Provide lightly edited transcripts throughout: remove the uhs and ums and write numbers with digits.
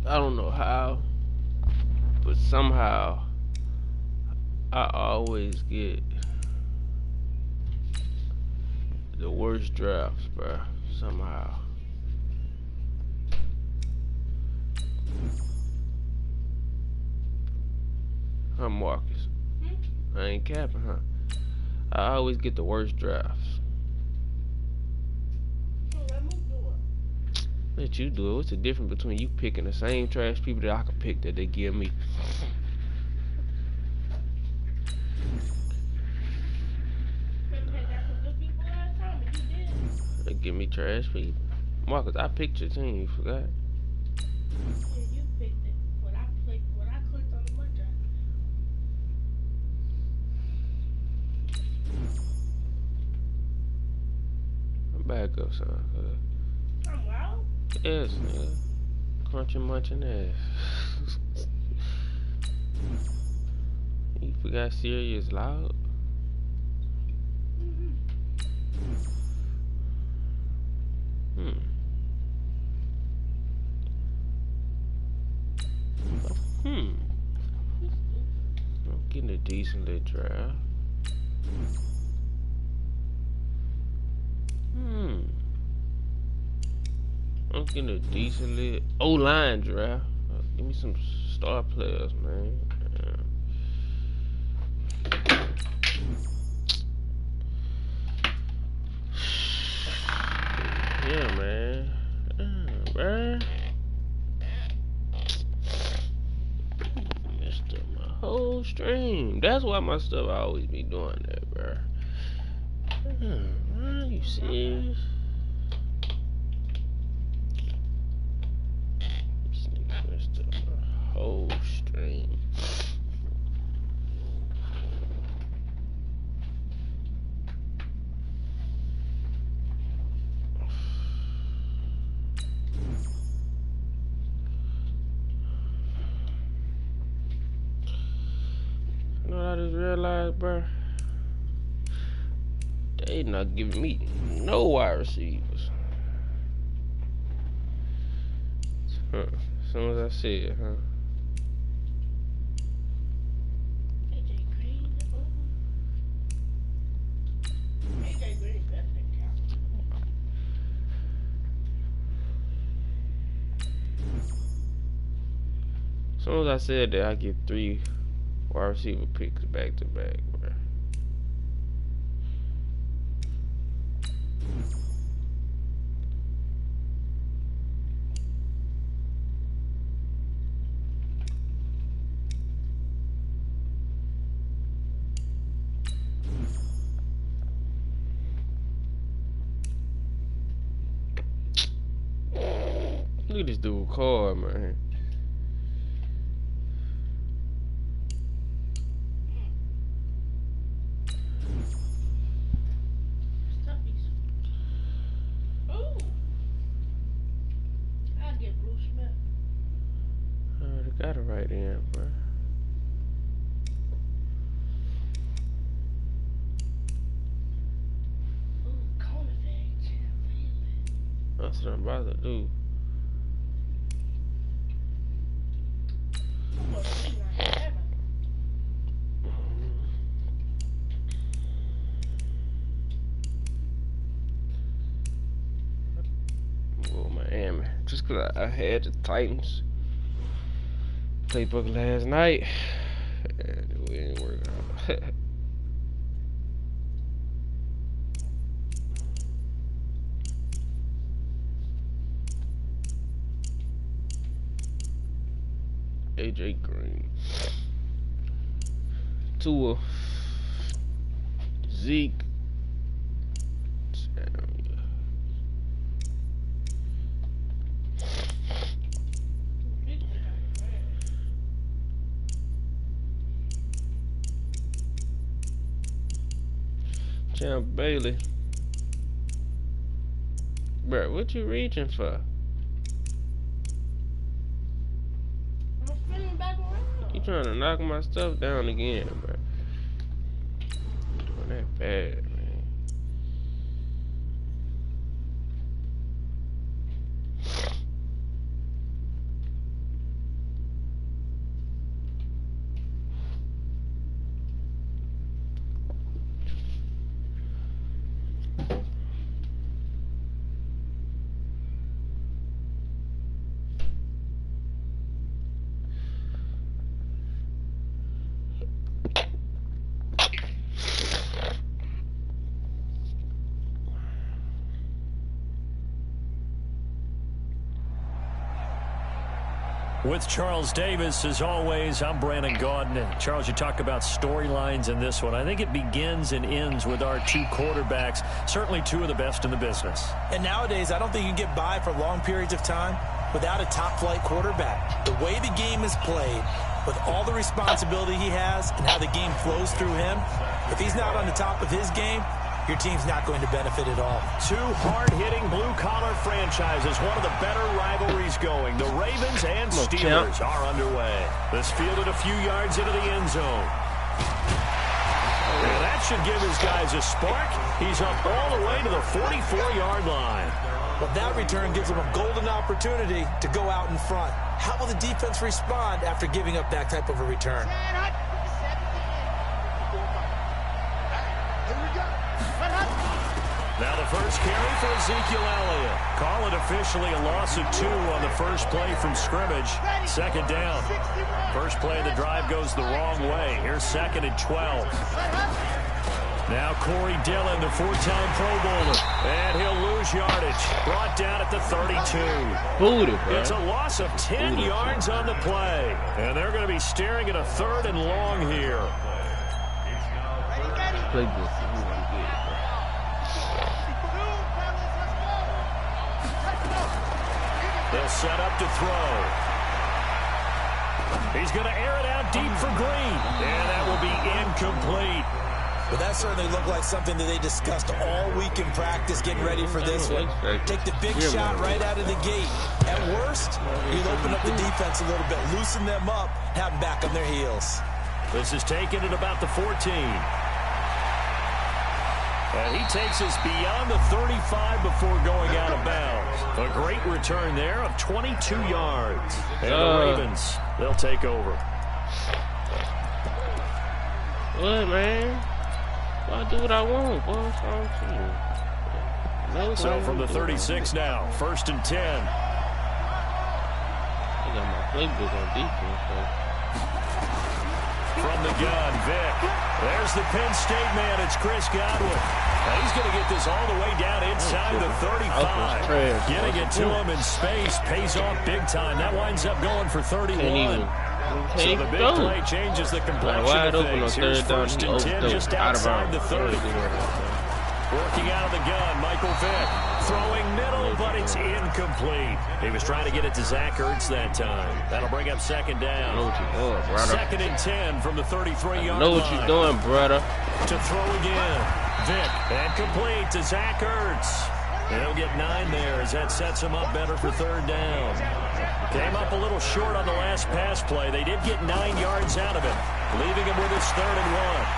I don't know how, but somehow I always get the worst drafts, bro. Somehow. Huh, Marcus? I ain't capping, huh? I always get the worst drafts. Let you do it. What's the difference between you picking the same trash people that I can pick that they give me? They give me trash people. Marcus, I picked your team. You forgot? Yeah, you picked it. When I clicked on the mud drive. I'm back up, son. I'm loud. Yes, nigga. Crunching, munching ass. You forgot Sirius loud? Hmm. Hmm. I'm getting a decent little draft. Hmm. I'm getting a decent little O-line draft. Give me some star players, man. Yeah, man. Bruh. Messed up my whole stream. That's why my stuff always be doing that, bruh. Are you serious? This nigga messed up my whole stream. You know what I just realized, bruh? They not giving me no wide receivers. Huh. As soon as I said, huh? AJ Green. AJ Green better than Calvin. As soon as I said that, I get 3 wide receiver picks back to back, bruh. Look at this dude card, man. Stuffies. Ooh. I'll get Bruce Smith. I already got it right in, bruh. Ooh, Conifag. That's what I'm about to do. I'm going to 397. Go Miami. Just cause I had the Titans playbook last night. And it didn't work out. AJ Green. Tua. Zeke. Champ Bailey. Bruh, what you reaching for? I'm spinning back around. You trying to knock my stuff down again, bruh. Doing that bad, man. With Charles Davis, as always, I'm Brandon Gaudin. And Charles, you talk about storylines in this one. I think it begins and ends with our two quarterbacks, certainly two of the best in the business. And nowadays, I don't think you can get by for long periods of time without a top-flight quarterback. The way the game is played, with all the responsibility he has and how the game flows through him, if he's not on the top of his game, your team's not going to benefit at all. Two hard-hitting blue-collar franchises, one of the better rivalries going. The Ravens and Steelers are underway. This fielded a few yards into the end zone. And that should give his guys a spark. He's up all the way to the 44-yard line. Well, that return gives them a golden opportunity to go out in front. How will the defense respond after giving up that type of a return? Now the first carry for Ezekiel Elliott. Call it officially a loss of 2 on the first play from scrimmage. Second down. First play of the drive goes the wrong way. Here's 2nd and 12. Now Corey Dillon, the 4-time Pro Bowler. And he'll lose yardage. Brought down at the 32. It's a loss of 10 yards on the play. And they're going to be staring at a 3rd and long here. They'll set up to throw. He's going to air it out deep for Green. And that will be incomplete. But that certainly looked like something that they discussed all week in practice getting ready for this one. Take the big shot right out of the gate. At worst, you'll open up the defense a little bit, loosen them up, have them back on their heels. This is taken at about the 14. And he takes us beyond the 35 before going out of bounds. A great return there of 22 yards. And the Ravens, they'll take over. What, man? I do what I want, boy. So from the 36 now, 1st and 10. I got my playbook on defense, though. From the gun, Vic. There's the Penn State man. It's Chris Godwin. Now he's going to get this all the way down inside the 35. Getting it to him in space pays off big time. That winds up going for 31. So the big play changes the complexion of things. Here's 1st and 10 just outside the 30. Working out of the gun, Michael Vick. Throwing middle, but it's incomplete. He was trying to get it to Zach Ertz that time. That'll bring up 2nd down. Know what you're doing, brother. 2nd and 10 from the 33-yard line. Know what you're doing, brother. To throw again. Vick, and complete to Zach Ertz. And he'll get 9 there as that sets him up better for 3rd down. Came up a little short on the last pass play. They did get 9 yards out of it, leaving him with his 3rd and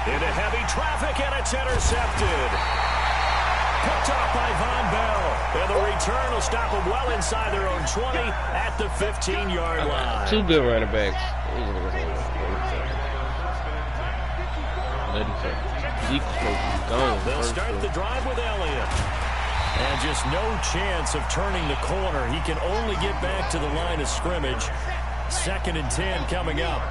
1. Into heavy traffic, and it's intercepted. Picked off by Von Bell. And the return will stop them well inside their own 20 at the 15-yard line. 2 good running backs. They'll start the drive with Elliott. And just no chance of turning the corner. He can only get back to the line of scrimmage. 2nd and 10 coming up.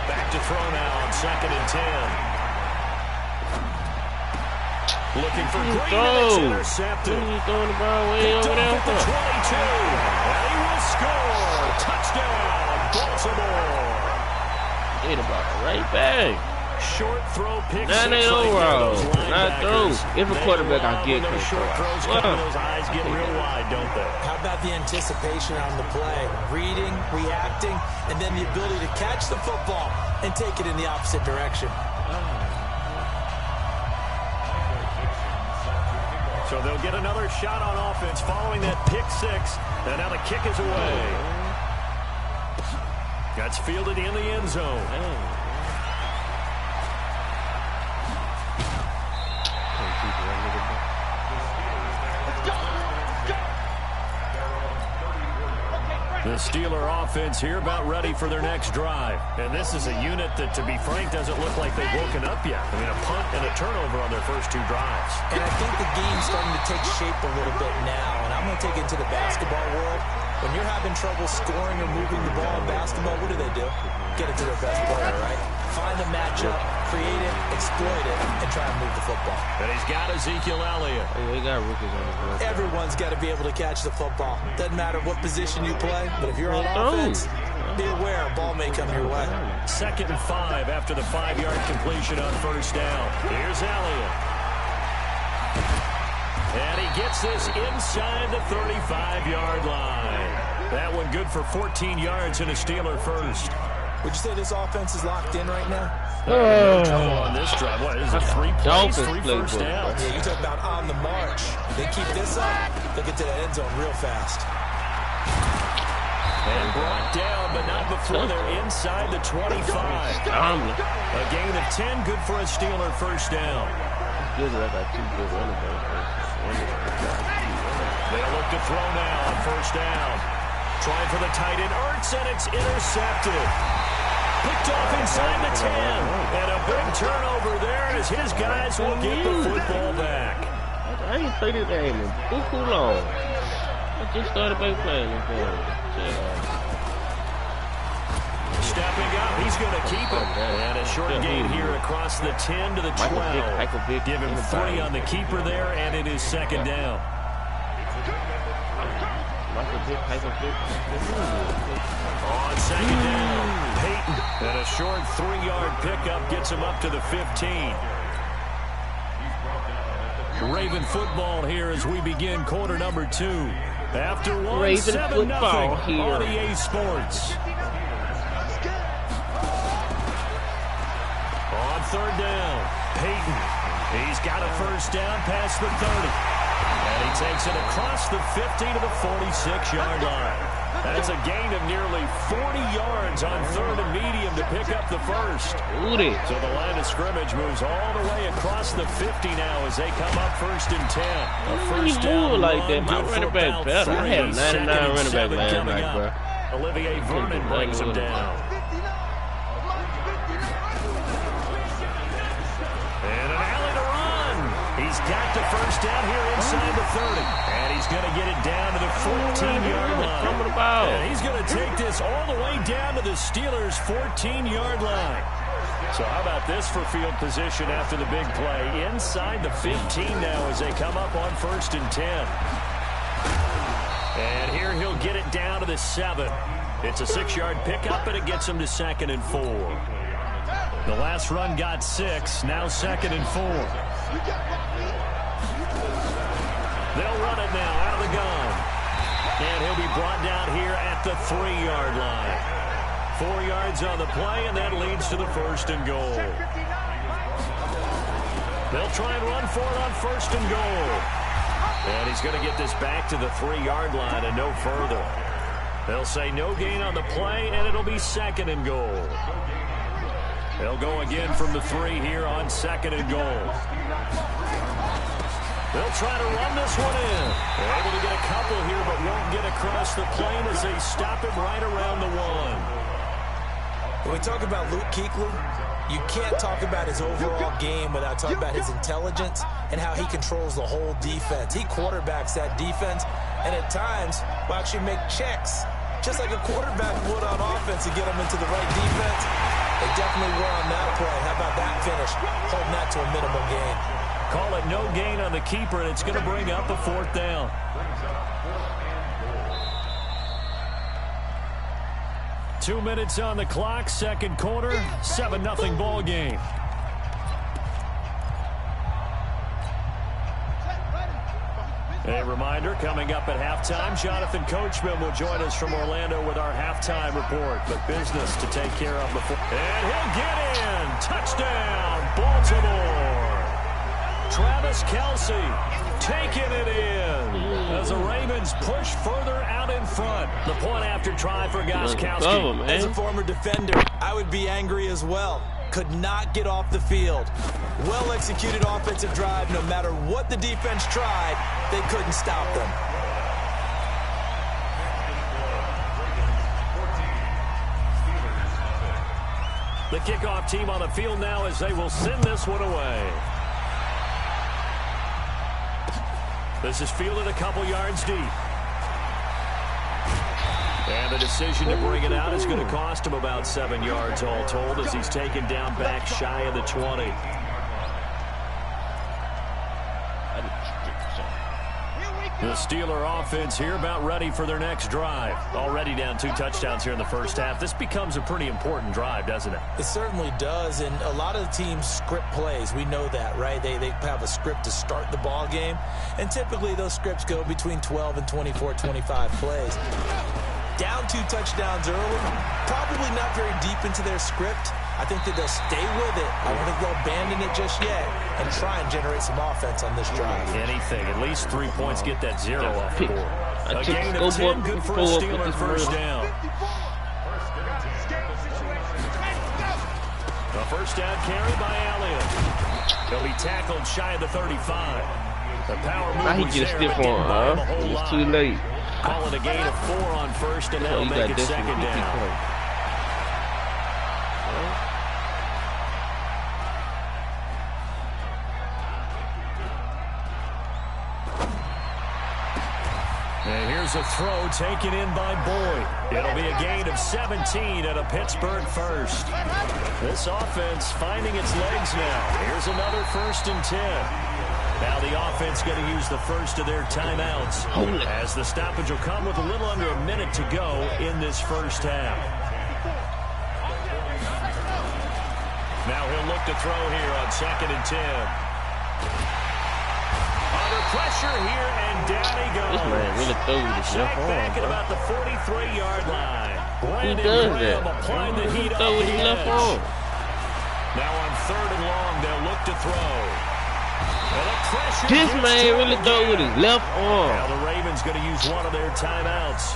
Back to throw now on 2nd and 10. Looking for Green, and it's intercepted. He's throwing the ball way over there. At the 22. And he will score. Touchdown, Baltimore. Hit about right back. Short throw, pick That ain't overall. Not throw. If a quarterback, I get those short throws coming, those eyes get real wide, don't they? How about the anticipation on the play? Reading, reacting, and then the ability to catch the football and take it in the opposite direction. So they'll get another shot on offense following that pick 6. And now the kick is away. That's fielded in the end zone. The Steeler offense here about ready for their next drive. And this is a unit that, to be frank, doesn't look like they've woken up yet. I mean, a punt and a turnover on their first 2 drives. And I think the game's starting to take shape a little bit now. And I'm going to take it to the basketball world. When you're having trouble scoring or moving the ball in basketball, what do? Get it to their best player, right? Find a matchup, create it, exploit it, and try and move the football. And he's got Ezekiel Elliott. Oh, he got rookies on his board. Everyone's got to be able to catch the football. Doesn't matter what position you play, but if you're on offense, be aware a ball may come your way. 2nd and 5 after the 5-yard completion on first down. Here's Elliott. And he gets this inside the 35-yard line. That one good for 14 yards and a Steeler first. Would you say this offense is locked in right now? No trouble on this drive. What is it? 3 plays, 3 first downs. Yeah, you talk about on the march. They keep this up, they'll get to the end zone real fast. And brought down, but not before they're inside the 25. A gain of 10, good for a Steeler first down. Good, I got 2 good running backs. They'll look to throw now on first down. Trying for the tight end, Ertz, and it's intercepted. Picked off inside the 10. And a big turnover there as his guys will get the football back. I ain't played this game in too long. I just started back playing this game. Stepping up, he's going to keep it. And a short gain here across the 10 to the 12. Give him 3 on the keeper there, and it is 2nd down. On 2nd down, Peyton. And a short 3-yard pickup gets him up to the 15. Raven football here as we begin quarter number 2. After one, Raven 7-0 football here on EA Sports. On 3rd down, Peyton. He's got a first down past the 30. And he takes it across the 50 to the 46-yard line. That's a gain of nearly 40 yards on 3rd and medium to pick up the first. So the line of scrimmage moves all the way across the 50 now as they come up 1st and 10. A first down like that. My good for running back about better. I had 3. 99 running back last Coming night, up. bro. Olivier Vernon brings him down. And an alley to run. He's got the first down here inside the 30. And he's going to get it down to the 14-yard line. And he's going to take this all the way down to the Steelers' 14-yard line. So how about this for field position after the big play? Inside the 15 now as they come up on 1st and 10. And here he'll get it down to the 7. It's a 6-yard pickup, and it gets him to 2nd and 4. The last run got 6, now 2nd and 4. They'll run it now out of the gun. And he'll be brought down here at the 3-yard line. 4 yards on the play, and that leads to the 1st and goal. They'll try and run for it on 1st and goal. And he's going to get this back to the 3-yard line and no further. They'll say no gain on the play, and it'll be 2nd and goal. They'll go again from the 3 here on 2nd and goal. They'll try to run this one in. They're able to get a couple here, but won't get across the plane as they stop him right around the 1. When we talk about Luke Kuechly, you can't talk about his overall game without talking about his intelligence and how he controls the whole defense. He quarterbacks that defense, and at times will actually make checks, just like a quarterback would on offense to get them into the right defense. They definitely were on that play. How about that finish? Holding that to a minimal gain. Call it no gain on the keeper, and it's going to bring up a 4th down. Two minutes on the clock, 2nd quarter, 7-0 ball game. A reminder, coming up at halftime, Jonathan Coachman will join us from Orlando with our halftime report. But business to take care of before. And he'll get in. Touchdown, Baltimore. Travis Kelce taking it in as the Ravens push further out in front. The point after try for Gostkowski. As a former defender, I would be angry as well. Could not get off the field. Well-executed offensive drive. No matter what the defense tried, they couldn't stop them. The kickoff team on the field now as they will send this one away. This is fielded a couple yards deep. And the decision to bring it out is going to cost him about 7 yards all told as he's taken down back shy of the 20. The Steeler offense here about ready for their next drive. Already down 2 touchdowns here in the first half. This becomes a pretty important drive, doesn't it? It certainly does, and a lot of the teams script plays. We know that, right? They have a script to start the ball game, and typically those scripts go between 12 and 24, 25 plays. Down 2 touchdowns early, probably not very deep into their script. I think that they'll stay with it. I don't think they'll abandon it just yet and try and generate some offense on this drive. Anything. At least 3 points get that 0 off the board. A gain of 10, good for a Steeler first down. A first down carry by Elliott. He'll be tackled shy of the 35. The power move now he was gets there, stiff but didn't buy him a on, whole It's lot. too late. Call it a gain of 4 on first, and that'll make it second down. And here's a throw taken in by Boyd. It'll be a gain of 17 at a Pittsburgh first. This offense finding its legs now. Here's another 1st and 10. Now the offense going to use the first of their timeouts as the stoppage will come with a little under a minute to go in this first half. Now he'll look to throw here on 2nd and 10. Under pressure here, and down he goes. This man really threw this left arm, back at bro. about the 43-yard line. Who does that? Applying the heat Throw off with the his left edge. arm. Now on 3rd and long, they'll look to throw. And the pressure This gets man to really him threw with again. his left arm. Now the Ravens going to use one of their timeouts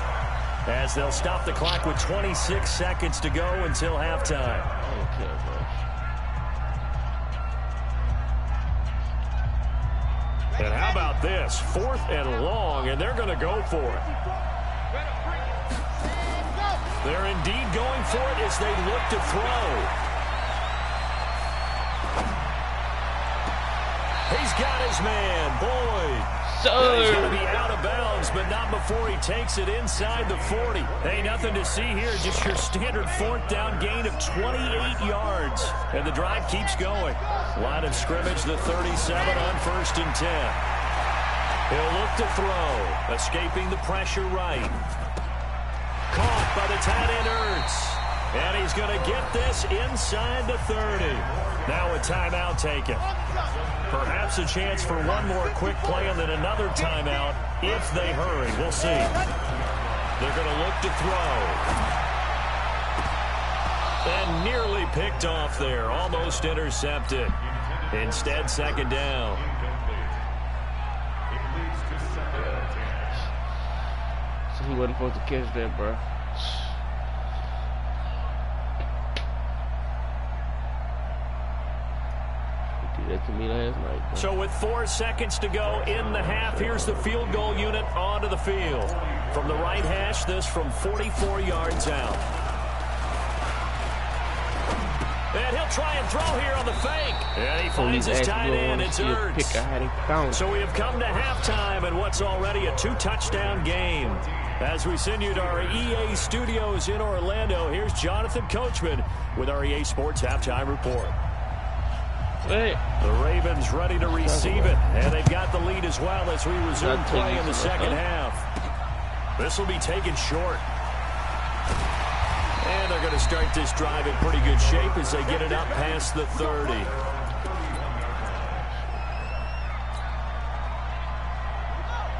as they'll stop the clock with 26 seconds to go until halftime. Okay, bro. And how about this? 4th and long, and they're going to go for it. They're indeed going for it as they look to throw. He's got his man, Boyd. And he's going to be out of bounds, but not before he takes it inside the 40. Hey, nothing to see here, just your standard 4th down gain of 28 yards. And the drive keeps going. Line of scrimmage, the 37 on 1st and 10. He'll look to throw, escaping the pressure right. Caught by the tight end Ertz. And he's going to get this inside the 30. Now a timeout taken. Perhaps a chance for one more quick play and then another timeout if they hurry. We'll see. They're going to look to throw. And nearly picked off there. Almost intercepted. Instead, 2nd down. So he wasn't supposed to catch that, bro. He did that to me last night, bro. So with 4 seconds to go in the half, here's the field goal unit onto the field. From the right hash, this from 44 yards out. And he'll try and throw here on the fake. And he finds his tight end. It's Ertz. So we have come to halftime in what's already a 2-touchdown game. As we send you to our EA studios in Orlando, here's Jonathan Coachman with our EA Sports Halftime Report. Hey. The Ravens ready to receive it, and they've got the lead as well as we resume play in the second half. This will be taken short. And they're going to start this drive in pretty good shape as they get it up past the 30.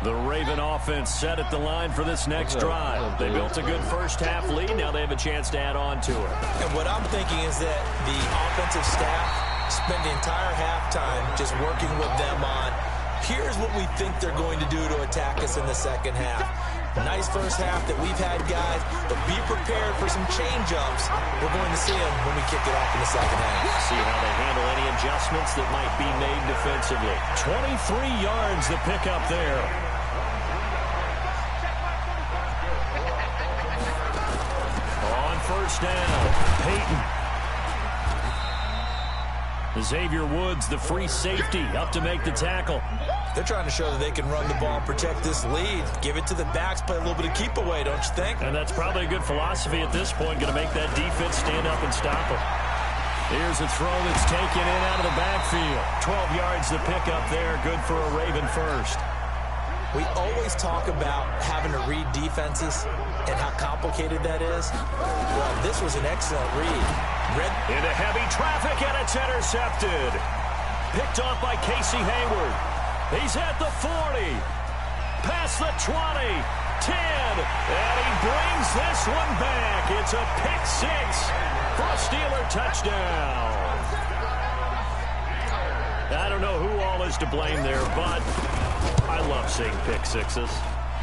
The Raven offense set at the line for this next drive. They built a good first half lead. Now they have a chance to add on to it. And what I'm thinking is that the offensive staff spent the entire halftime just working with them on, here's what we think they're going to do to attack us in the second half. Nice first half that we've had, guys, but be prepared for some change-ups. We're going to see them when we kick it off in the second half. See how they handle any adjustments that might be made defensively. 23 yards the pickup there. On first down, Peyton. Xavier Woods, the free safety, up to make the tackle. They're trying to show that they can run the ball and protect this lead. Give it to the backs, play a little bit of keep away, don't you think? And that's probably a good philosophy at this point, going to make that defense stand up and stop them. Here's a throw that's taken in out of the backfield. 12 yards to pick up there, good for a Raven first. We always talk about having to read defenses and how complicated that is. Well, this was an excellent read. Into heavy traffic, and it's intercepted. Picked off by Casey Hayward. He's at the 40. Past the 20. 10. And he brings this one back. It's a pick six for a Steeler touchdown. I don't know who all is to blame there, but I love seeing pick sixes.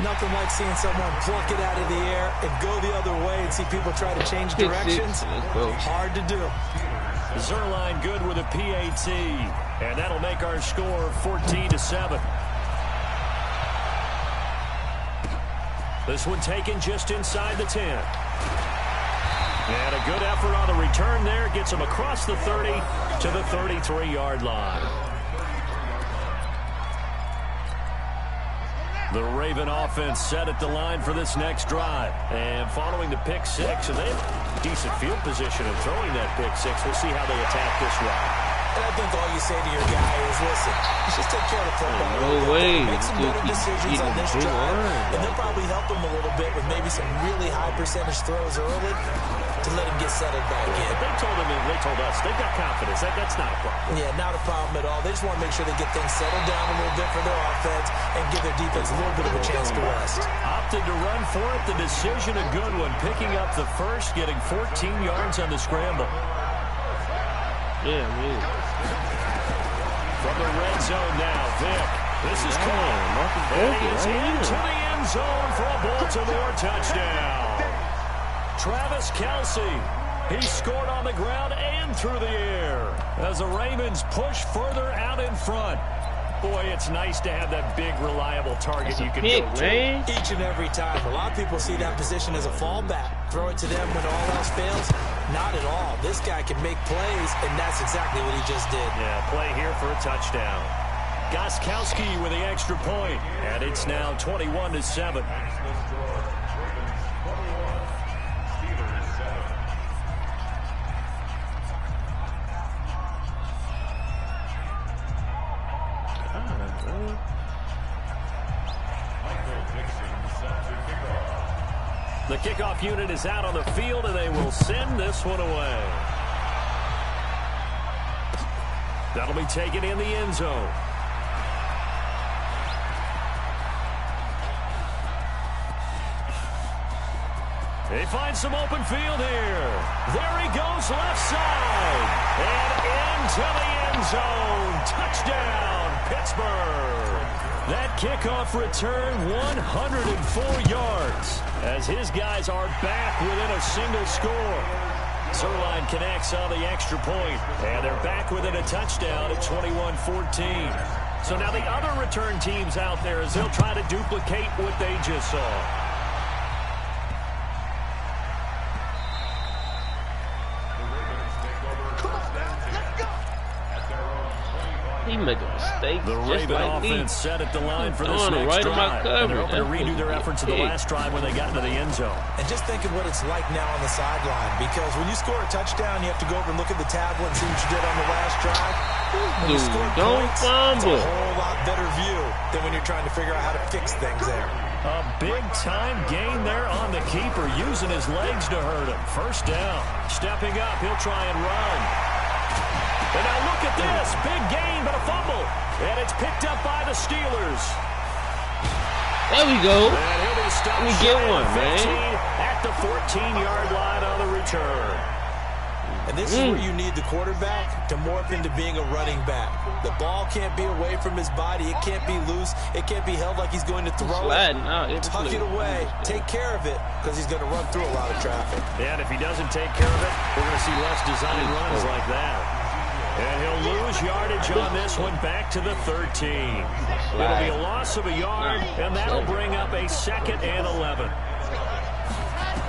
Nothing like seeing someone pluck it out of the air and go the other way and see people try to change directions. Hard to do. Zerline good with a PAT, and that'll make our score 14-7. This one taken just inside the 10. And a good effort on the return there. Gets him across the 30 to the 33-yard line. The Raven offense set at the line for this next drive. And following the pick six, and they have decent field position in throwing that pick six. We'll see how they attack this run. And I think all you say to your guy is, listen, just take care of the football. No way. Make some better decisions on this drive. And they'll probably help him a little bit with maybe some really high percentage throws early to let him get settled back in. They told us they've got confidence. That's not a problem. Yeah, not a problem at all. They just want to make sure they get things settled down a little bit for their offense and give their defense a little bit of a chance to rest. Opted to run for it. The decision a good one. Picking up the first, getting 14 yards on the scramble. Yeah, man. From the red zone now, Vic. This is caught. And he is into the end zone for a Baltimore touchdown. Travis Kelce. He scored on the ground and through the air as the Ravens push further out in front. Boy, it's nice to have that big, reliable target you can go to. Man. Each and every time. A lot of people see that position as a fallback. Throw it to them when all else fails. Not at all. This guy can make plays, and that's exactly what he just did. Yeah, play here for a touchdown. Gostkowski with the extra point, and it's now 21-7. The kickoff unit is out on the field, and they will send this one away. That'll be taken in the end zone. They find some open field here. There he goes left side. And into the end zone. Touchdown, Pittsburgh. That kickoff return, 104 yards, as his guys are back within a single score. Zerline connects on the extra point, and they're back within a touchdown at 21-14. So now the other return teams out there, as they'll try to duplicate what they just saw. He make a mistake. The Raven offense set at the line for this next drive. And they're hoping to redo their efforts of the last drive when they got into the end zone. And just think of what it's like now on the sideline, because when you score a touchdown, you have to go over and look at the tablet and see what you did on the last drive. When you score points, it's a whole lot better view than when you're trying to figure out how to fix things there. A big-time gain there on the keeper, using his legs to hurt him. First down. Stepping up, he'll try and run. And now look at this. Big gain, but a fumble. And it's picked up by the Steelers. There we go. And he'll be stopped. Let me get one, man. At the 14-yard line on the return. And this is where you need the quarterback to morph into being a running back. The ball can't be away from his body. It can't be loose. It can't be held like he's going to throw it. Tuck it away. Take care of it, because he's going to run through a lot of traffic. And if he doesn't take care of it, we're going to see less designed runs like that. And he'll lose yardage on this one, back to the 13. It'll be a loss of a yard, and that'll bring up a 2nd and 11.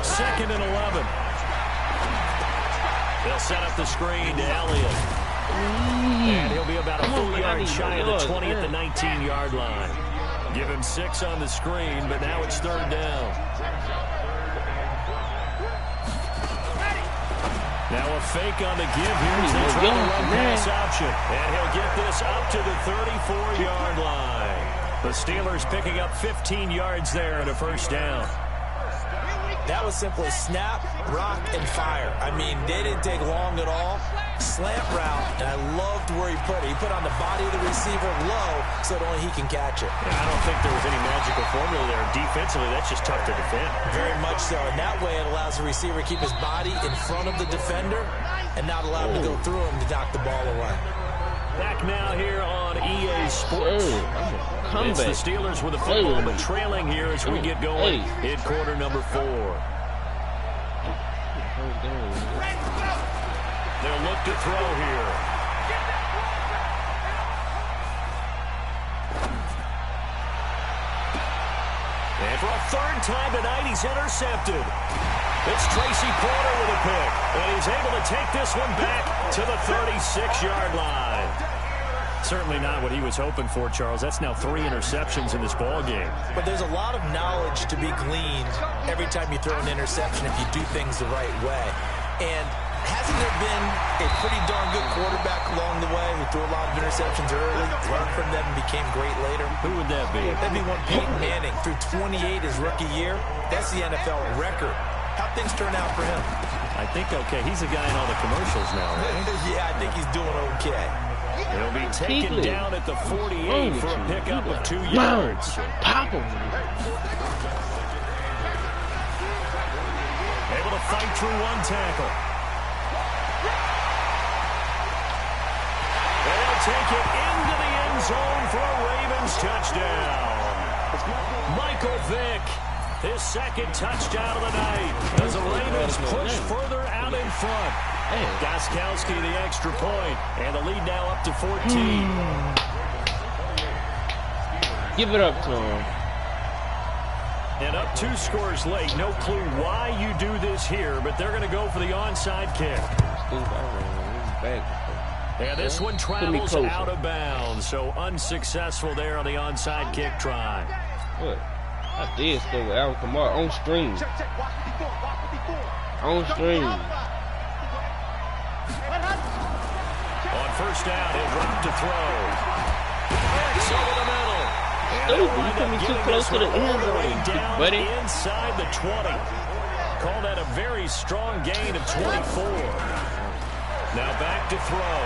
2nd and 11. They'll set up the screen to Elliott. And he'll be about a full yard shy of the 20 at the 19-yard line. Give him 6 on the screen, but now it's 3rd down. Now a fake on the give here as they try to run pass option. And he'll get this up to the 34-yard line. The Steelers picking up 15 yards there and a 1st down. That was simply snap, rock, and fire. I mean, they didn't take long at all. Slant route, and I loved where he put it. He put on the body of the receiver low so that only he can catch it. Yeah, I don't think there was any magical formula there. Defensively, that's just tough to defend. Very much so. And that way it allows the receiver to keep his body in front of the defender and not allow him to go through him to knock the ball away. Back now here on EA Sports. It's the Steelers with a football, but trailing here as we get going in quarter number 4. They'll look to throw here. And for a 3rd time tonight, he's intercepted. It's Tracy Porter with a pick, and he's able to take this one back to the 36-yard line. Certainly not what he was hoping for, Charles. That's now 3 interceptions in this ball game. But there's a lot of knowledge to be gleaned every time you throw an interception if you do things the right way. And hasn't there been a pretty darn good quarterback along the way who threw a lot of interceptions early, learned from them, and became great later? Who would that be? That'd be one Peyton Manning. Threw 28 his rookie year. That's the NFL record. How'd things turn out for him? I think okay. He's a guy in all the commercials now, right? Yeah, I think he's doing okay. He'll be taken down at the 48 for a pickup of 2 yards. Pop him. Able to fight through 1 tackle. They'll take it into the end zone for a Ravens touchdown. Michael Vick, his 2nd touchdown of the night as the Ravens push further out in front. Gostkowski the extra point, and the lead now up to 14. Give it up to him. And up 2 scores late. No clue why you do this here, but they're going to go for the onside kick. And this one travels out of bounds, so unsuccessful there on the onside kick try. What? I did score with Alvin Kamara on stream. On stream. On 1st down, he'll drop to throw. It's over the middle. Stupid, you put me too close to the end zone, buddy. Inside the 20. Call that a very strong gain of 24. Now back to throw.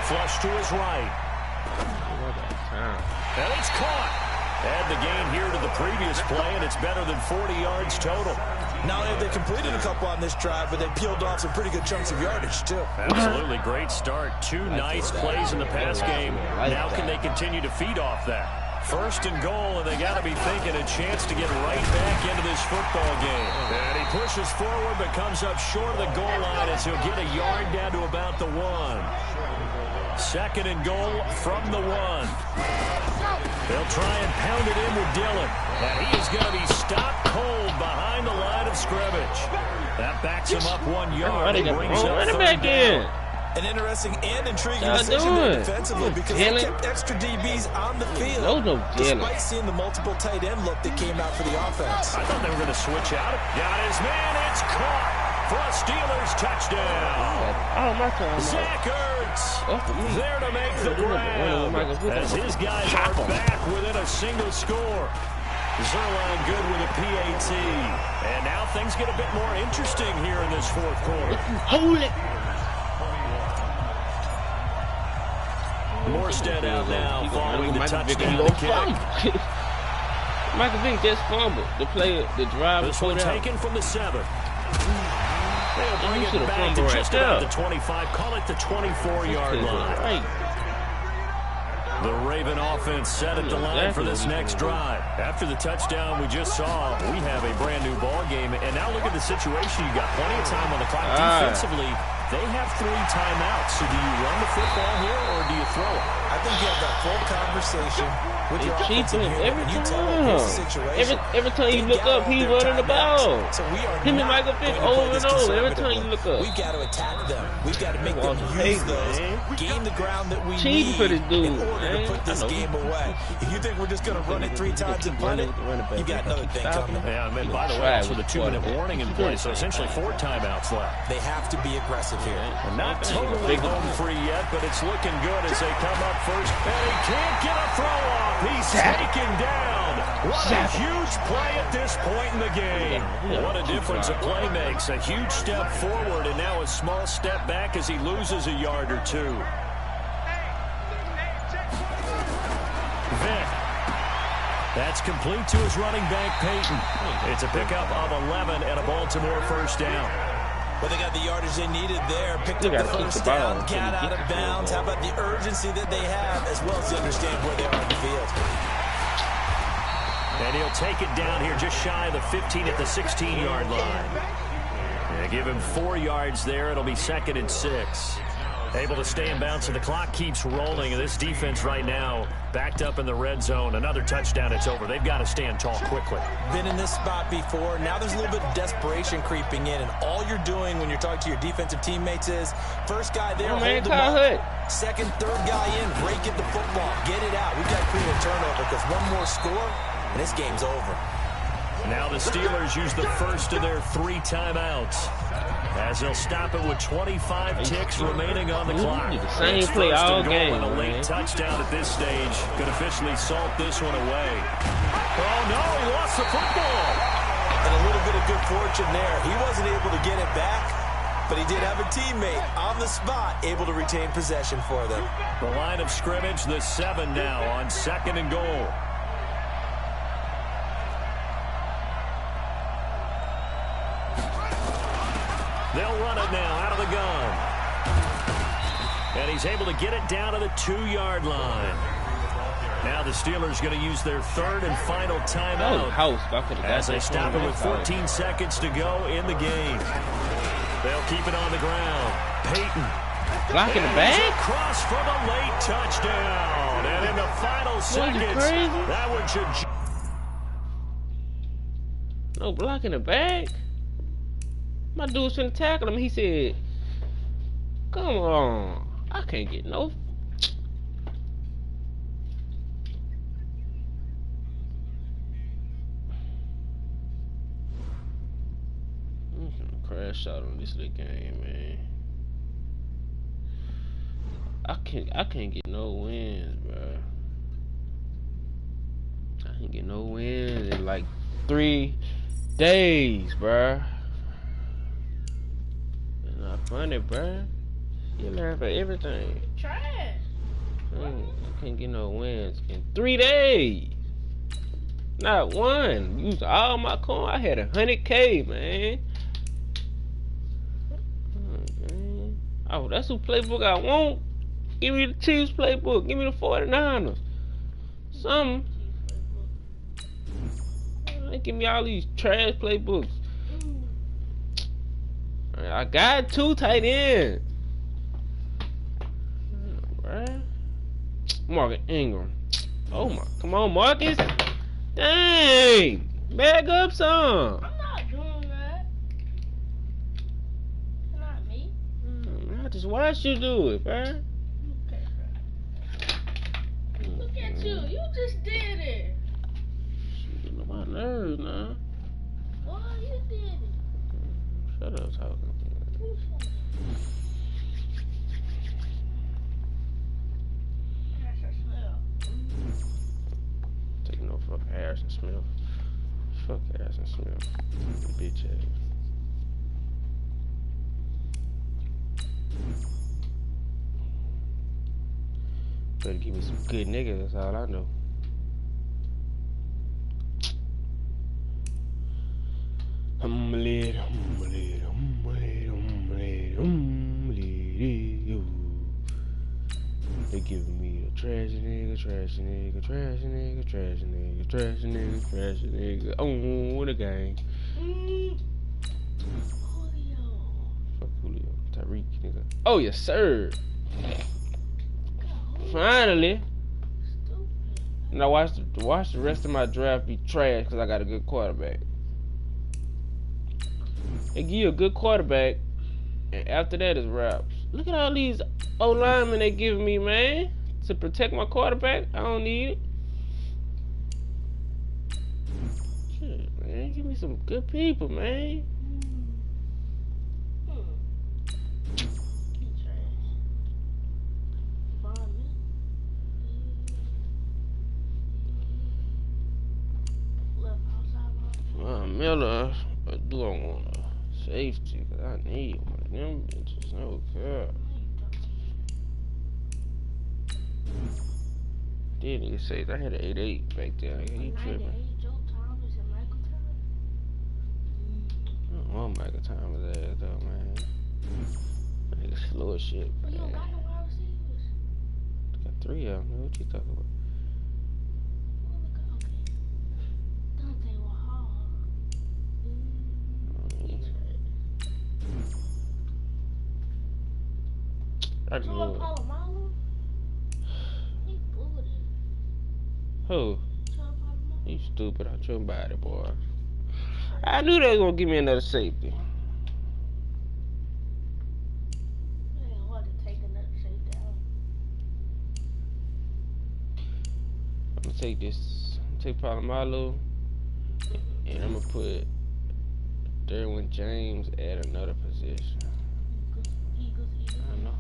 Flush to his right. And it's caught. Add the gain here to the previous play, and it's better than 40 yards total. Not only have they completed a couple on this drive, but they peeled off some pretty good chunks of yardage, too. Absolutely. Great start. 2 nice plays in the pass game. Now can they continue to feed off that? 1st and goal, and they got to be thinking a chance to get right back into this football game. And he pushes forward, but comes up short of the goal line as he'll get a yard down to about the 1. 2nd and goal from the 1. They'll try and pound it in with Dillon. And he is going to be stopped cold behind the line of scrimmage. That backs him up 1 yard. And brings up 3rd down. An interesting and intriguing decision there defensively because they kept extra DBs on the field despite seeing the multiple tight end look that came out for the offense. I thought they were going to switch out. Got his man. It's caught for a Steelers touchdown. Oh, my God. Zach Ertz there to make the grab as his guys are back within a single score. Zerline good with a PAT. And now things get a bit more interesting here in this 4th quarter. Hold it. Morstead out now following the touchdown kick. Michael Vick just fumbled. The drive. This one taken from the 7. They'll bring it back to just about the 25. Call it the 24-yard line. Right. The Raven offense set at the line for this next drive. After the touchdown we just saw, we have a brand-new ball game. And now look at the situation. You got plenty of time on the clock. Defensively, they have 3 timeouts. So do you run the football here or do you throw it? I I think you have that full conversation with your offensive unit, and you tell them here's the situation. Every time you look up, he's running the ball. So we are him and Michael Vick over and over. Every time you look up, we've got to attack them. We've got to make them use those, gain the ground that we need for this dude, in order to put this game away. If you think we're just going to run it 3 times and punt it, you got another thing coming. Yeah, and by the way, also the 2-minute warning in place, so essentially 4 timeouts left. They have to be aggressive here. Not totally home free yet, but it's looking good as they come up first. And he can't get a throw off. He's taken down. What a huge play at this point in the game. What a difference a play makes. A huge step forward and now a small step back as he loses a yard or 2. Vick. That's complete to his running back, Peyton. It's a pickup of 11 and a Baltimore first down. Well, they got the yardage they needed there. Picked up the first down, got out of bounds. How about the urgency that they have, as well as to understand where they are on the field. And he'll take it down here just shy of the 15 at the 16-yard line. And give him 4 yards there. It'll be 2nd and 6. Able to stay in bounds, and the clock keeps rolling. And this defense right now backed up in the red zone. Another touchdown, it's over. They've got to stand tall quickly. Been in this spot before. Now there's a little bit of desperation creeping in. And all you're doing when you're talking to your defensive teammates is, first guy there, hold him up. Second, third guy in, rake at the football. Get it out. We've got to create a turnover because one more score, and this game's over. Now the Steelers use the first of their 3 timeouts, as they'll stop it with 25 ticks remaining on the clock. Same play all game. A late touchdown at this stage could officially salt this one away. Oh no, he lost the football. And a little bit of good fortune there. He wasn't able to get it back, but he did have a teammate on the spot able to retain possession for them. The line of scrimmage, the 7 now on 2nd and goal. They'll run it now out of the gun. And he's able to get it down to the 2-yard line. Now the Steelers going to use their 3rd and final timeout as they stop it with 14 seconds to go in the game. They'll keep it on the ground. Peyton. Blocking the back? Across for the late touchdown. And in the final seconds, that one should... No blocking the back? My dude was finna tackle him. He said, come on. I can't get no. I'm finna crash out on this little game, man. I can't get no wins, bro. I can't get no wins in like 3 days, bro. Not funny, bruh. You learn for everything. Trash. I can't get no wins in 3 days. Not one. Used all my coin. I had 100K, man. Oh, that's the playbook I want. Give me the Chiefs playbook. Give me the 49ers. Something. Give me all these trash playbooks. I got 2 tight ends. Right? Marcus Ingram. Oh my, come on, Marcus. Dang. Bag up some. I'm not doing that. Not me. I just watched you do it, bro. Okay, bro. Look at you. You just did it. Getting on my nerves now. Boy, you did it. Shut up talking. Taking no fuck Harrison Smith. Fuck Harrison Smith. Bitch ass. Better give me some good niggas, that's all I know. They giving me a trashy nigga, trashy nigga, trashy nigga, trashy nigga, trashy nigga, trashy nigga. Oh, the gang. Julio. Fuck Julio. Tyreek, nigga. Oh, yes, sir. Finally. Stupid. Now watch the rest of my draft be trash because I got a good quarterback. They give you a good quarterback, and after that is wraps. Look at all these O-linemen they giving me, man, to protect my quarterback. I don't need it. Shit, man, give me some good people, man. Miller, or do I want a safety? Cause I need one of them bitches. No cap. Didn't even say I had an 8-8 back there. He tripping. I don't want Michael Thomas ass though, man. That nigga slow as shit. But you don't got no wide receivers. Got 3 of them. What you talking about? I just knew it. Who? You stupid. I'm your body, boy. I knew they was gonna give me another safety. I'm gonna take this. I'm gonna take Palomalo, and I'm gonna put Derwin James at another position. I know.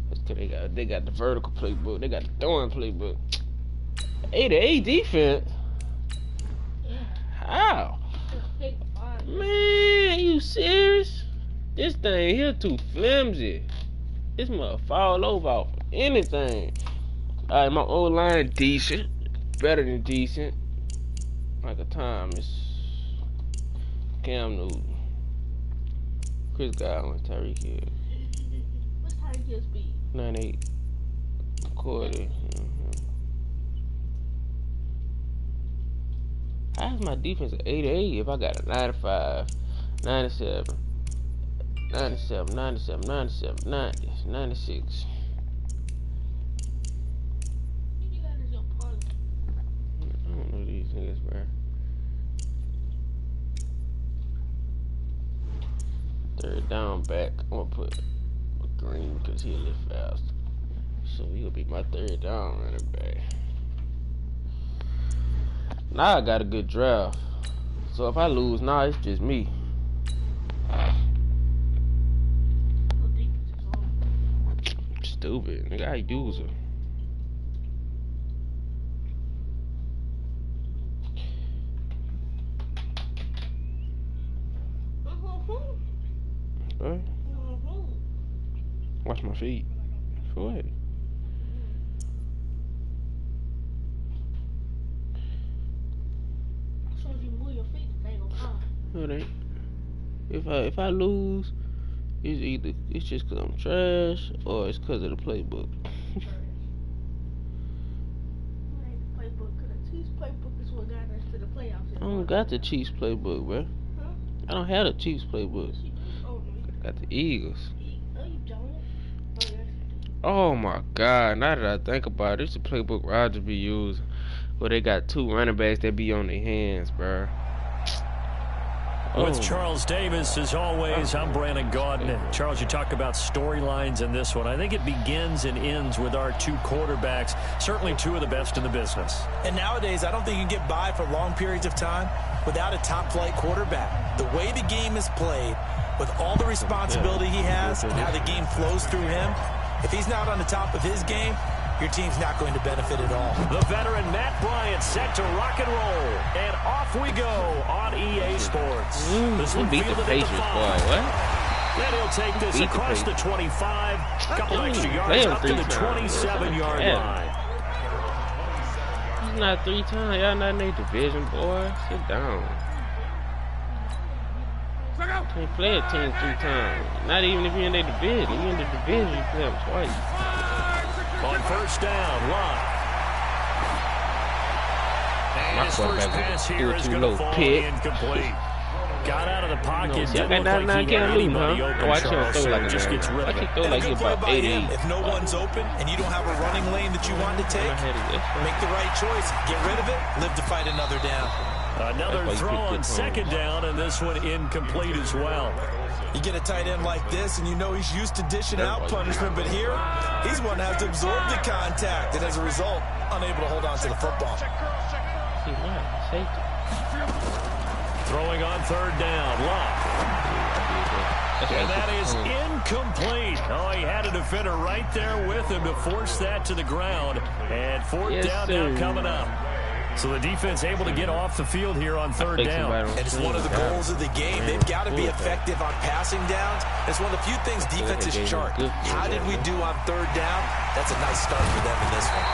That's cause they got the vertical playbook. They got the throwing playbook. 8-8 defense. How? Man, you serious? This thing here too flimsy. This mother fall over off anything. Alright, my old line decent. Better than decent. Michael Thomas. Cam Newton. Chris Godwin, Tyreek Hill. What's Tyreek Hill speed? 9-8. Quarter. How's my defense at 8-8 if I got a 95, 97, 97, 97, 97, 90, 96? I don't know these niggas, bro. Third down back. I'm gonna put Green because he a little faster. So he'll be my third down running back. Now I got a good draft. So if I lose, now it's just me. Stupid. Nigga, I use her. Huh? Watch my feet. For what? No, it ain't. If I lose, it's just cause I'm trash or it's cause of the playbook. I don't got the Chiefs playbook, bro. I don't have the Chiefs playbook. I got the Eagles. Oh my God! Now that I think about it, it's the playbook Roger be using, where they got 2 running backs that be on their hands, bro. With Charles Davis, as always, I'm Brandon Gaudin. Charles, you talk about storylines in this one. I think it begins and ends with our 2 quarterbacks, certainly 2 of the best in the business. And nowadays, I don't think you can get by for long periods of time without a top-flight quarterback. The way the game is played, with all the responsibility he has and how the game flows through him, if he's not on the top of his game, your team's not going to benefit at all. The veteran Matt Bryant set to rock and roll. And off we go on EA Sports. This will beat the Patriots, boy. What? Then he'll take this across the 25. A couple extra yards up to the 27-yard line. He's not 3 times. Y'all not in their division, boy. Sit down. Can't play a team 3 times. Not even if you're in their division. You're in the division, you play them twice. On first down, Lott. And his first pass here is going to fall incomplete. Got out of the pocket. See, I got 99 can't lose, huh? Watch him throw like a just gets rid of it. Throw like he's about 88. If no one's open and you don't have a running lane that you want to take, make the right choice. Get rid of it. Live to fight another down. Another throw on second down, and this one incomplete as well. You get a tight end like this, and you know he's used to dishing out punishment, but here, he's one that has to absorb the contact, and as a result, unable to hold on to the football. Throwing on third down, Locke. And that is incomplete. Oh, he had a defender right there with him to force that to the ground. And fourth down now coming up. So the defense able to get off the field here on third down. And it's one of the goals of the game. They've got to be effective on passing downs. It's one of the few things defenses chart. How did we do on third down? That's a nice start for them in this one.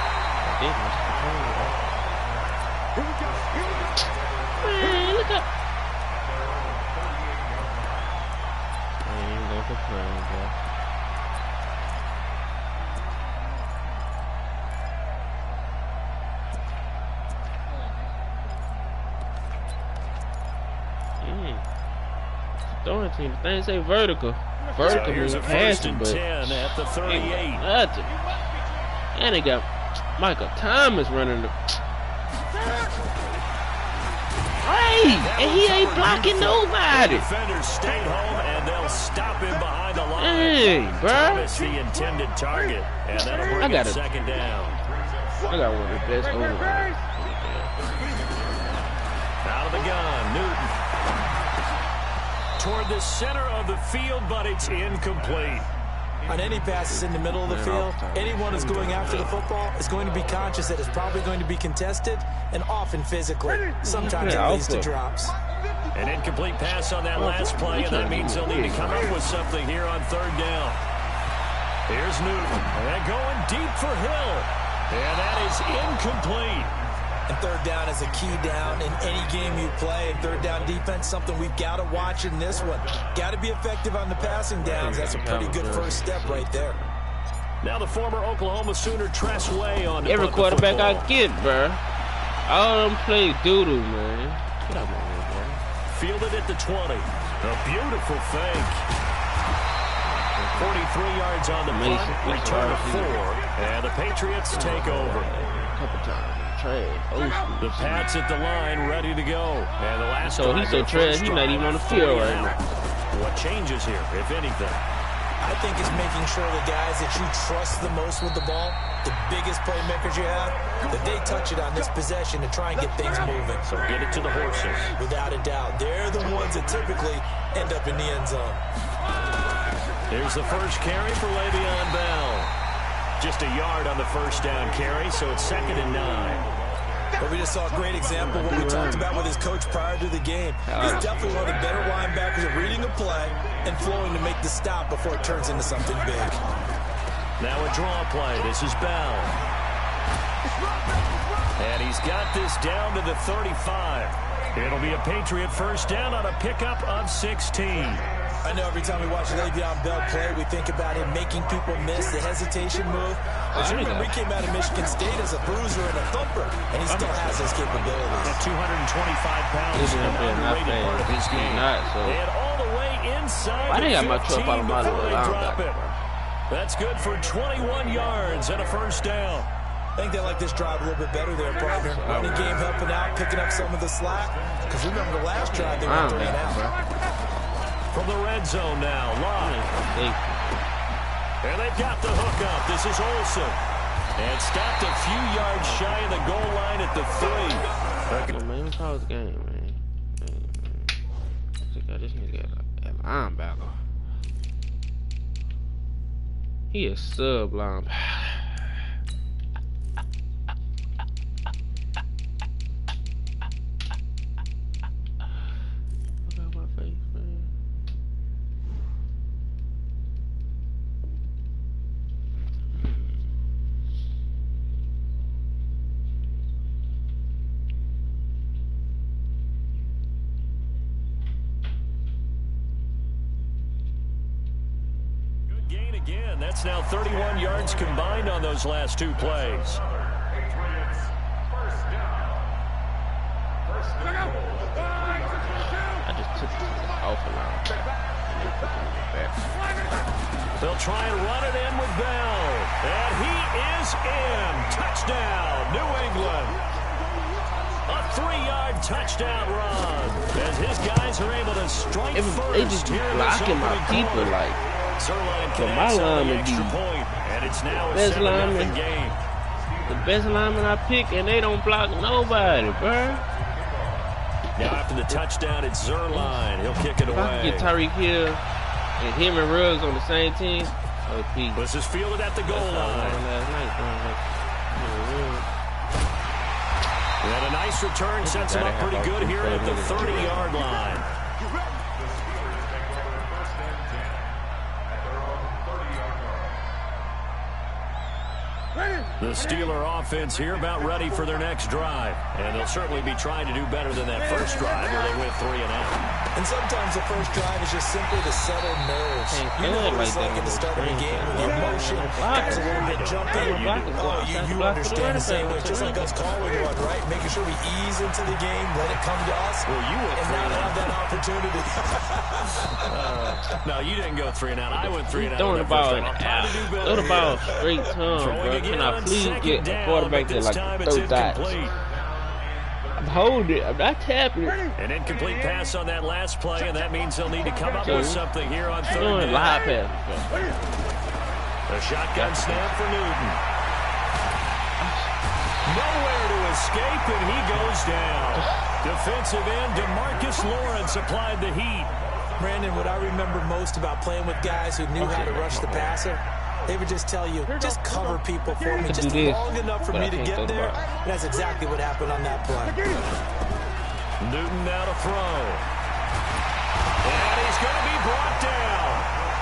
Here we go. Man, look up. I ain't gonna complain, bro. Throwing team, the thing say vertical. Vertical means passing, but 10 at the 38. Nothing. And they got Michael Thomas running the. Hey, and he ain't blocking nobody. The defenders stayed home, and they'll stop him behind the line. Hey, bro. Thomas, the intended target, and that'll bring it second down. I got one of the best overruns. Out of the gun, Newton. Toward the center of the field, but it's incomplete. On any passes in the middle of the field, anyone who's going after the football is going to be conscious that it's probably going to be contested and often physically. Sometimes it leads to drops. An incomplete pass on that last play, and that means they'll need to come up with something here on third down. Here's Newton, and going deep for Hill, and that is incomplete. And third down is a key down in any game you play. And third down defense, something we've got to watch in this one. Got to be effective on the passing downs. That's a pretty good first step right there. Now the former Oklahoma Sooner Tress Way on every quarterback I get, bro. All them play doodle, man. Get out my way, bro. Fielded at the 20. A beautiful fake. 43 yards on the punt. Return of 4. And the Patriots take over. A couple times. The Pats at the line, ready to go. And the last so he's so trash, he's not even on the field right now. What changes here, if anything? I think it's making sure the guys that you trust the most with the ball, the biggest playmakers you have, that they touch it on this possession to try and get things moving. So get it to the horses. Without a doubt. They're the ones that typically end up in the end zone. Here's the first carry for Le'Veon Bell. Just a yard on the first down carry, so it's 2nd and 9. But we just saw a great example of what we talked about with his coach prior to the game. He's definitely one of the better linebackers at reading a play and flowing to make the stop before it turns into something big. Now a draw play. This is Bell. And he's got this down to the 35. It'll be a Patriot first down on a pickup of 16. I know every time we watch Le'Veon Bell play, we think about him making people miss the hesitation move. But you remember he came out of Michigan State as a bruiser and a thumper, and he still has those capabilities. At 225 pounds, an underrated part of his game. And all the way inside the 15 before they drop it. That's good for 21 yards and a first down. I think they like this drive a little bit better there, partner. Running game helping out, picking up some of the slack. Because remember the last drive, they went 3 and out. From the red zone now, Locke. And they've got the hookup. This is Olsen. And stopped a few yards shy of the goal line at the 3. Man, call this game, man. This nigga got a linebacker. He is sub linebacker. Again, that's now 31 yards combined on those last 2 plays. I just took the Awful line. They'll try and run it in with Bell. And he is in. Touchdown, New England. A 3-yard touchdown run. As his guys are able to strike first. They just be blocking my people like. But my lineman be and it's now a best lineman. game. The best lineman I pick, and they don't block nobody, bro. Now after the touchdown, it's Zerline. He'll kick it If I away. can get Tyreek Hill and him and Ruggs on the same team, oh, peace. This is fielded at the goal line. And a nice return sets him up pretty good here at the 30-yard line. The Steeler offense here about ready for their next drive. And they'll certainly be trying to do better than that first drive where they went 3 and out. And sometimes the first drive is just simply to settle nerves. You know what it's like at the start of a game with the emotion, guys a little bit jumpy. Oh, you understand the same way, just like us calling one, right? Making sure we ease into the game, let it come to us, well, you went and not have that opportunity. No, you didn't go 3 and out. I went 3 and out. Throwing the ball out. Throw the ball straight to him, bro. Can I please get a quarterback that like throw dots? I'm holding it. I'm not tapping it. An incomplete pass on that last play, and that means they'll need to come up with something here on third down. Live pass. A shotgun snap for Newton. Nowhere to escape, and he goes down. Defensive end DeMarcus Lawrence applied the heat. Brandon, what I remember most about playing with guys who knew how to rush the passer, they would just tell you, just cover people for me, just long enough for me to get there. And that's exactly what happened on that play. Newton now to throw. And he's going to be brought down.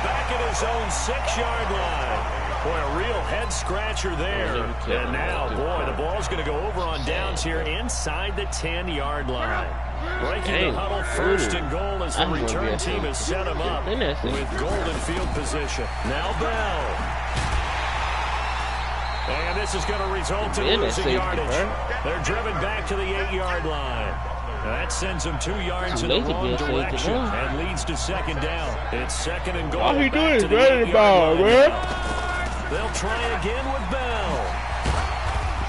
Back at his own 6-yard line. Boy, a real head-scratcher there. And now, boy, the ball's going to go over on downs here inside the 10-yard line. Breaking the huddle, first and goal as the return team has set him up with golden field position. Now Bell. And this is going to result in losing yardage. They're driven back to the 8-yard line. That sends them 2 yards in the wrong direction and leads to second down. It's second and goal. All he doing is running the ball, man. They'll try again with Bell.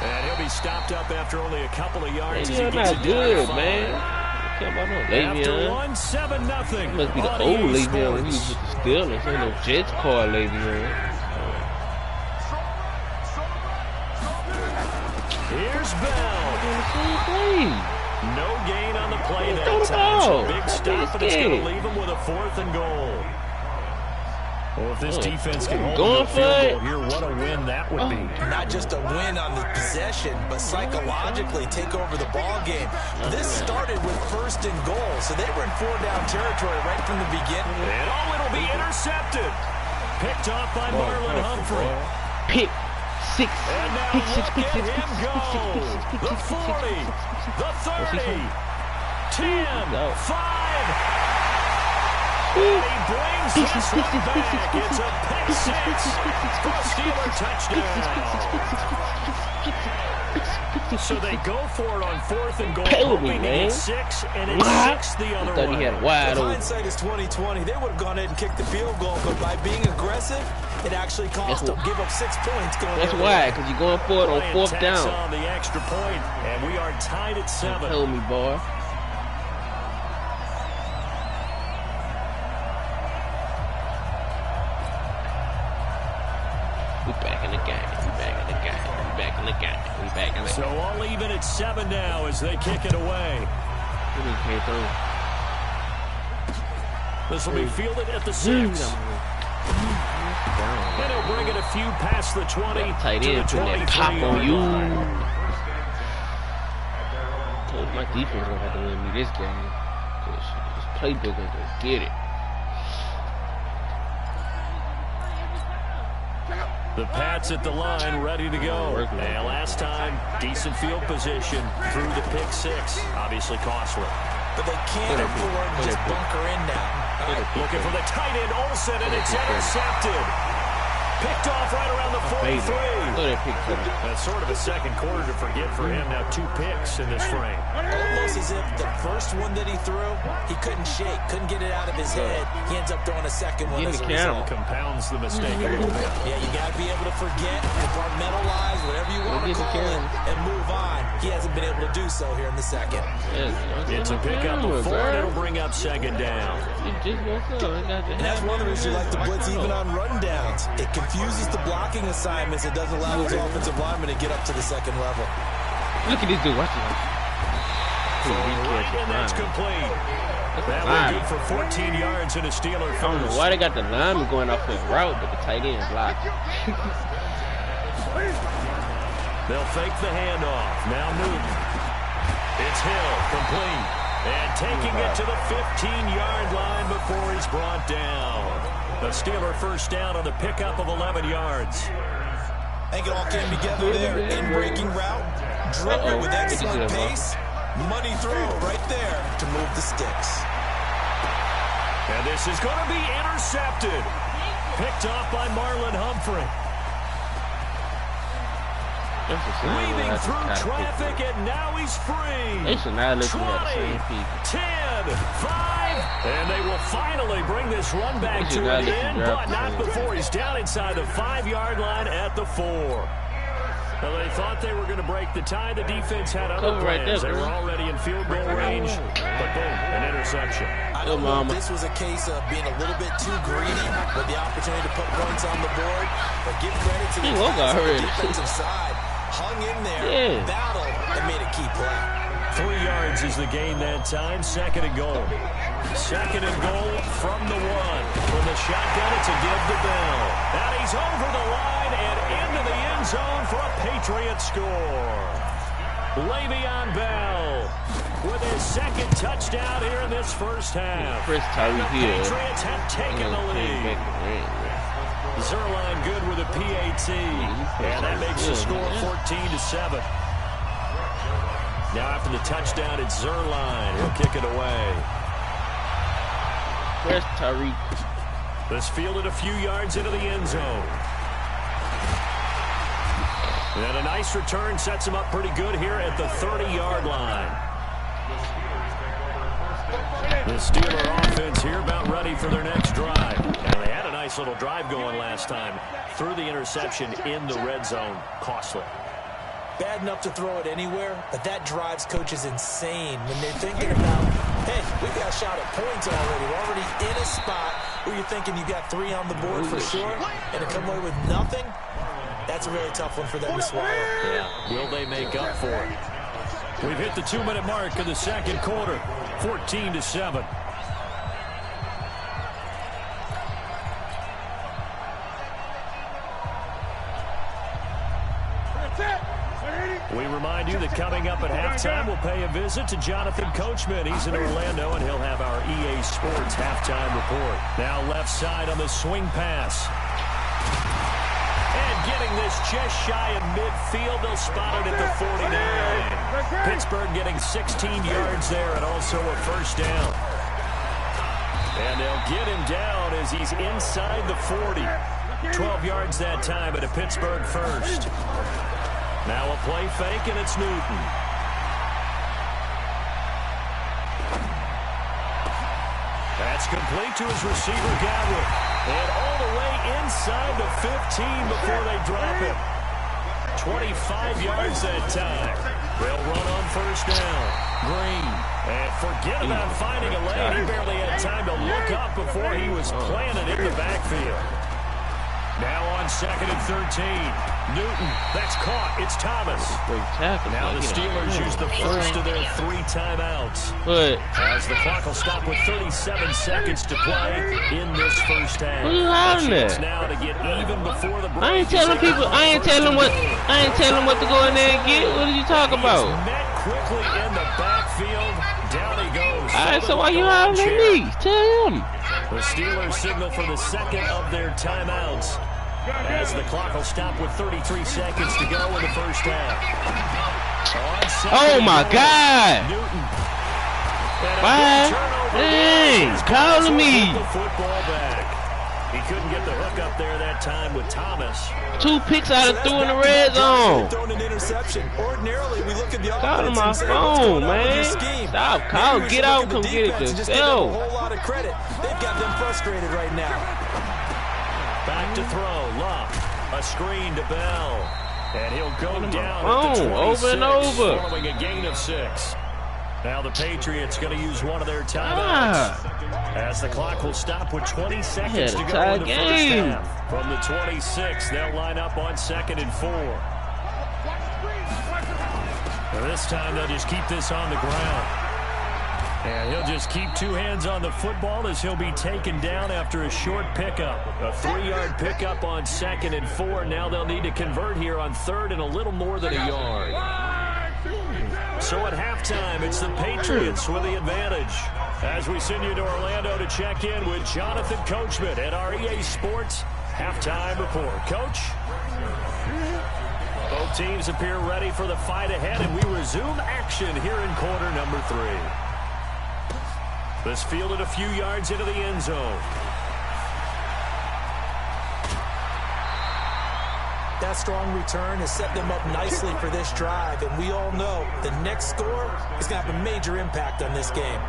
And he'll be stopped up after only a couple of yards. He's not good, man. After 1-7-0. Must be the old Le'Veon when he was with the Steelers. Ain't no Jets called Le'Veon. Here's Bell. No gain on the play that time. So big stop, but it's going to leave him with a 4th and goal. Well, if this defense can hold the field goal here, what a win that would be. Not just a win on the possession, but psychologically take over the ball game. This started with 1st and goal, so they were in 4-down territory right from the beginning. And it'll be intercepted. Picked off by Marlon Humphrey. Pick 6. And now look at him go. The 40, the 30, 10, 5. And he brings this one back. It's a pick 6 for a Steeler touchdown. So they go for it on 4th and goal, hoping to get 6, and it's 6 the other way. He had wide open. Hindsight is 20/20. They would have gone ahead and kicked the field goal, but by being aggressive, it actually cost them. Give up 6 points going. That's why, because you're going for it on 4th down. On the extra point, and we are tied at 7. Tell me, boy. We back in the game. We back in the game. We back in the game. We back in the game. So all even at 7 now as they kick it away. This will be fielded at the 6. And he'll bring it a few past the 20 tight to end the 23 pop on you. line. Told my defense gonna have to win me this game. Cause this playbook ain't gonna get it. The Pats at the line, ready to go. And last time, decent field position through the pick 6. Obviously costly. But they can't afford to just bunker in now. Looking for the tight end, Olsen, and it's intercepted. Picked off right around the 43. That's sort of a second quarter to forget for him. Now 2 picks in this frame. Almost as if the first one that he threw, he couldn't shake, couldn't get it out of his head. He ends up throwing a second one as a result. Compounds the mistake a little bit. Yeah, you got to be able to forget, compartmentalize, whatever you want to call it, and move on. He hasn't been able to do so here in the second. It's a pickup of 4, and it'll bring up second down. And that's one of the reasons you like to blitz even on rundowns. It confuses the blocking assignments. It doesn't allow those offensive linemen to get up to the second level. Look at this dude. Watch it. Right, and that's complete. That was good for 14 yards and a Steeler first. I don't know why they got the lineman going off his route, but the tight end blocked. They'll fake the handoff. Now Newton. It's Hill, complete. And taking it to the 15-yard line before he's brought down. The Steeler first down on the pickup of 11 yards. I think it all came together there. In-breaking route, driven with excellent pace. Money throw right there to move the sticks. And this is going to be intercepted. Picked off by Marlon Humphrey. Weaving through traffic, and now he's free. They should not let 20, you have the same people. 10, 5, and they will finally bring this run back to an end, but not before he's down inside the 5-yard line at the 4. Well, they thought they were going to break the tie. The defense had other plans. They were already in field goal range, but boom, an interception. I don't know if this was a case of being a little bit too greedy with the opportunity to put points on the board, but give credit to the guys on the defensive side. Hung in there, battled, and made a key play. 3 yards is the gain that time. Second and goal. Second and goal from the 1. From the shotgun, it's a give to Bell. And he's over the line and into the end zone for a Patriot score. Le'Veon Bell with his second touchdown here in this first half. Chris and the Patriots have taken the lead. Zerline good with a PAT, and that makes the score 14-7. Now after the touchdown, it's Zerline. He'll kick it away. Where's Tyreek? This fielded a few yards into the end zone. And a nice return sets him up pretty good here at the 30-yard line. The Steeler offense here about ready for their next drive. Now they had a nice little drive going last time. Threw the interception in the red zone. Costly. Bad enough to throw it anywhere, but that drives coaches insane when they're thinking about, hey, we've got a shot at points already. We're already in a spot where you're thinking you got 3 on the board for sure, and to come away with nothing, that's a really tough one for them to swallow. Yeah. Will they make up for it? We've hit the 2-minute mark of the second quarter. 14-7. We remind you that coming up at halftime, we'll pay a visit to Jonathan Coachman. He's in Orlando, and he'll have our EA Sports halftime report. Now left side on the swing pass. And getting this just shy of midfield, they'll spot it at the 49. Pittsburgh getting 16 yards there and also a first down. And they'll get him down as he's inside the 40. 12 yards that time at a Pittsburgh first. Now a play fake, and it's Newton. That's complete to his receiver, Godwin. And all the way inside the 15 before they drop him. 25 yards that time. They'll run on first down. Green. And forget about finding a lane. He barely had time to look up before he was planted in the backfield. Now on second and 13. Newton, that's caught. It's Thomas. Now the Steelers use the first of their 3 timeouts. As the clock will stop with 37 seconds to play in this first half. It's now to get even before the break. I ain't telling people. I ain't telling what to go in there and get. What are you talking about? He's met quickly in the backfield. Down he goes. All right, so why you hollering at me? Tell him. The Steelers signal for the second of their timeouts. As the clock will stop with 33 seconds to go in the first half. Oh my God! Newton. Why? Dang, calling me. The football back. He couldn't get the hook up there that time with Thomas. 2 picks out of 3 in the red zone. Throwing an interception. Ordinarily, we look at the Call offense my and say, phone, man. scheme? Stop, call, get out, come get it Just give them a yourself. whole lot of credit. They've got them frustrated right now. Back to throw. Luck. A screen to Bell. And he'll go down phone, at the 26, over and over. following a gain of 6. Now the Patriots going to use one of their timeouts. As the clock will stop with 20 seconds to go in the first half. From the 26, they'll line up on 2nd and 4. This time they'll just keep this on the ground. And he'll just keep 2 hands on the football as he'll be taken down after a short pickup. A 3-yard pickup on 2nd and 4. Now they'll need to convert here on 3rd and a little more than a yard. So at halftime, it's the Patriots with the advantage. As we send you to Orlando to check in with Jonathan Coachman at our EA Sports Halftime Report. Coach? Both teams appear ready for the fight ahead, and we resume action here in quarter number 3. This fielded a few yards into the end zone. That strong return has set them up nicely for this drive, and we all know the next score is going to have a major impact on this game.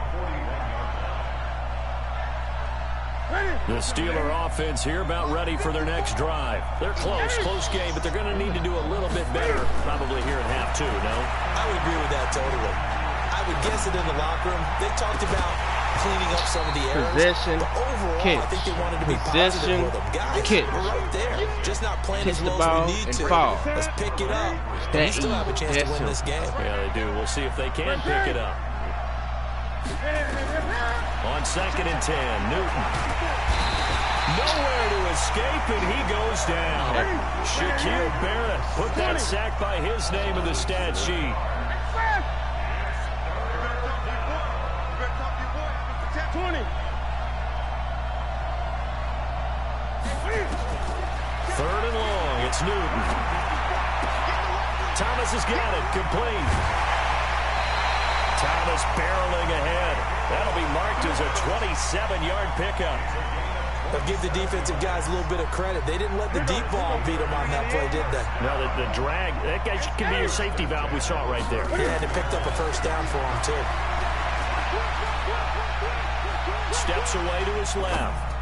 The Steeler offense here about ready for their next drive. They're close game, but they're going to need to do a little bit better probably here in half 2, no? I would agree with that totally. I would guess it in the locker room. They talked about cleaning up some of the errors. Possession, but overall, catch. I think they wanted to be positive with them. Guys, catch. we're right there. Just not playing Catch as the well ball as we need and to. fall. Let's pick it up. We still have a chance to win this game. Yeah, they do. We'll see if they can pick it up. On 2nd and 10, Newton. Nowhere to escape, and he goes down. Shaquille Barrett put that sack by his name in the stat sheet. Third and long, it's Newton. Thomas has got it, complete. Thomas barreling ahead. That'll be marked as a 27-yard pickup. They'll give the defensive guys a little bit of credit. They didn't let the deep ball beat them on that play, did they? No, the drag, that guy can be your safety valve. We saw it right there. Yeah, they picked up a first down for him, too. Steps away to his left.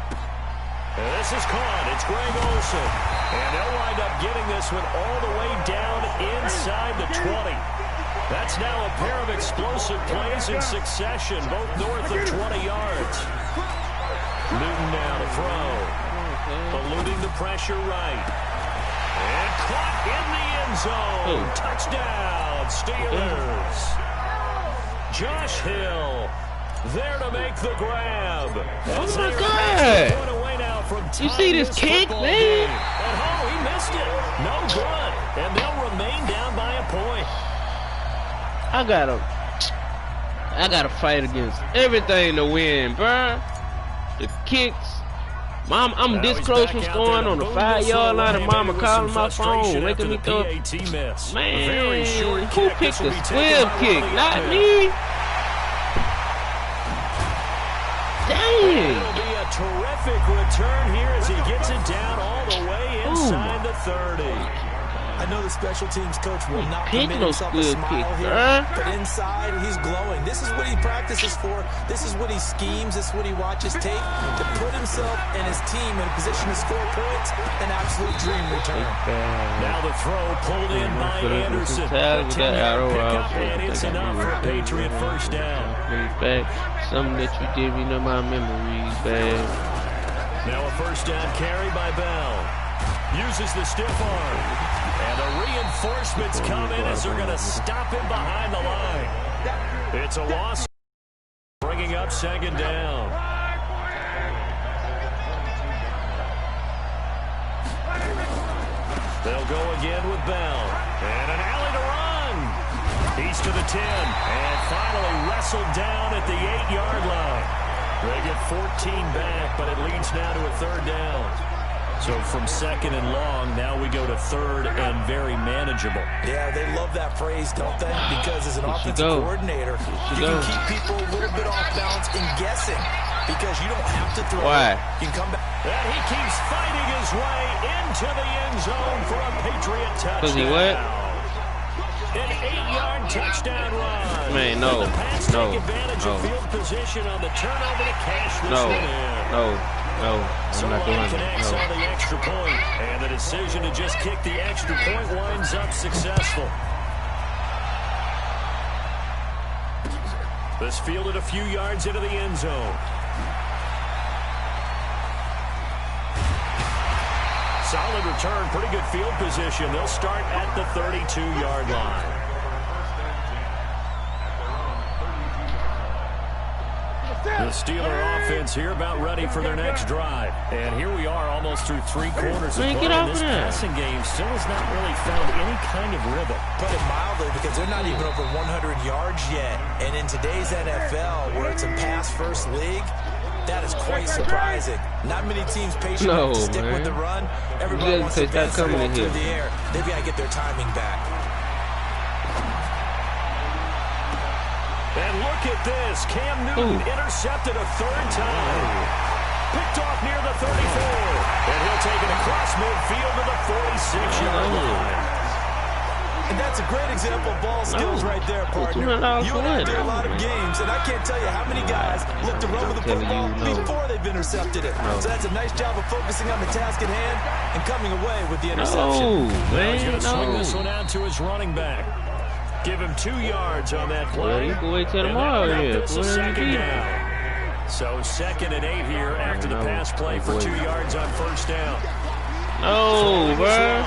And this is caught. It's Greg Olsen. And they'll wind up getting this one all the way down inside the 20. That's now a pair of explosive plays in succession, both north of 20 yards. Newton now to throw. Eluding the pressure right. And caught in the end zone. Touchdown, Steelers. Josh Hill there to make the grab. Oh, my God. You see this kick, man? And oh, he missed it. No good. And they'll remain down by a point. I gotta fight against everything to win, bruh. The kicks. Mom, I'm this close from scoring on the 5-yard line, and Mama calling my phone, making me throw. Man, who picked the 12 kick? Not me. Dang. It'll be a terrific return here as he gets it down all the way inside the 30. I know the special teams coach will not Pick permit no himself a good smile kick, here, huh? but inside he's glowing. This is what he practices for. This is what he schemes. This is what he watches tape to put himself and his team in a position to score points. An absolute dream return. Now the throw pulled in by Anderson. A 10-yard pickup, and it's enough for a Patriot first down. Something that you did, you know, my memories, bad. Now a first down carry by Bell. Uses the stiff arm. And the reinforcements come in as they're going to stop him behind the line. It's a loss, bringing up 2nd down. They'll go again with Bell. And an alley to run. He's to the 10. And finally wrestled down at the 8-yard line. They get 14 back, but it leads now to a 3rd down. So from second and long, now we go to third and very manageable. Yeah, they love that phrase, don't they? Because as an offensive coordinator, you can keep people a little bit off balance and guessing because you don't have to throw. Why? You can come back. And he keeps fighting his way into the end zone for a Patriot touchdown. Because he what? An 8-yard touchdown run. Man, no. And the Pats take advantage of field position on the turnover to cash this one in. No, I'm not doing connects it. on the extra point, and the decision to just kick the extra point winds up successful. This fielded a few yards into the end zone. Solid return, pretty good field position. They'll start at the 32-yard line. The Steeler offense here about ready for their next drive. And here we are almost through 3 quarters of play. And this passing game still has not really found any kind of rhythm. Put it mildly, because they're not even over 100 yards yet. And in today's NFL, where it's a pass-first league, that is quite surprising. Not many teams patient enough to stick with the run. Everybody wants to pass the ball through the air. They've got to get their timing back. And look at this. Cam Newton intercepted a 3rd time. Picked off near the 34. And he'll take it across midfield to the 46-yard line. And that's a great example of ball skills right there, partner. You and I do a lot of games, and I can't tell you how many guys look to run with the football before they've intercepted it. So that's a nice job of focusing on the task at hand and coming away with the interception. He's going to swing this one out to his running back. Give him 2 yards on that play. Well, you can wait till tomorrow here. So 2nd and 8 here after the pass play for 2 yards on 1st down. No, bro.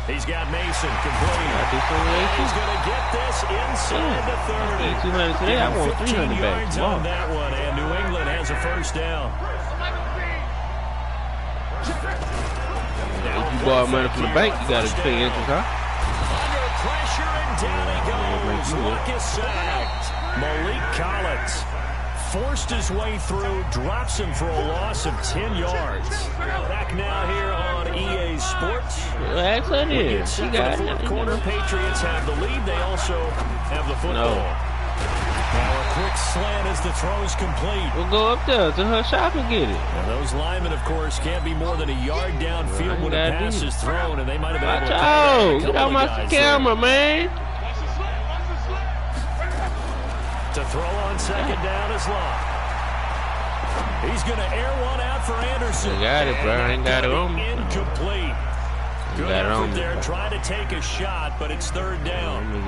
He's got Mason complete. He's going to get this inside the 30. 200 today. I want 300 back. Yards on that one, and New England has a 1st down. If you borrow money from the bank, you got to pay interest, huh? Under pressure, and down he goes. Luck is sacked. Malik Collins forced his way through, drops him for a loss of 10 yards. Back now here on EA Sports. Actually, it is. You got the 4th quarter. Patriots have the lead. They also have the football. Now a quick slant as the throw's complete. We'll go up there to her shop and get it. And those linemen, of course, can't be more than a yard downfield when a pass is thrown, and they might have been able to get out my camera, man. To throw on 2nd down is Locke. He's going to air one out for Anderson. I got it, bro. I ain't got it on me. Incomplete. Good effort there, trying to take a shot, but it's 3rd down. Even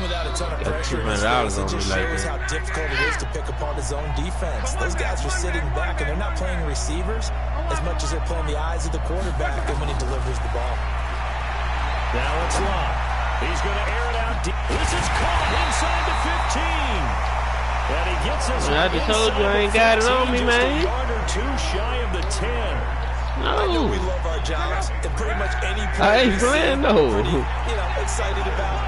without a ton of pressure in his face, it just shows how difficult it is to pick apart his own defense. Those guys are sitting back, and they're not playing receivers as much as they're playing the eyes of the quarterback and when he delivers the ball. Now it's Locke. He's going to air it out deep. This is caught inside the 15. And he gets us. I just told you I ain't got it on me, man. Just a yard or 2 shy of the 10. No. I know we love our jobs, and pretty much any play I ain't playing, no. Pretty, excited about.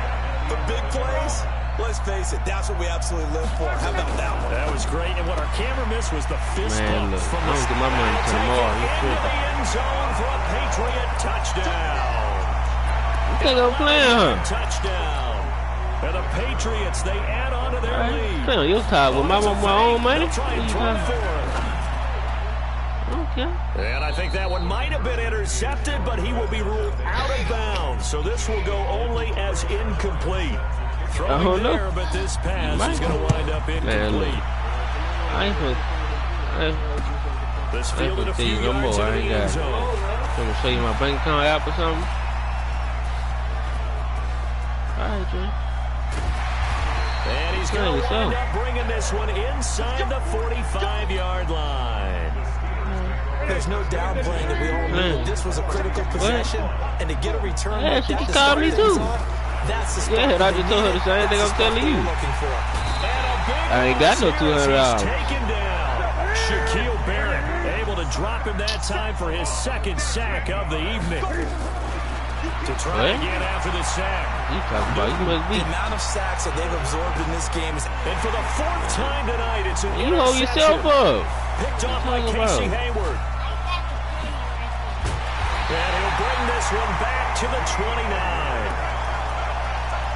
But big plays, let's face it, that's what we absolutely live for. How about that one? That was great, and what our camera missed was the fist bump from the get my money to tomorrow. into the end zone for a Patriot touchdown. You think I'm playing, huh? Touchdown. And the Patriots, they add on to their lead. Playing on your time with my own money. Try and throw for him. Okay. And I think that one might have been intercepted, but he will be ruled out of bounds. So this will go only as incomplete. Throwing there, but this pass is going to wind up incomplete. This fielded a few yards in the end zone. I'm going to show you my bank account app or something. All right, Jay. And he's going to wind up bringing this one inside the 45-yard line. There's no downplaying that we all knew that this was a critical possession, and to get a return like that to start things off, that's the start. I just told her the same thing I'm telling you. I ain't got no $200. Taken down. Shaquille Barrett able to drop him that time for his 2nd sack of the evening. To try again after the sack. You talking about? You must be. The amount of sacks that they've absorbed in this game is... And for the 4th time tonight, it's an You hold yourself up. Picked off by Casey Hayward. And he'll bring this one back to the 29.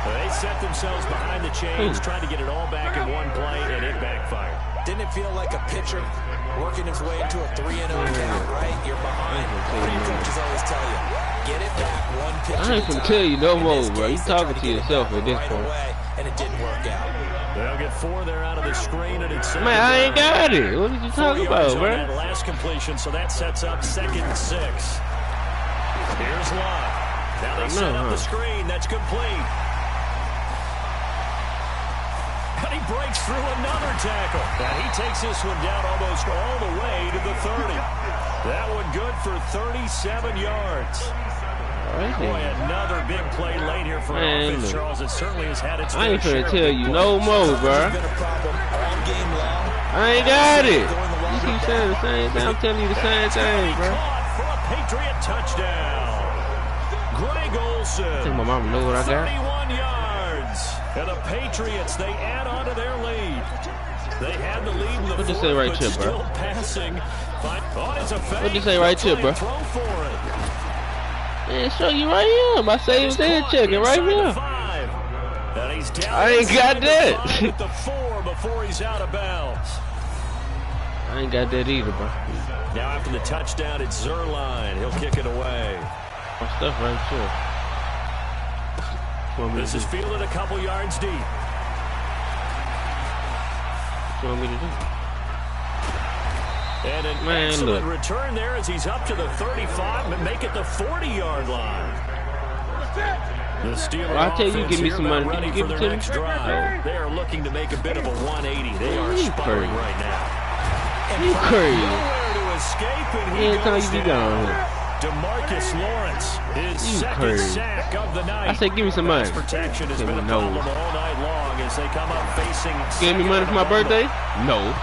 They set themselves behind the chains, trying to get it all back in one play, and it backfired. Didn't it feel like a pitcher working his way into a 3-0 count, right? You're behind. Coaches always tell you, get it back one pitch I ain't gonna tell you no more, bro. You talking to yourself at this point. And it didn't work out. They'll get 4 there out of the screen, and it's... Man, I ain't got it. What did you talking about, bro? That last completion, so that sets up 2nd and 6. Here's Love. Now they set up the screen. That's complete. And he breaks through another tackle. And he takes this one down almost all the way to the 30. That one good for 37 yards. Boy, another big play late here for offense, Charles. It certainly has had its... I ain't finna tell you no more, bro. I ain't got it. You keep saying the same thing. I'm telling you the same thing, bro. For a Patriot touchdown. Greg Olsen. I think my mama know what I got. 31 yards. And the Patriots, they add on to their lead. They had the lead in the What you say right here, bro? What you say right here, bro? Man, show you right here. My saved and checking right here. I ain't got that. With the 4 before he's out of bounds. I ain't got that either, bro. Now after the touchdown, it's Zerline. He'll kick it away. My stuff right here. This is fielded a couple yards deep. What you want me to do? And an excellent return there as he's up to the 35 and make it the 40-yard line. The Steelers I tell you, give me some money. Can you give it to me? Drive. They are looking to make a bit of a 180. They are sputtering right now. You crazy. Nowhere to escape, and he goes you down here. DeMarcus Lawrence, his second sack of the night. I said, give me some money. Protection has been a problem all night long as they come up facing. Gave me money for my birthday? No.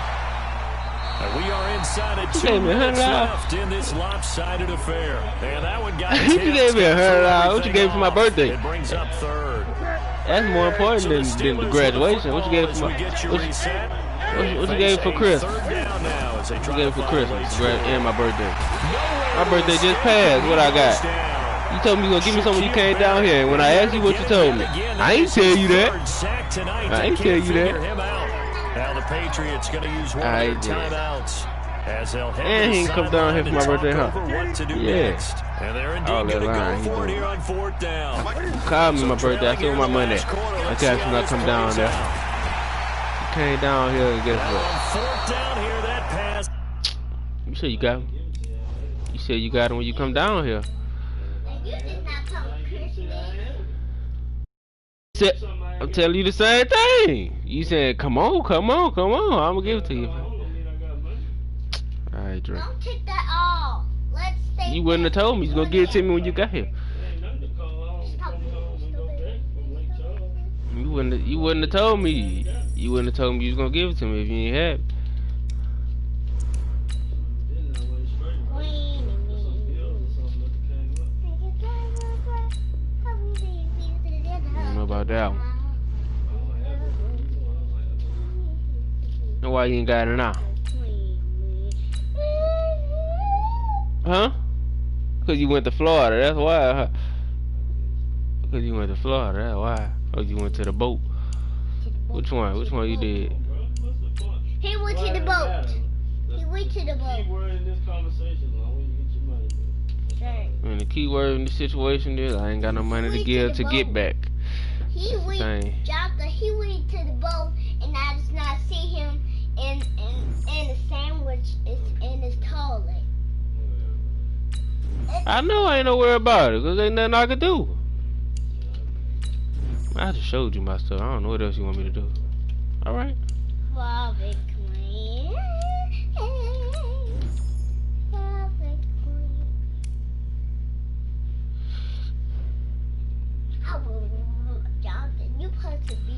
And we are inside of 2 minutes left in this lopsided affair. And that one got you gave me $100. What you gave for my birthday? It brings up 3rd. That's more important than the graduation. What you gave for my what you gave for Christmas? What you gave for Christmas and my birthday? My birthday just passed. What I got? You told me you gonna give me something when you came down here. And when I asked you what you told me, I ain't tell you that. I ain't tell you that. Now the Patriots going to use one of their timeouts as they'll head and he can come down here for my birthday, huh? Yeah. And they're indeed going to go for it here on 4th down. Call me my birthday. I told my money. I tell you when I come down there. He came down here and guess what? 4th down here, that pass. You said you got him. You said you got him when you come down here. I'm telling you the same thing. You said, come on, come on, come on. I'm going to give it to you. Alright, Dre. Don't take that off. Let's stay. You wouldn't have told me. You was going to give it to me when you got here. You wouldn't have told me. You wouldn't have told me you was going to give it to me if you ain't had it. I don't know about that one. And why you ain't got it now? Huh? Because you went to Florida, that's why. Huh? Because you went to Florida, that's why. Or you went to the boat. Which one? Which one you did? He went to the boat. He went to the boat. And the key word in this situation is I ain't got no money to give to get back. He went to the boat, and I just not see him in the sandwich in his toilet. I know I ain't no worry about it, because ain't nothing I could do. I just showed you my stuff. I don't know what else you want me to do. Alright. Bobby Queen. Bobby Queen. Jonathan, you supposed to be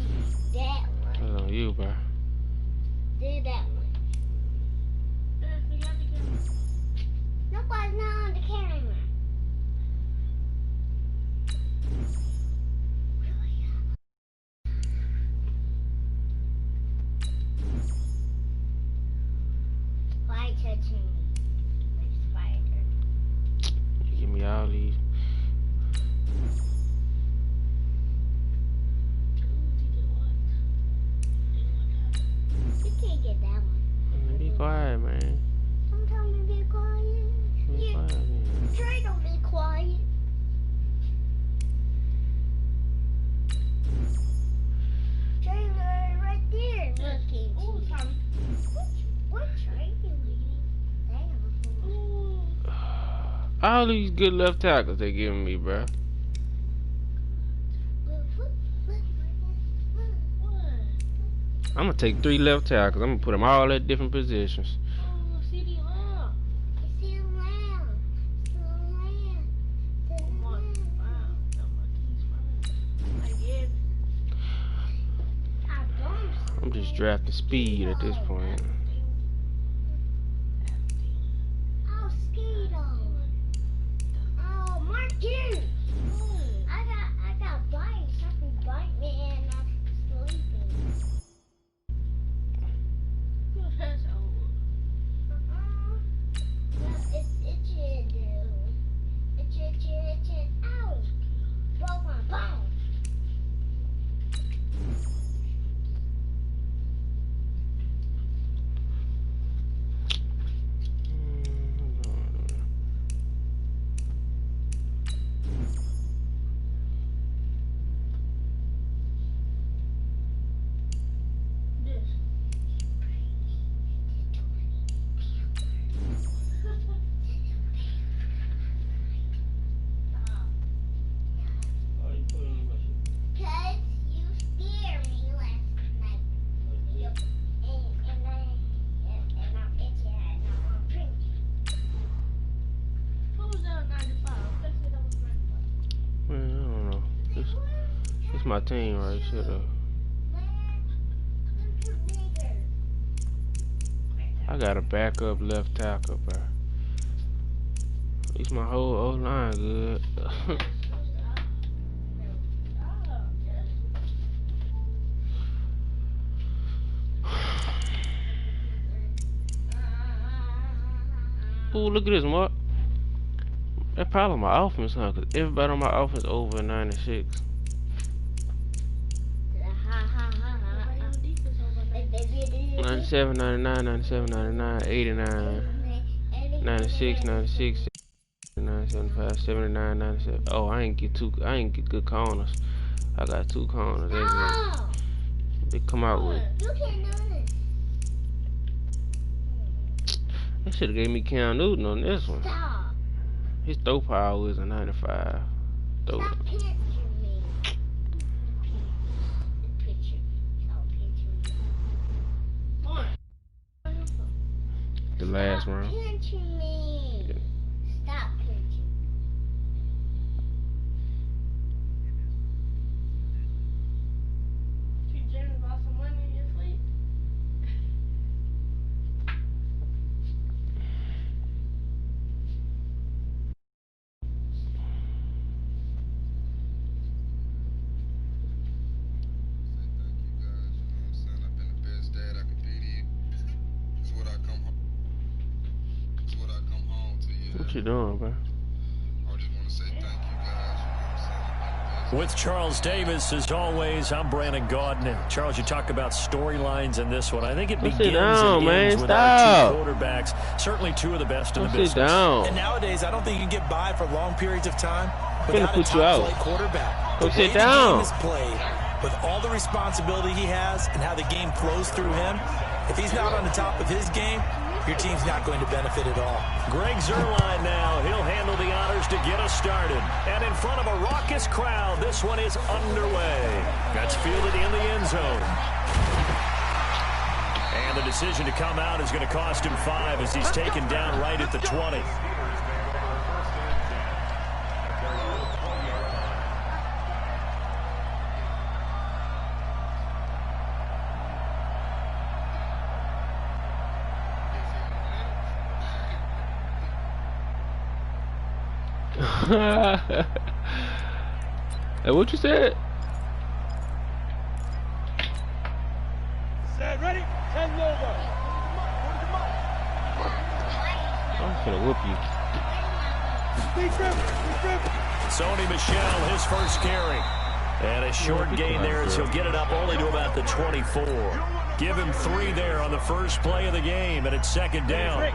that one. That's on you, bro. Did that one. Nobody's not on the camera. quiet, man. I'm telling you to be quiet. Be quiet, man. Trey, don't be quiet. Trey, right there. Looking. Oh, Tommy. What Trey doing? Damn. All these good left tackles they giving me, bro. I'm gonna take 3 left tackles. I'm gonna put them all at different positions. Oh, CD Lamb. CD Lamb. CD Lamb. I'm just drafting speed at this point. Oh, Skeeto. Oh, Marcus. I got bites. Something bite me and I'm sleeping. That's old. It's itchy, dude. Itchy. Ow. Broke my bone. My team right, shut up. I got a backup left tackle, bro. At least my whole O-line good. Ooh, look at this, Mark. That's probably my offense, huh? Cause everybody on my offense over 96. 97, 99, 97, 99, 89, 96, 96, 79, 75, 79, 97. Oh, I ain't get good corners. I got 2 corners. They come out with. They should have gave me Cam Newton on this one. His throw power is a 95. The last round. Stop pinching me. Yeah. Stop pinching. You dreaming about some money in your sleep? What you doing, bro? I just want to say thank you guys. With Charles Davis, as always, I'm Brandon Gaudin. Charles, you talk about storylines in this one. I think it begins and ends with our 2 quarterbacks. Certainly 2 of the best in the business. And nowadays, I don't think you can get by for long periods of time without a top-flight quarterback. Go sit down. The game is played with all the responsibility he has and how the game flows through him. If he's not on the top of his game, your team's not going to benefit at all. Greg Zuerlein now. He'll handle the honors to get us started. And in front of a raucous crowd, this one is underway. That's fielded in the end zone. And the decision to come out is going to cost him 5 as he's taken down right at the 20. Hey, what you said? Set, ready? 10 over. I'm gonna whoop you. Sony Michel, his first carry. And a short gain there as he'll get it up only to about the 24. Give him 3 there on the first play of the game, and it's second down.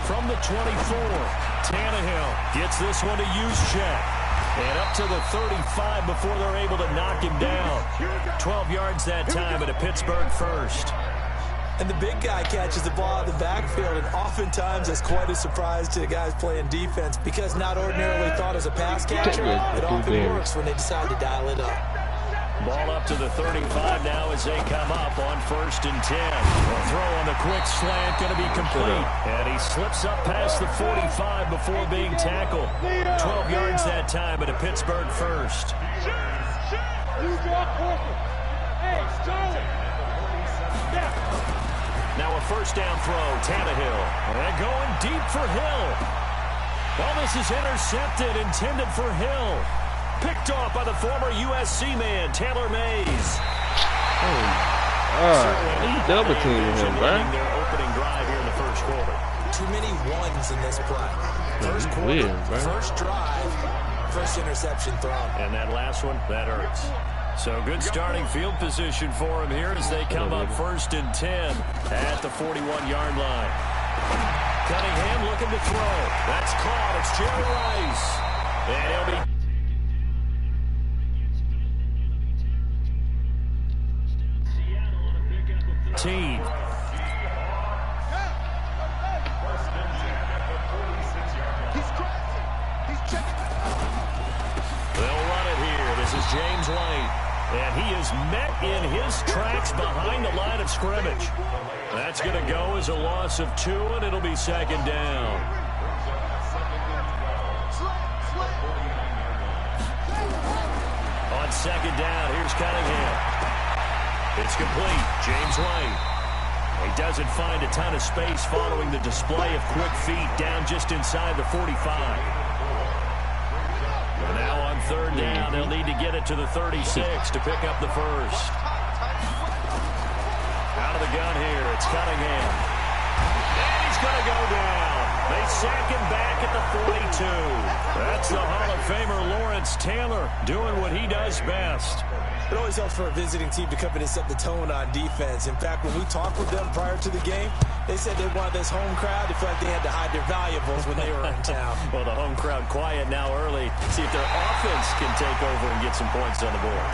From the 24, Tannehill gets this one to Juszczyk. And up to the 35 before they're able to knock him down. 12 yards that time and a Pittsburgh first. And the big guy catches the ball in the backfield, and oftentimes it's quite a surprise to the guys playing defense because not ordinarily thought as a pass catcher, it often works when they decide to dial it up. Ball up to the 35 now as they come up on 1st and 10. A throw on the quick slant going to be complete. And he slips up past the 45 before being tackled. 12 yards that time at a Pittsburgh first. Now a first down throw, Tannehill. And going deep for Hill. Well, this is intercepted, intended for Hill. Picked off by the former USC man, Taylor Mays. He's double teaming him, bro. Their opening drive here in the first quarter. Too many ones in this play. First quarter, first drive, first interception thrown. And that last one, that hurts. So good starting field position for him here as they come up 1st and 10 at the 41-yard line. Cunningham looking to throw. That's caught. It's Jerry Rice. And he'll be... team. They'll run it here. This is James White. And he is met in his tracks behind the line of scrimmage. That's going to go as a loss of 2, and it'll be second down. On second down, here's Cunningham. It's complete. James White. He doesn't find a ton of space following the display of quick feet down just inside the 45. And now on 3rd down, they'll need to get it to the 36 to pick up the first. Out of the gun here, it's Cunningham. And he's going to go down. They sack him back at the 42. That's the Hall of Famer Lawrence Taylor doing what he does best. It always helps for a visiting team to come in and set the tone on defense. In fact, when we talked with them prior to the game, they said they wanted this home crowd to feel like they had to hide their valuables when they were in town. Well, the home crowd quiet now early. See if their offense can take over and get some points on the board.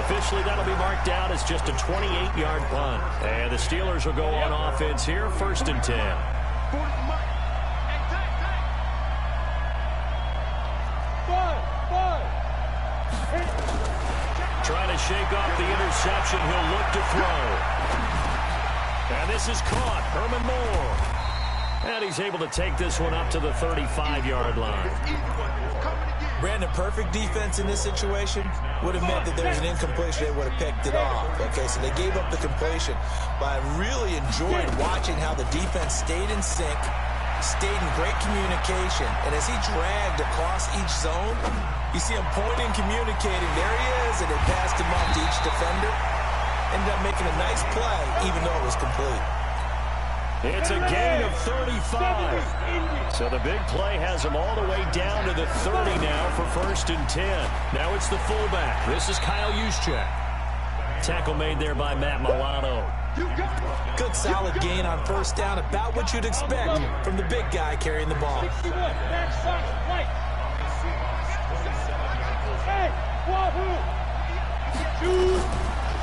Officially, that'll be marked out as just a 28-yard punt. And the Steelers will go on offense here, 1st and 10. Trying to shake off the interception. He'll look to throw. And this is caught. Herman Moore. And he's able to take this one up to the 35-yard line. Brandon, perfect defense in this situation would have meant that there was an incompletion. They would have picked it off. Okay, so they gave up the completion. But I really enjoyed watching how the defense stayed in sync, stayed in great communication. And as he dragged across each zone, you see him pointing, communicating. There he is, and they passed him off to each defender. Ended up making a nice play, even though it was complete. It's a gain of 35. So the big play has him all the way down to the 30 now for 1st and 10. Now it's the fullback. This is Kyle Juszczyk. Tackle made there by Matt Milano. Good solid gain on 1st down, about what you'd expect from the big guy carrying the ball.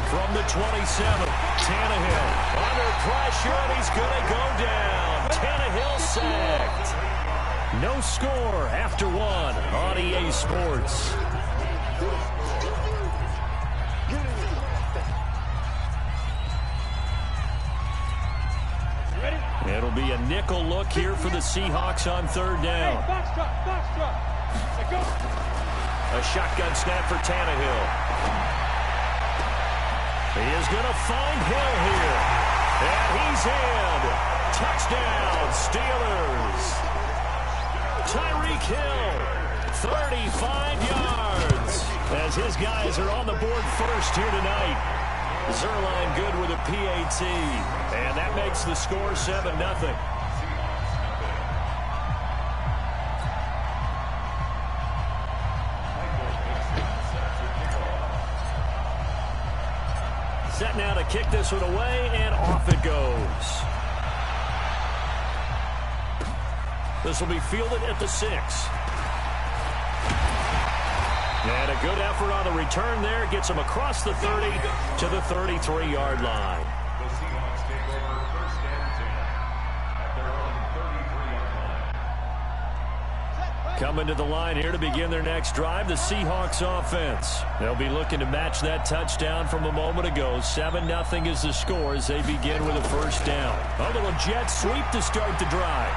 From the 27, Tannehill under pressure, and he's going to go down. Tannehill sacked. No score after 1 on EA Sports. It'll be a nickel look here for the Seahawks on 3rd down. A shotgun snap for Tannehill. He is going to find Hill here. And he's in. Touchdown, Steelers. Tyreek Hill, 35 yards. As his guys are on the board first here tonight. Zerline good with a PAT. And that makes the score 7-0. to kick this one away, and off it goes. This will be fielded at the 6. And a good effort on the return there. Gets him across the 30 to the 33-yard line. Coming to the line here to begin their next drive, the Seahawks offense. They'll be looking to match that touchdown from a moment ago. 7-0 is the score as they begin with a first down. A little jet sweep to start the drive.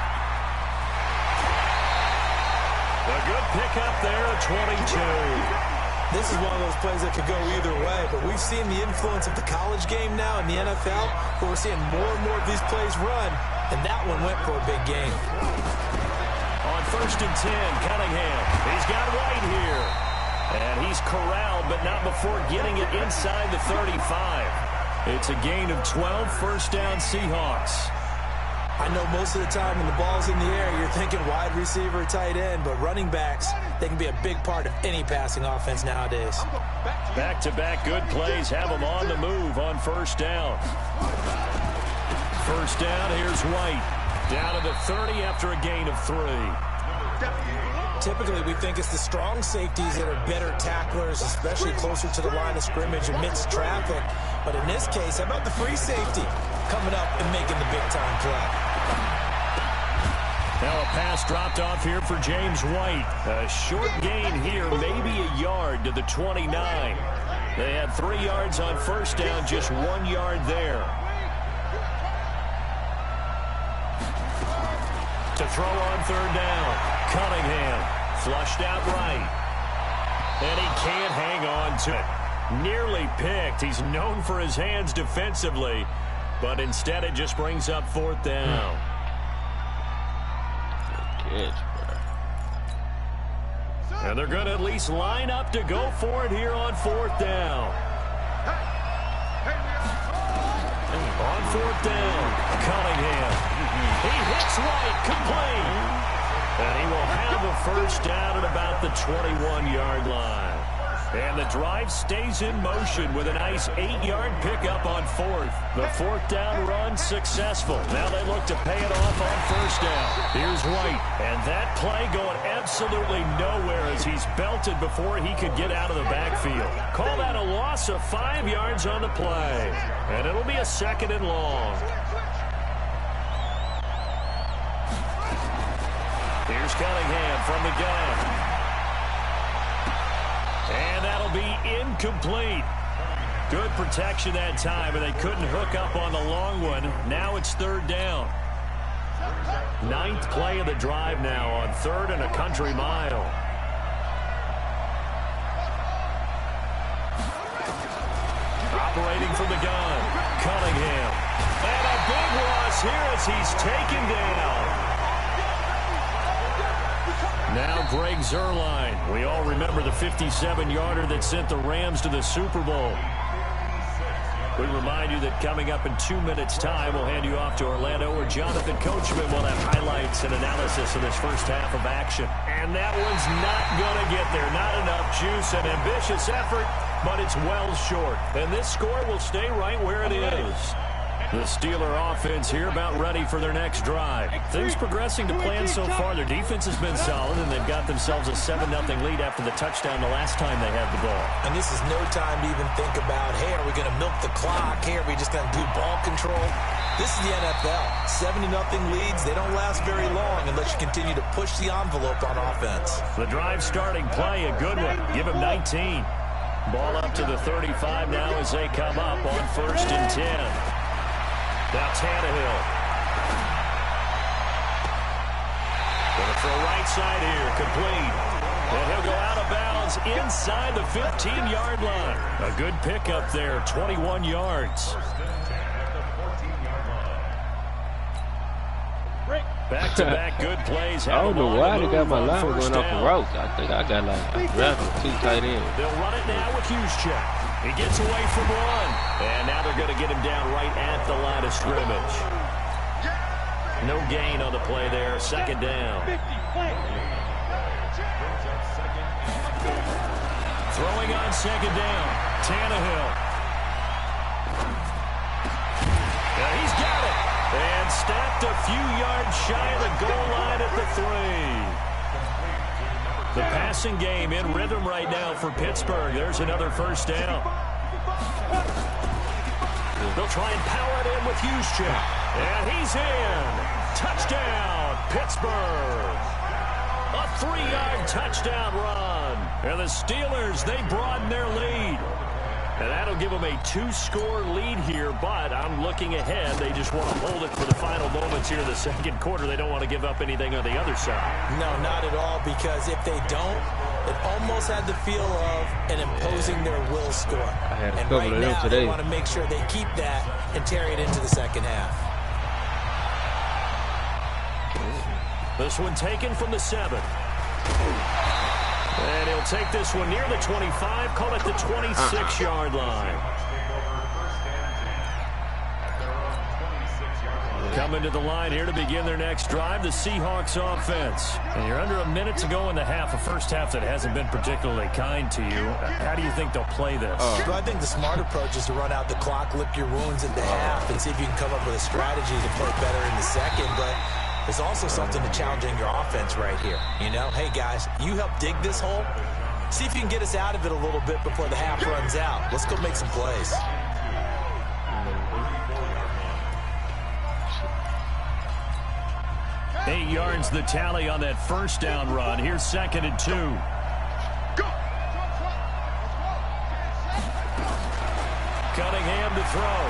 A good pickup there at 22. This is one of those plays that could go either way, but we've seen the influence of the college game now in the NFL, where we're seeing more and more of these plays run, and that one went for a big gain. On 1st and 10, Cunningham. He's got White here. And he's corralled, but not before getting it inside the 35. It's a gain of 12, first down Seahawks. I know most of the time when the ball's in the air, you're thinking wide receiver, tight end, but running backs, they can be a big part of any passing offense nowadays. Back-to-back good plays have them on the move on first down. First down, here's White. Down to the 30 after a gain of 3. Typically, we think it's the strong safeties that are better tacklers, especially closer to the line of scrimmage amidst traffic. But in this case, how about the free safety coming up and making the big-time play? Now a pass dropped off here for James White. A short gain here, maybe a yard to the 29. They had 3 yards on first down, just 1 yard there. To throw on third down, Cunningham flushed out right. And he can't hang on to it. Nearly picked. He's known for his hands defensively, but instead it just brings up 4th down. Good catch, bro. And they're going to at least line up to go for it here on 4th down. On 4th down, Cunningham. He hits White, complete. And he will have a first down at about the 21-yard line. And the drive stays in motion with a nice 8-yard pickup on 4th. The 4th down run successful. Now they look to pay it off on first down. Here's White. And that play going absolutely nowhere as he's belted before he could get out of the backfield. Call that a loss of 5 yards on the play. And it'll be a 2nd and long. Here's Cunningham from the gun. And that'll be incomplete. Good protection that time, and they couldn't hook up on the long one. Now it's 3rd down. 9th play of the drive now on 3rd and a country mile. Operating from the gun, Cunningham. And a big loss here as he's taken down. Now Greg Zuerlein. We all remember the 57-yarder that sent the Rams to the Super Bowl. We remind you that coming up in 2 minutes' time, we'll hand you off to Orlando, where Jonathan Coachman will have highlights and analysis of this first half of action. And that one's not going to get there. Not enough juice. An ambitious effort, but it's well short. And this score will stay right where it is. The Steeler offense here about ready for their next drive. Things progressing to plan so far. Their defense has been solid, and they've got themselves a 7-0 lead after the touchdown the last time they had the ball. And this is no time to even think about, hey, are we going to milk the clock? Hey, are we just going to do ball control? This is the NFL. 70-0 leads, they don't last very long unless you continue to push the envelope on offense. The drive starting play, a good one. Give him 19. Ball up to the 35 now as they come up on 1st and 10. Now Tannehill. Going to throw right side here, complete. And he'll go out of bounds inside the 15-yard line. A good pickup there, 21 yards. Back-to-back good plays. I don't know why they got my line going off the route. I think I got like drafted 2 tight ends. They'll run it now with Juszczyk. He gets away from one. And now they're going to get him down right at the line of scrimmage. No gain on the play there. 2nd down. Throwing on 2nd down. Tannehill. And snapped a few yards shy of the goal line at the 3. The passing game in rhythm right now for Pittsburgh. There's another first down. They'll try and power it in with Juszczyk. And he's in. Touchdown, Pittsburgh. A 3-yard touchdown run. And the Steelers, they broaden their lead. And that'll give them a 2-score lead here, but I'm looking ahead. They just want to hold it for the final moments here in the second quarter. They don't want to give up anything on the other side. No, not at all, because if they don't, it almost had the feel of an imposing their will score. And right now, they want to make sure they keep that and carry it into the second half. This one taken from the 7. And he'll take this one near the 25, call it the 26-yard line. Coming to the line here to begin their next drive, the Seahawks offense. And you're under a minute to go in the half, a first half that hasn't been particularly kind to you. How do you think they'll play this? Well, I think the smart approach is to run out the clock, lick your wounds into half, and see if you can come up with a strategy to play better in the second. But there's also something to challenging your offense right here. You know, hey, guys, you help dig this hole. See if you can get us out of it a little bit before the half runs out. Let's go make some plays. 8 yards the tally on that first down run. Here's 2nd and 2. Cunningham to throw.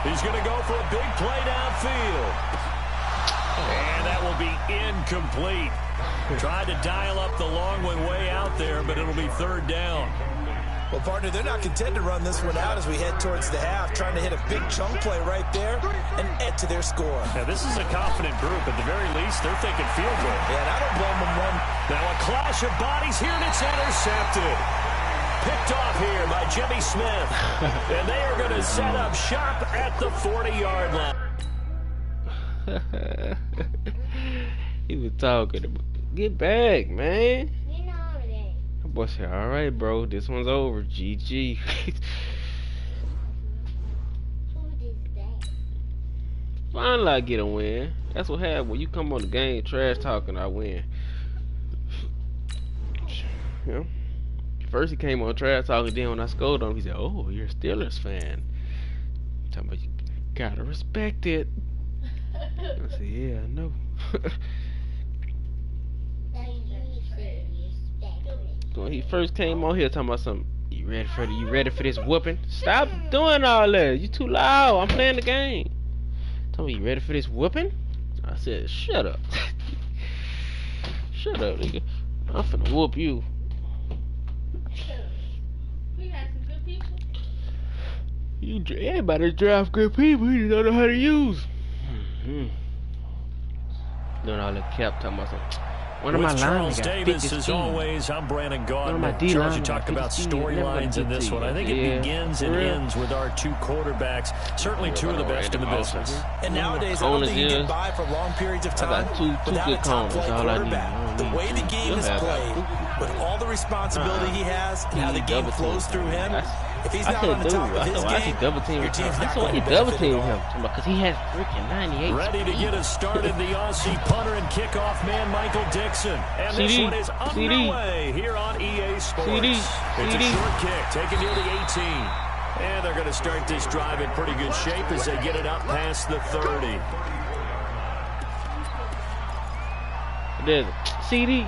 He's going to go for a big play downfield. And that will be incomplete. Tried to dial up the long one way out there, but it'll be 3rd down. Well, partner, they're not content to run this one out as we head towards the half, trying to hit a big chunk play right there and add to their score. Now, this is a confident group. At the very least, they're thinking field goal. Yeah, and I don't blame them one. Now a clash of bodies here, and it's intercepted. Picked off here by Jimmy Smith. And they are going to set up shop at the 40-yard line. He was talking about, get back, man. Boy said, all right, bro, this one's over. GG. Finally, I get a win. That's what happens when you come on the game trash talking. I win. You know? First he came on trash talking, then when I scolded him, he said, "Oh, you're a Steelers fan." I'm talking about, you gotta respect it. I said, "Yeah, I know." When he first came on here talking about something, you ready for this whooping? Stop doing all that. You too loud. I'm playing the game. Told me, you ready for this whooping? I said, shut up. Shut up, nigga. I'm finna whoop you. We had some good people. Everybody drive good people. You don't know how to use. Doing all that cap talking about something. One of With my Charles got Davis, as always, I'm Brandon Gaudin. Charles, you talked about storylines in this one. I think it begins and ends with our two quarterbacks. Certainly two of the best in the business. And nowadays, I don't think you get by for long periods of time without a top-flight quarterback. The way the game is played, with all the responsibility he has and how the game flows through him, if he's not on the top of his game, your team's not going to benefit at all. Because he has freaking 98. Ready to get us started, the Aussie punter and kickoff man, Michael Dixon. And this one is underway here on EA Sports. It's a short kick, taken near the 18. And they're going to start this drive in pretty good shape as they get it up past the 30. There's CD.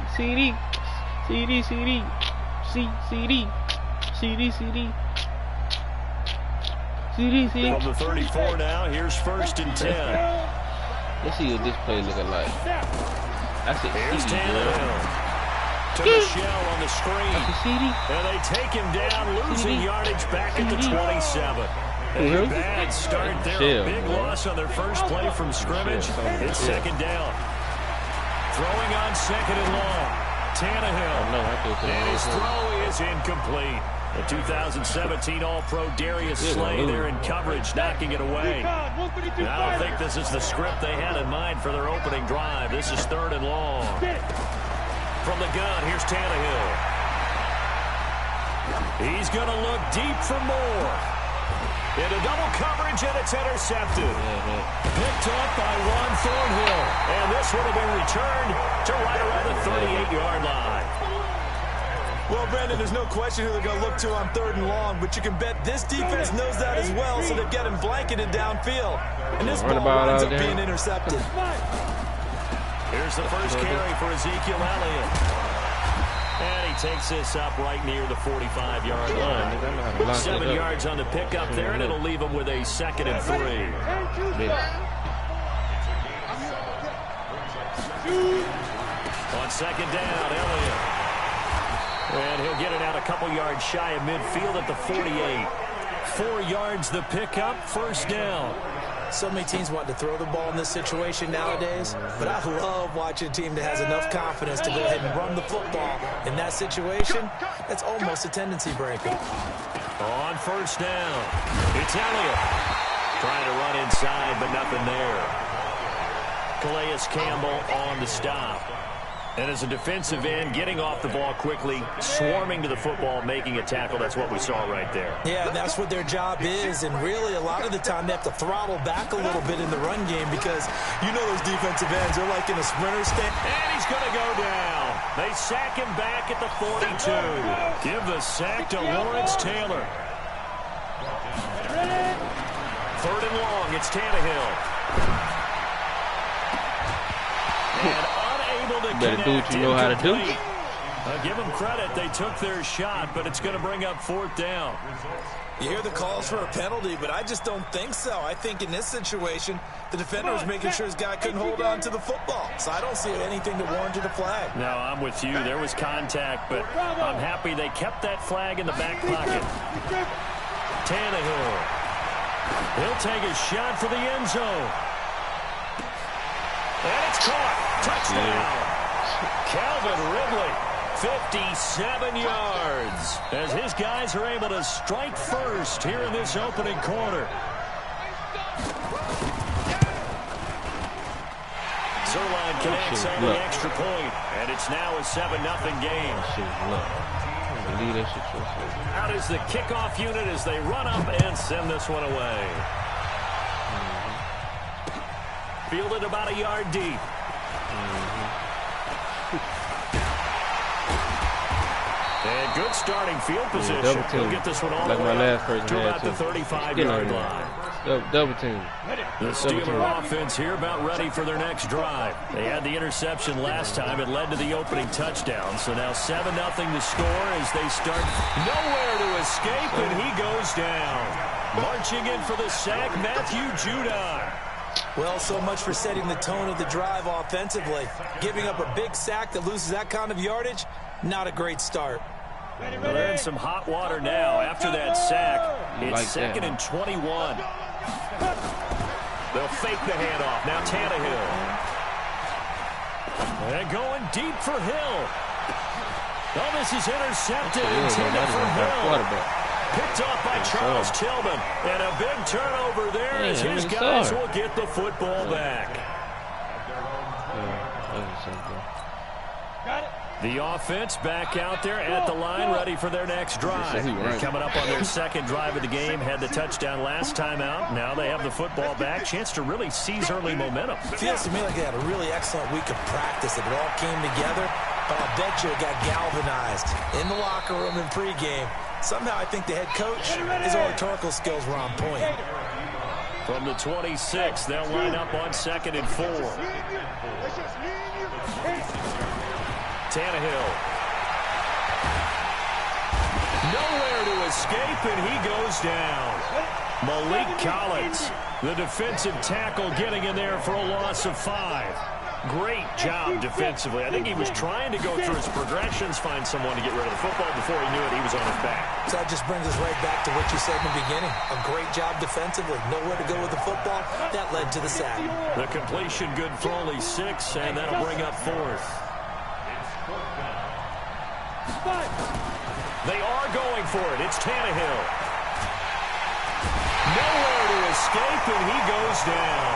From the 34 now, here's 1st and 10. Let's see what this play looking like. I see. Here's Tannehill to Michelle on the screen. And they take him down, losing yardage back at the 27. A bad start there. A big loss on their first play from scrimmage. It's 2nd down. Throwing on 2nd and long. Tannehill. And his throw is incomplete. The 2017 All-Pro Darius Slay there in coverage, knocking it away. And I don't think this is the script they had in mind for their opening drive. This is 3rd and long. From the gun, here's Tannehill. He's going to look deep for more. Into double coverage, and it's intercepted. Picked up by Juan Thornhill. And this one will be returned to right around the 38-yard line. Well, Brandon, there's no question who they're going to look to on 3rd and long, but you can bet this defense knows that as well, so they've got him blanketed downfield. And this ball winds up being intercepted. Here's the first carry for Ezekiel Elliott. And he takes this up right near the 45-yard line. 7 yards on the pickup there, and it'll leave him with a 2nd and 3. On 2nd down, Elliott. And he'll get it out a couple yards shy of midfield at the 48. 4 yards the pickup, 1st down. So many teams want to throw the ball in this situation nowadays, but I love watching a team that has enough confidence to go ahead and run the football. In that situation, that's almost a tendency breaker. On 1st down, it's Elliott. Trying to run inside, but nothing there. Calais Campbell on the stop. And as a defensive end, getting off the ball quickly, swarming to the football, making a tackle, that's what we saw right there. Yeah, that's what their job is, and really a lot of the time they have to throttle back a little bit in the run game because you know those defensive ends, they're like in a sprinter stand. And he's going to go down. They sack him back at the 42. Give the sack to Lawrence Taylor. 3rd and long, it's Tannehill. And better do what you know how to do. Give them credit. They took their shot, but it's going to bring up 4th down. You hear the calls for a penalty, but I just don't think so. I think in this situation, the defender was making sure his guy couldn't hold on to the football. So I don't see anything that warranted a flag. No, I'm with you. There was contact, but I'm happy they kept that flag in the back pocket. Tannehill. He'll take a shot for the end zone. And it's caught. Touchdown. Calvin Ridley, 57 yards, as his guys are able to strike first here in this opening quarter. Zerline connects on the extra point, and it's now a 7-0 game. Out is the kickoff unit as they run up and send this one away. Fielded about a yard deep. And good starting field position. He'll get this one all the way up to about the 35-yard line. Double team. The Steeler offense here about ready for their next drive. They had the interception last time. It led to the opening touchdown. So now 7-0 to score as they start nowhere to escape, and he goes down. Marching in for the sack, Matthew Judon. Well, so much for setting the tone of the drive offensively. Giving up a big sack that loses that kind of yardage, not a great start. They're in some hot water now after that sack. It's 2nd and 21. They'll fake the handoff. Now Tannehill. And going deep for Hill. Oh, this is intercepted. Intended for Hill. Picked off by Charles Tillman. And a big turnover there as his guys will get the football back. The offense back out there at the line, ready for their next drive. They're coming up on their 2nd drive of the game. Had the touchdown last time out. Now they have the football back. Chance to really seize early momentum. Feels to me like they had a really excellent week of practice. It all came together. But I'll bet you it got galvanized in the locker room in pregame. Somehow I think the head coach, his oratorical skills were on point. From the 26, they'll line up on 2nd and 4. Tannehill. Nowhere to escape, and he goes down. Malik Collins, the defensive tackle, getting in there for a loss of 5. Great job defensively. I think he was trying to go through his progressions, find someone to get rid of the football. Before he knew it, he was on his back. So that just brings us right back to what you said in the beginning. A great job defensively. Nowhere to go with the football. That led to the sack. The completion good for only 6, and that'll bring up 4th. They are going for it. It's Tannehill. Nowhere to escape, and he goes down.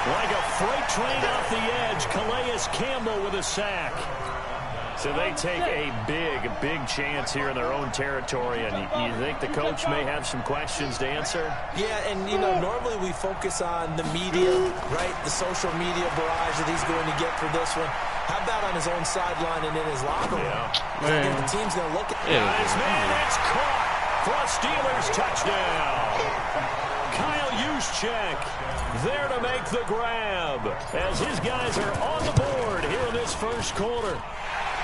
Like a freight train off the edge, Calais Campbell with a sack. So they take a big chance here in their own territory, and you think the coach may have some questions to answer? Yeah, and, you know, normally we focus on the media, right, the social media barrage that he's going to get for this one. How about on his own sideline and in his locker room? Yeah. The team's going to look at Guys, man, it's caught for a Steelers touchdown. Kyle Juszczyk there to make the grab as his guys are on the board here in this first quarter.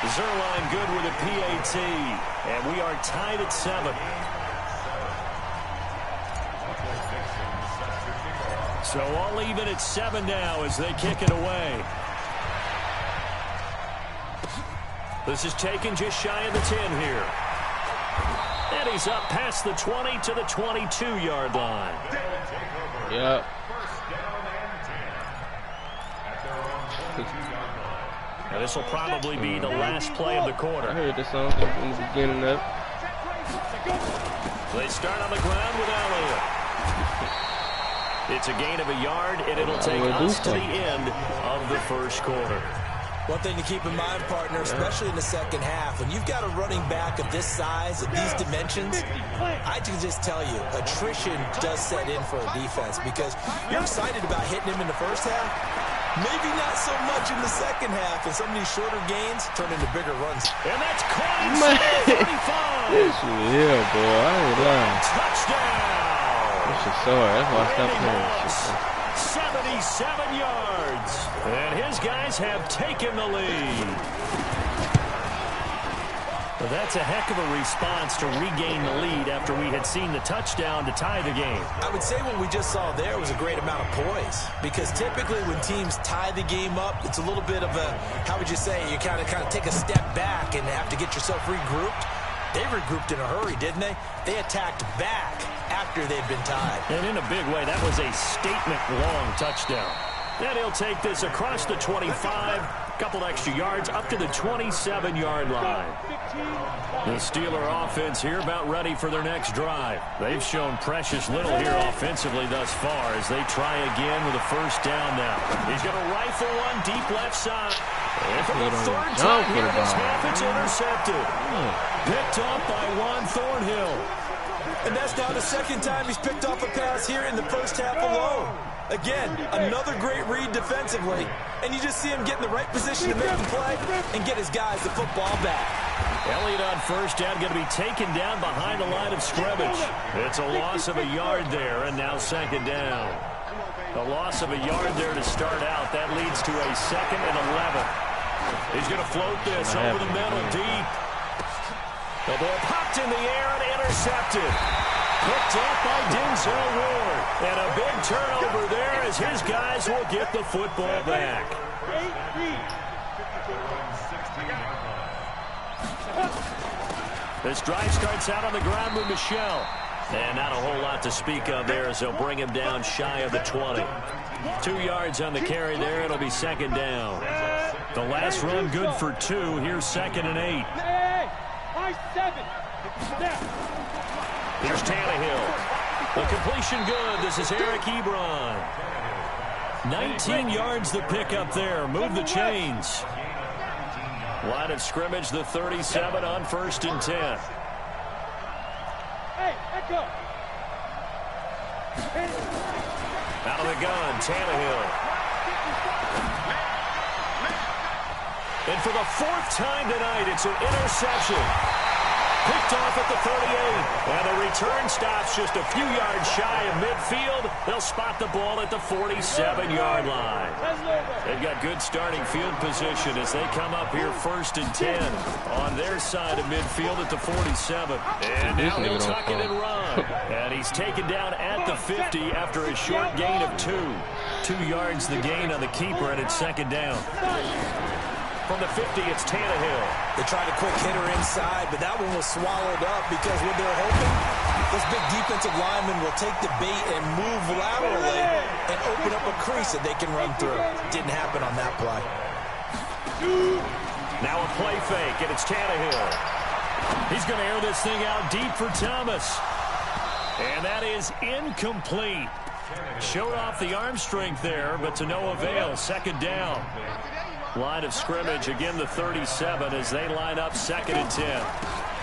Zerline good with a PAT, and we are tied at 7. So all even at 7 now as they kick it away. This is taken just shy of the 10 here. And he's up past the 20 to the 22-yard line. Yep. Now this will probably be the last play of the quarter. I heard this song in the beginning of it. They start on the ground with Elliott. It's a gain of a yard, and it'll take us to the end of the first quarter. One thing to keep in mind, partner, especially in the second half, when you've got a running back of this size, of these dimensions, I can just tell you, attrition does set in for a defense because you're excited about hitting him in the first half. Maybe not so much in the second half, and some of these shorter gains turn into bigger runs. And that's caught inside 35. This is here, boy. I ain't lying. Touchdown. This is sore. That's why I stopped playing this shit. 77 yards. And his guys have taken the lead. Well, that's a heck of a response to regain the lead after we had seen the touchdown to tie the game. I would say what we just saw there was a great amount of poise because typically when teams tie the game up, it's a little bit of a, how would you say, you kind of take a step back and have to get yourself regrouped. They regrouped in a hurry, didn't they? They attacked back after they'd been tied. And in a big way, that was a statement-long touchdown. Then he'll take this across the 25, a couple extra yards up to the 27-yard line. The Steeler offense here about ready for their next drive. They've shown precious little here offensively thus far as they try again with a first down now. He's going to rifle one deep left side. And for the third time here in this half, it's intercepted. Picked off by Juan Thornhill. And that's now the second time he's picked off a pass here in the first half alone. Again, another great read defensively, and you just see him get in the right position to make the play and get his guys the football back. Elliott on first down, going to be taken down behind the line of scrimmage. It's a loss of a yard there, and now second down. A loss of a yard there to start out. That leads to a 2nd and 11. He's going to float this over the middle deep. The ball popped in the air and intercepted. Picked up by Denzel Ward. And a big turnover there as his guys will get the football back. This drive starts out on the ground with Michelle. And not a whole lot to speak of there as they'll bring him down shy of the 20. 2 yards on the carry there. It'll be second down. The last run good for 2. Here's 2nd and 8. Here's Tannehill. The completion good. This is Eric Ebron. 19 yards the pickup there. Move the chains. Line of scrimmage, the 37 on 1st and 10. Out of the gun, Tannehill. And for the 4th time tonight, it's an interception. Picked off at the 38. And the return stops just a few yards shy of midfield. They'll spot the ball at the 47-yard line. They've got good starting field position as they come up here 1st and 10 on their side of midfield at the 47. And now he'll tuck it and run. And he's taken down at the 50 after a short gain of 2. 2 yards the gain on the keeper, and it's second down. From the 50, it's Tannehill. They tried a quick hitter inside, but that one was swallowed up because what they're hoping, this big defensive lineman will take the bait and move laterally and open up a crease that they can run through. Didn't happen on that play. Now a play fake, and it's Tannehill. He's going to air this thing out deep for Thomas. And that is incomplete. Showed off the arm strength there, but to no avail. Second down. Line of scrimmage, again the 37 as they line up 2nd and 10.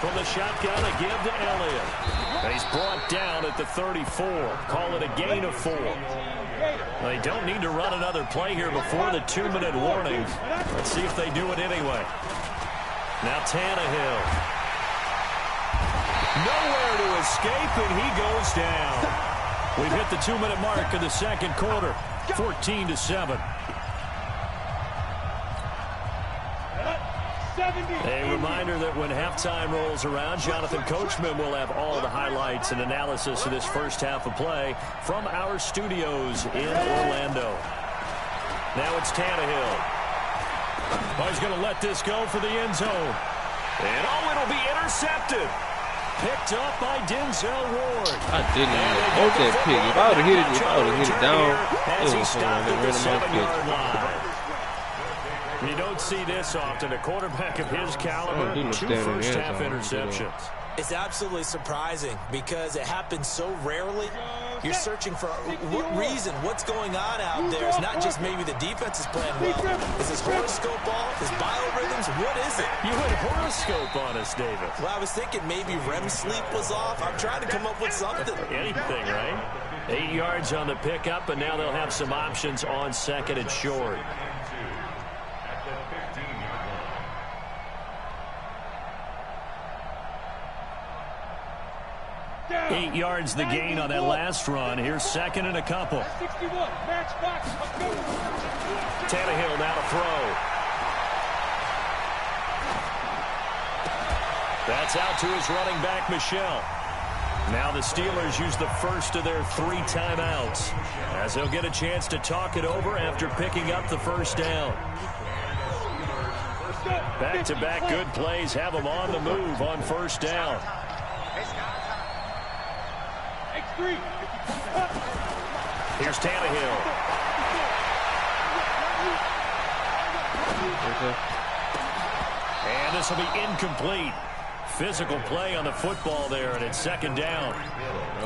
From the shotgun, a give to Elliott. He's brought down at the 34. Call it a gain of 4. They don't need to run another play here before the 2-minute warning. Let's see if they do it anyway. Now Tannehill. Nowhere to escape, and he goes down. We've hit the 2-minute mark of the 2nd quarter. 14-7. A reminder that when halftime rolls around, Jonathan Coachman will have all the highlights and analysis of this first half of play from our studios in Orlando. Now it's Tannehill. Oh, he's going to let this go for the end zone. And it'll be intercepted. Picked up by Denzel Ward. I didn't even hold that pick. If I would have hit it down, as he stopped at the 7-yard line. You don't see this often. A quarterback of his caliber, 2 first-half interceptions. It's absolutely surprising because it happens so rarely. You're searching for what reason, what's going on out there. It's not just maybe the defense is playing well. Is his horoscope off? His biorhythms? What is it? You had horoscope on us, David. Well, I was thinking maybe REM sleep was off. I'm trying to come up with something. Anything, right? 8 yards on the pickup, and now they'll have some options on 2nd and short. Eight yards the gain on that last run. Here's 2nd and a couple. Tannehill now to throw. That's out to his running back, Michel. Now the Steelers use the first of their 3 timeouts as they'll get a chance to talk it over after picking up the first down. Back-to-back good plays have them on the move on first down. Here's Tannehill. And this will be incomplete. Physical play on the football there, and it's 2nd down.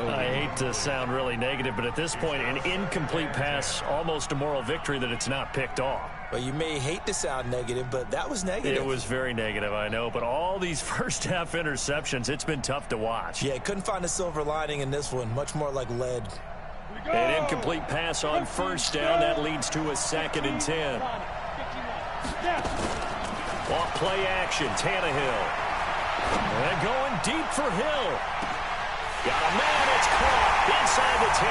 I hate to sound really negative, but at this point, an incomplete pass, almost a moral victory that it's not picked off. Well, you may hate to sound negative, but that was negative. It was very negative, I know, but all these first-half interceptions, it's been tough to watch. Yeah, couldn't find a silver lining in this one. Much more like lead. An incomplete pass on first down. That leads to a 2nd and 10. Off play action, Tannehill. And going deep for Hill. Got a man, it's caught inside the 10.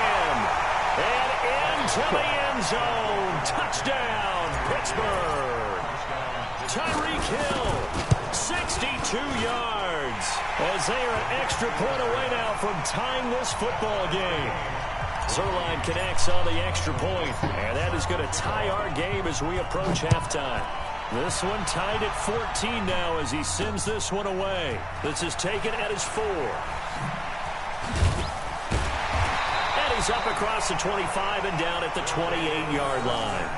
And into the end zone. Touchdown, Pittsburgh. Tyreek Hill, 62 yards. As they are an extra point away now from tying this football game. Zerline connects on the extra point, and that is going to tie our game as we approach halftime. This one tied at 14 now as he sends this one away. This is taken at his 4. And he's up across the 25 and down at the 28-yard line.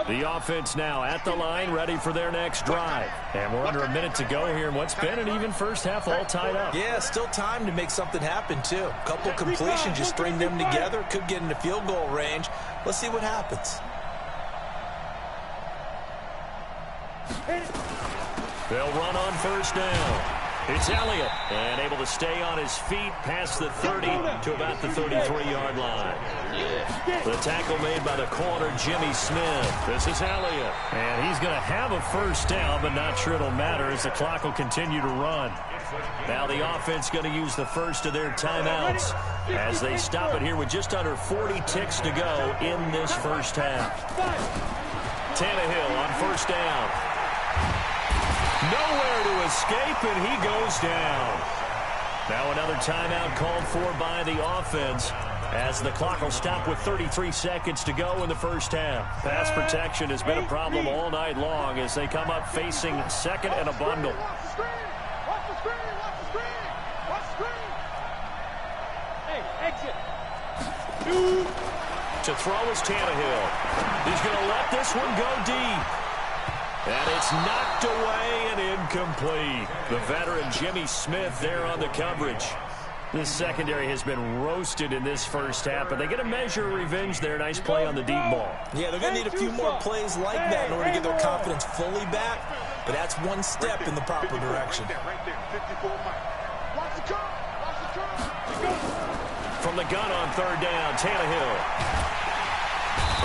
The offense now at the line, ready for their next drive. And we're under a minute to go here in what's been an even first half, all tied up. Yeah, still time to make something happen, too. A couple completions, just string them together. Could get into field goal range. Let's see what happens. They'll run on first down. It's Elliott, and able to stay on his feet past the 30 to about the 33-yard line. The tackle made by the corner, Jimmy Smith. This is Elliott, and he's going to have a first down, but not sure it'll matter as the clock will continue to run. Now the offense going to use the first of their timeouts as they stop it here with just under 40 ticks to go in this first half. Tannehill on first down. Nowhere to escape, and he goes down. Now another timeout called for by the offense as the clock will stop with 33 seconds to go in the first half. Pass protection has been a problem all night long as they come up facing 2nd and a bundle. Watch the screen. Hey, exit. To throw is Tannehill. He's going to let this one go deep. And it's knocked away and incomplete. The veteran Jimmy Smith there on the coverage. The secondary has been roasted in this first half, but they get a measure of revenge there. Nice play on the deep ball. Yeah, they're going to need a few more plays like that in order to get their confidence fully back, but that's one step in the proper direction. From the gun on third down, Tannehill.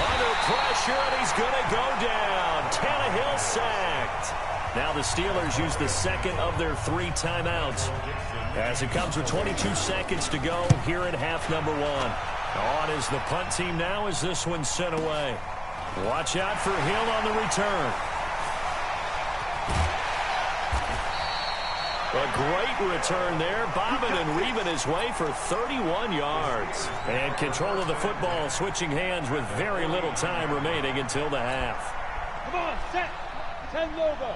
Under pressure, and he's going to go down. Tannehill sacked. Now the Steelers use the second of their 3 timeouts, as it comes with 22 seconds to go here in half number 1. On is the punt team now as this one's sent away. Watch out for Hill on the return. A great return there, bobbing and weaving his way for 31 yards. And control of the football switching hands with very little time remaining until the half. Come on, set. 10 logo.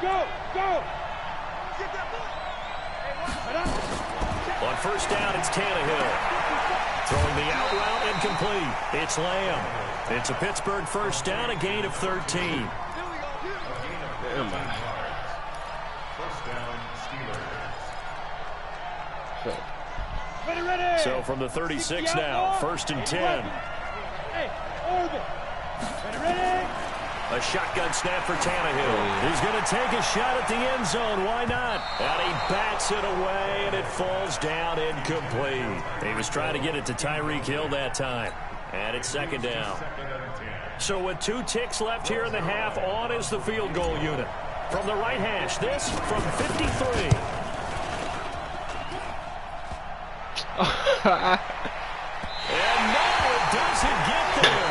Go. On first down, it's Tannehill. Throwing the out route incomplete. It's Lamb. It's a Pittsburgh first down, a gain of 13. So from the 36 now, 1st and 10. A shotgun snap for Tannehill. He's going to take a shot at the end zone. Why not? And he bats it away, and it falls down incomplete. He was trying to get it to Tyreek Hill that time. And it's 2nd down. So with 2 ticks left here in the half, on is the field goal unit. From the right hash, this from 53. And no, it doesn't get there.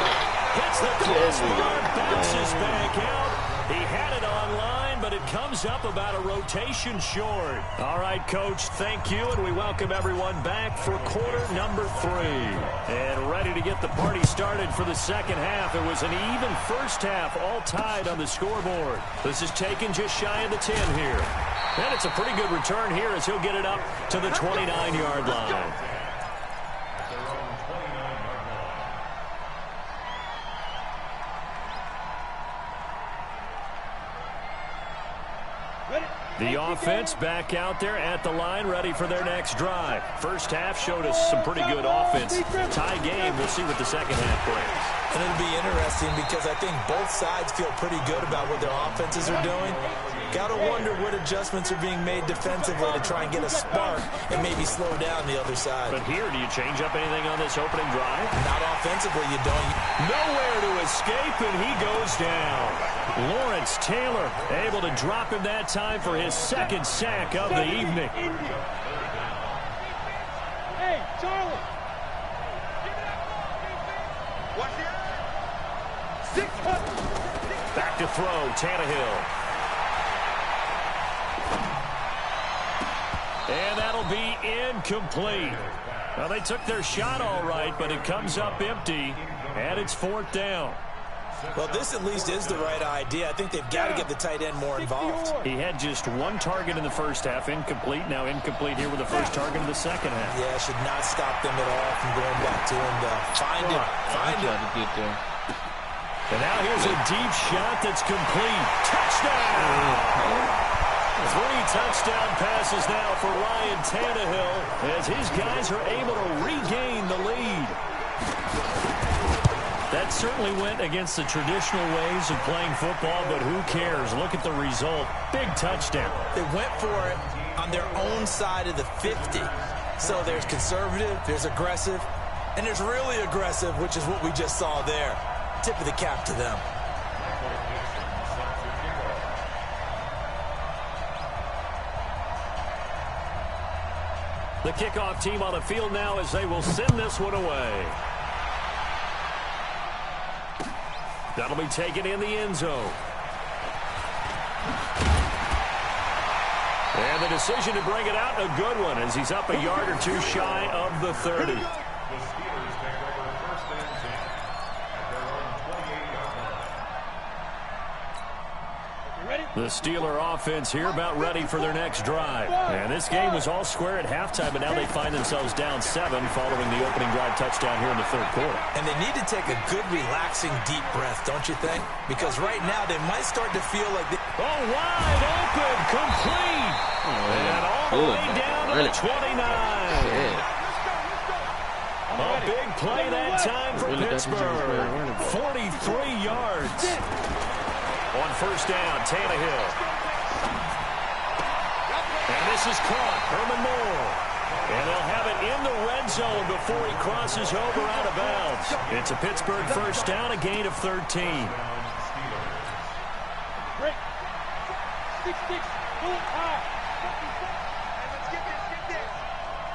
Hits the crossbar, bounces back out. He had it online, but it comes up about a rotation short. All right, Coach, thank you, and we welcome everyone back for quarter number 3. And ready to get the party started for the second half. It was an even first half, all tied on the scoreboard. This is taken just shy of the 10 here. And it's a pretty good return here as he'll get it up to the 29-yard line. The offense back out there at the line, ready for their next drive. First half showed us some pretty good offense. Tie game. We'll see what the second half brings. And it'll be interesting because I think both sides feel pretty good about what their offenses are doing. Got to wonder what adjustments are being made defensively to try and get a spark and maybe slow down the other side. But here, do you change up anything on this opening drive? Not offensively, you don't. Nowhere to escape, and he goes down. Lawrence Taylor able to drop him that time for his 2nd sack of the evening. Hey, Charlie. Back to throw, Tannehill. And that'll be incomplete. Well, they took their shot all right, but it comes up empty, and it's 4th down. Well, this at least is the right idea. I think they've got to get the tight end more involved. He had just 1 target in the first half, incomplete. Now incomplete here with the first target of the second half. Yeah, should not stop them at all from going back to him. Find him. Find him. To get there. And now here's a deep shot that's complete. Touchdown! 3 touchdown passes now for Ryan Tannehill as his guys are able to regain the lead. That certainly went against the traditional ways of playing football, but who cares? Look at the result. Big touchdown. They went for it on their own side of the 50. So there's conservative, there's aggressive, and there's really aggressive, which is what we just saw there. Tip of the cap to them. The kickoff team on the field now as they will send this one away. That'll be taken in the end zone. And the decision to bring it out, a good one, as he's up a yard or 2 shy of the 30. The Steeler offense here about ready for their next drive. And this game was all square at halftime, but now they find themselves down 7 following the opening drive touchdown here in the 3rd quarter. And they need to take a good, relaxing, deep breath, don't you think? Because right now they might start to feel like Oh, wide open, complete. And all the way down to the 29. A big play that time for Pittsburgh. 43 yards. On first down, Tannehill. And this is caught. Herman Moore. And they'll have it in the red zone before he crosses over out of bounds. It's a Pittsburgh first down, a gain of 13. Break. 6-6. Go high. Let's get this.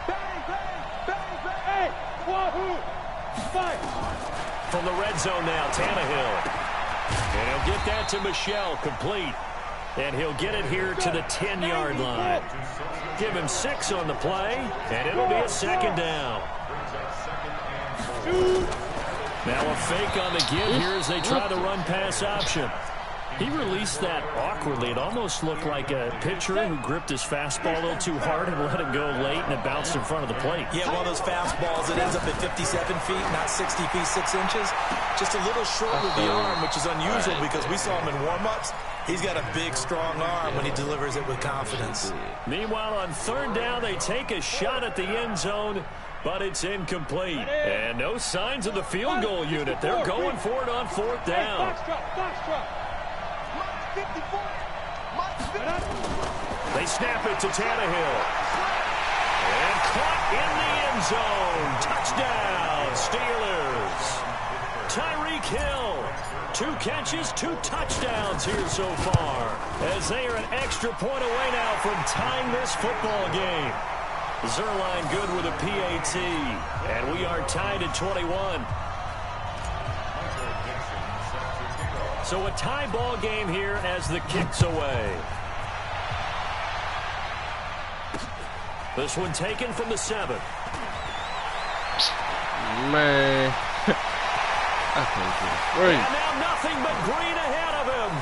Bang, bang, bang, bang. Hey, wahoo. Fight. From the red zone now, Tannehill. And he'll get that to Michel, complete. And he'll get it here to the 10-yard line. Give him 6 on the play, and it'll be a second down. Now a fake on the give here as they try to run pass option. He released that awkwardly. It almost looked like a pitcher who gripped his fastball a little too hard and let it go late, and it bounced in front of the plate. Yeah, one of those fastballs that ends up at 57 feet, not 60 feet, 6 inches. Just a little short with the arm, which is unusual because we saw him in warm-ups. He's got a big, strong arm when he delivers it with confidence. Meanwhile, on third down, they take a shot at the end zone, but it's incomplete. And no signs of the field goal unit. They're going for it on fourth down. They snap it to Tannehill. And caught in the end zone. Touchdown, Steelers. Tyreek Hill. 2 catches, 2 touchdowns here so far. As they are an extra point away now from tying this football game. Zerline good with a PAT. And we are tied at 21. So a tie ball game here as the kick's away. This one taken from the 7. Man. I can't get it free. And now nothing but green ahead of him.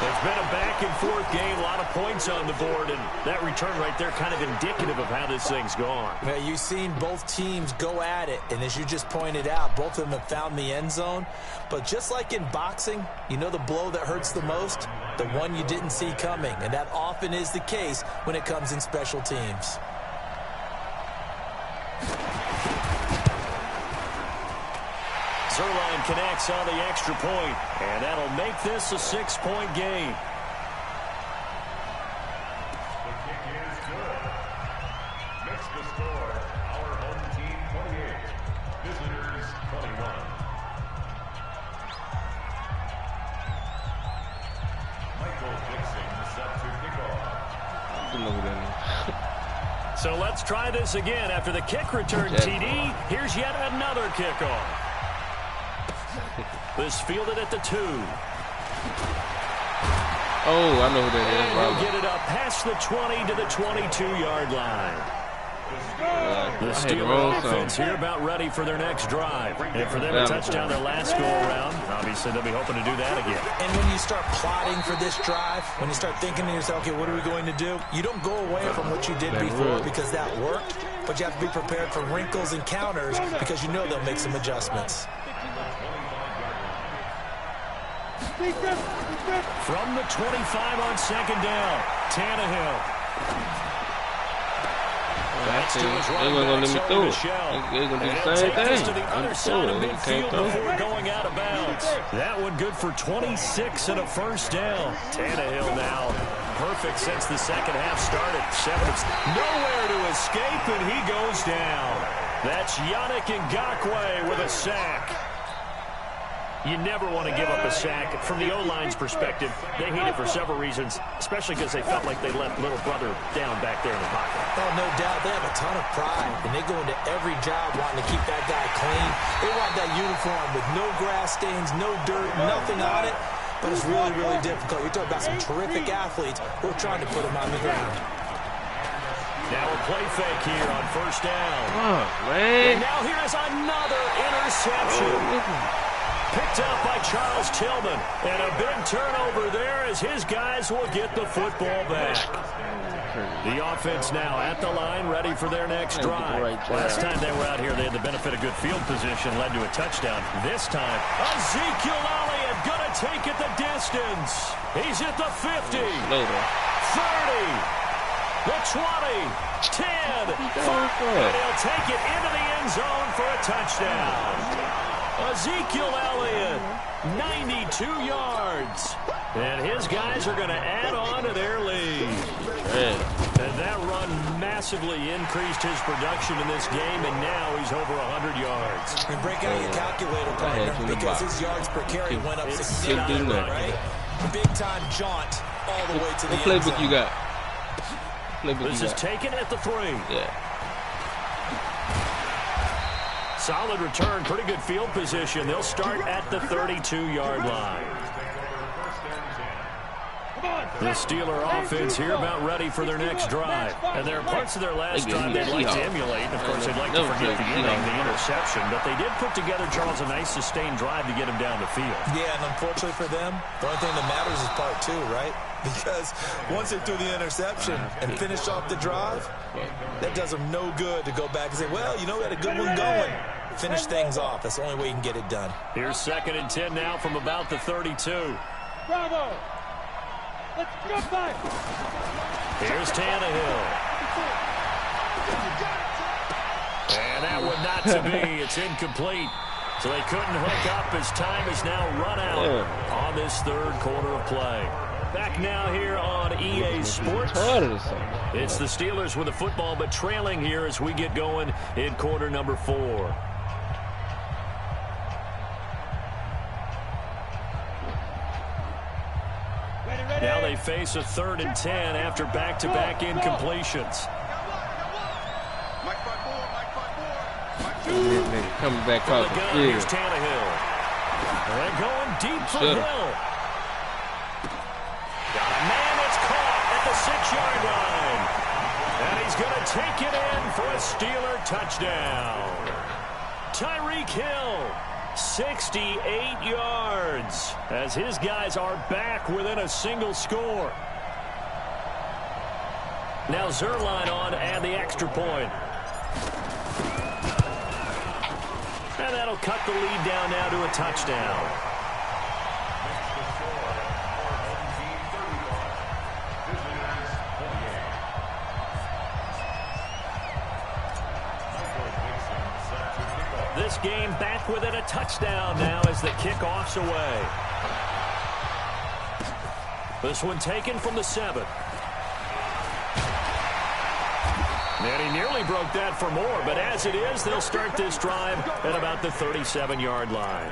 There's been a back-and-forth game, a lot of points on the board, and that return right there kind of indicative of how this thing's gone. Yeah, you've seen both teams go at it, and as you just pointed out, both of them have found the end zone. But just like in boxing, you know the blow that hurts the most? The one you didn't see coming, and that often is the case when it comes in special teams. Zerline connects on the extra point, and that'll make this a 6-point game. The kick is good. Makes the score our home team 28, visitors 21. Michael Dixon set to kick off. So let's try this again. After the kick return TD, here's yet another kickoff. This fielded at the 2. Oh, I know who that is. And he'll get it up past the 20 to the 22-yard line. The Steelers offense here about ready for their next drive. And for them to touch down their last go-around, obviously they'll be hoping to do that again. And when you start plotting for this drive, when you start thinking to yourself, okay, what are we going to do? You don't go away from what you did before because that worked, but you have to be prepared for wrinkles and counters because you know they'll make some adjustments. From the 25 on second down, Tannehill. That's to his right back, Sony Michel. They're going to do the He'll same take this to thing. the other side of midfield before going out of bounds. That one good for 26 and a first down. Tannehill now perfect since the second half started. 7 nowhere to escape, and he goes down. That's Yannick Ngakoue with a sack. You never want to give up a sack. From the O-line's perspective, they hate it for several reasons, especially because they felt like they left little brother down back there in the pocket. Oh, no doubt. They have a ton of pride, and they go into every job wanting to keep that guy clean. They want that uniform with no grass stains, no dirt, nothing on it, but it's really, really difficult. You're talking about some terrific athletes who are trying to put them on the ground. Now a play fake here on first down. Oh, man. And now here is another interception. picked up by Charles Tillman. And a big turnover there as his guys will get the football back. The offense now at the line, ready for their next drive. Last time they were out here, they had the benefit of good field position, led to a touchdown. This time, Ezekiel Elliott going to take it the distance. He's at the 50, 30, the 20, 10, 5, and he'll take it into the end zone for a touchdown. Ezekiel Elliott, 92 yards. And his guys are going to add on to their lead. And that run massively increased his production in this game, and now he's over 100 yards. And break out your calculator, partner, because his yards per carry went up significantly, right? Big-time jaunt all the way to the end zone. What playbook you got? This is taken at the 3. Yeah. Solid return, pretty good field position. They'll start at the 32-yard line. The Steeler offense here about ready for their next drive. And there are parts of their last drive they'd like to emulate. Of course, they'd like to forget the inning, the interception. But they did put together, Charles, a nice sustained drive to get him down the field. Yeah, and unfortunately for them, the only thing that matters is part 2, right? Because once they threw the interception and finished off the drive, that does them no good to go back and say, well, you know, we had a good one going. Finish things off. That's the only way you can get it done. Here's 2nd and 10 now from about the 32. Bravo! Let's go back! Here's Tannehill. And that one not to be. It's incomplete. So they couldn't hook up as time is now run out on this 3rd quarter of play. Back now here on EA Sports. It's the Steelers with the football, but trailing here as we get going in quarter number 4. Now they face a 3rd and 10 after back-to-back incompletions. Coming back out the field. Here's Tannehill. And going deep for Hill. Got a man that's caught at the 6-yard line. And he's going to take it in for a Steeler touchdown. Tyreek Hill. 68 yards as his guys are back within a single score. Now Zerline on to add the extra point. And that'll cut the lead down now to a touchdown. This game back within a touchdown now as the kickoff's away. This one taken from the 7. And he nearly broke that for more, but as it is, they'll start this drive at about the 37-yard line.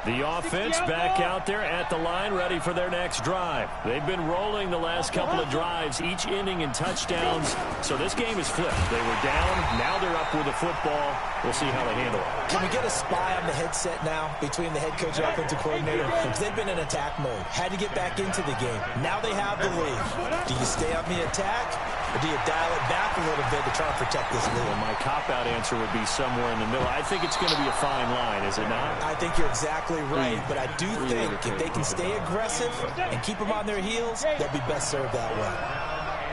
The offense back out there at the line, ready for their next drive. They've been rolling the last couple of drives, each ending in touchdowns. So this game is flipped. They were down, now they're up with the football. We'll see how they handle it. Can we get a spy on the headset now between the head coach and offensive coordinator? Because they've been in attack mode. Had to get back into the game. Now they have the lead. Do you stay on the attack, or do you dial it back a little bit to try and protect this lead? Well, my cop-out answer would be somewhere in the middle. I think it's going to be a fine line, is it not? I think you're exactly right, but I do think if they can stay aggressive and keep them on their heels, they'll be best served that way.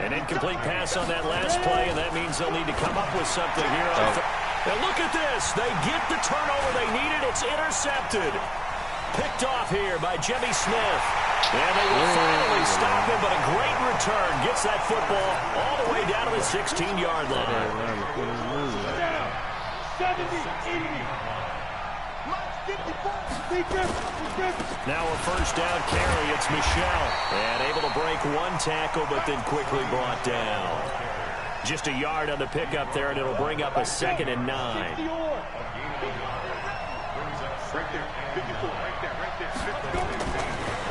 An incomplete pass on that last play, and that means they'll need to come up with something here. Now look at this. They get the turnover they needed. It's intercepted. Picked off here by Jimmy Smith. And they will finally stop him, but a great return. Gets that football all the way down to the 16-yard line. 70, 80. Now a first down carry. It's Michelle. And able to break one tackle, but then quickly brought down. Just a yard on the pickup there, and it'll bring up a 2nd and 9. Right there, 54, right there.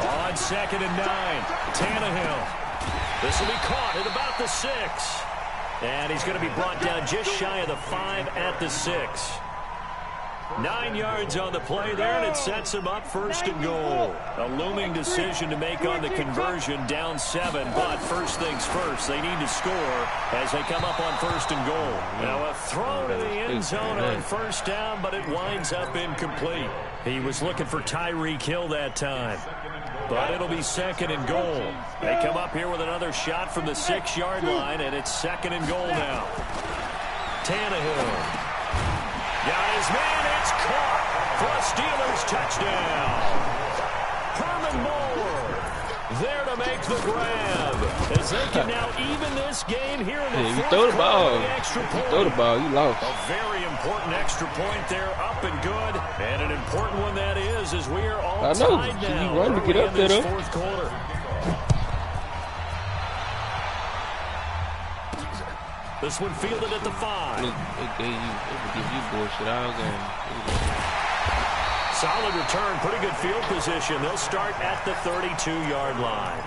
On 2nd and 9, Tannehill. This will be caught at about the 6. And he's going to be brought down just shy of the 5 at the 6. 9 yards on the play there, and it sets him up 1st and goal. A looming decision to make on the conversion, down 7, but first things first, they need to score as they come up on 1st and goal. Now a throw to the end zone on 1st down, but it winds up incomplete. He was looking for Tyreek Hill that time, but it'll be 2nd and goal. They come up here with another shot from the 6-yard line, and it's 2nd and goal now. Tannehill. Got his man, it's caught for a Steelers touchdown. Herman Moore there to make the grab as they can now even this game here in the fourth quarter. Throw the ball, you lost. A very important extra point there, up and good, and an important one that is, as we are all tied now. You run to get up there, though. Fourth quarter. This one fielded at the 5. It would give you bullshit all game. Solid return, pretty good field position. They'll start at the 32-yard line.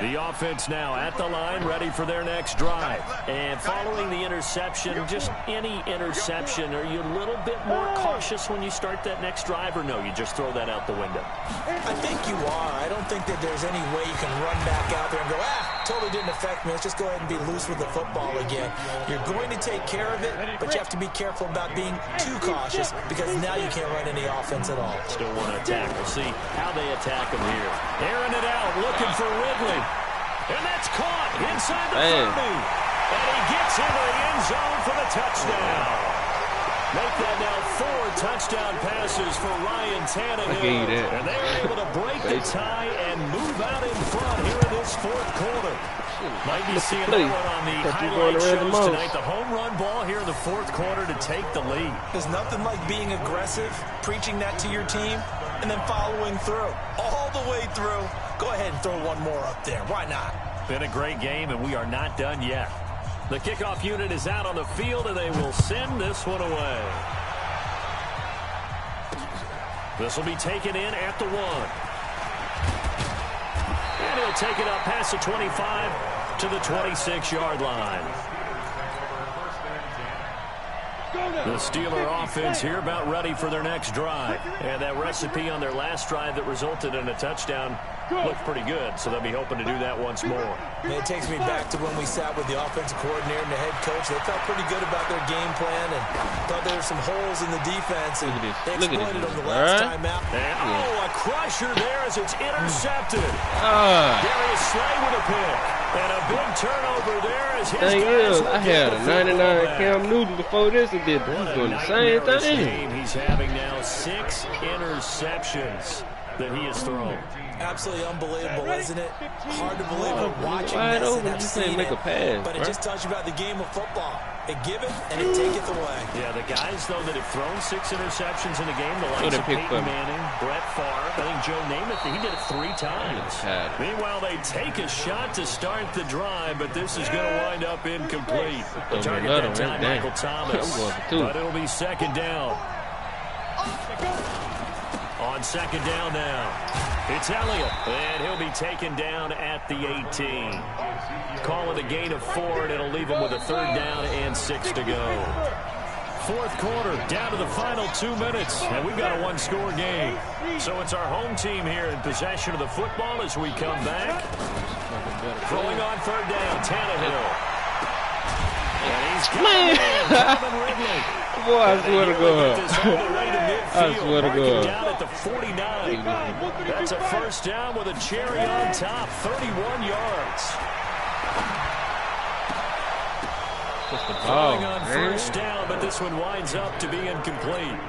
The offense now at the line, ready for their next drive. And following the interception, just any interception, are you a little bit more cautious when you start that next drive, or no, you just throw that out the window? I think you are. I don't think that there's any way you can run back out there and go, totally didn't affect me. Let's just go ahead and be loose with the football again. You're going to take care of it, but you have to be careful about being too cautious because now you can't run any offense at all. Still want to attack. We'll see how they attack them here. Airing it out, looking for Ridley. And that's caught inside the 30. And he gets into the end zone for the touchdown. Make that now 4 touchdown passes for Ryan Tannehill. And they're able to break the tie and move out in front here in this fourth quarter. Might be seeing that one on the highlight shows tonight. The home run ball here in the fourth quarter to take the lead. There's nothing like being aggressive, preaching that to your team, and then following through. All the way through. Go ahead and throw one more up there. Why not? Been a great game, and we are not done yet. The kickoff unit is out on the field, and they will send this one away. This will be taken in at the 1. And he'll take it up past the 25 to the 26-yard line. The Steeler offense here about ready for their next drive. And that recipe on their last drive that resulted in a touchdown looked pretty good, so they'll be hoping to do that once more. It takes me back to when we sat with the offensive coordinator and the head coach. They felt pretty good about their game plan and thought there were some holes in the defense, and they exploited them the last time out. And, a crusher there as it's intercepted. Darius Slay with a pick. And a big turnover there as his guys I had a 99 Cam Newton before this and did doing the same thing. He's having now 6 interceptions that he has thrown. Absolutely unbelievable, isn't it? Hard to believe we're watching this and have seen it, but it just tells you about the game of football. It giveth and it taketh away. Yeah, the guys, though, that have thrown 6 interceptions in a game, the likes of Peyton Manning, Brett Favre, I think Joe Namath, he did it 3 times. Meanwhile, they take a shot to start the drive, but this is going to wind up incomplete. The target that time, Michael Thomas, but it'll be 2nd down. On 2nd down now, it's Elliott, and he'll be taken down at the 18. Call it a gain of 4, and it'll leave him with a 3rd down and 6 to go. Fourth quarter, down to the final 2 minutes, and we've got a 1-score game. So it's our home team here in possession of the football as we come back. Throwing on 3rd down, Tannehill. And he's coming in, Ridley. Boy, I swear to God. I swear to God. Down at the 49. That's a 1st down with a cherry on top. 31 yards. Throwing on 1st down, but this one winds up to be incomplete.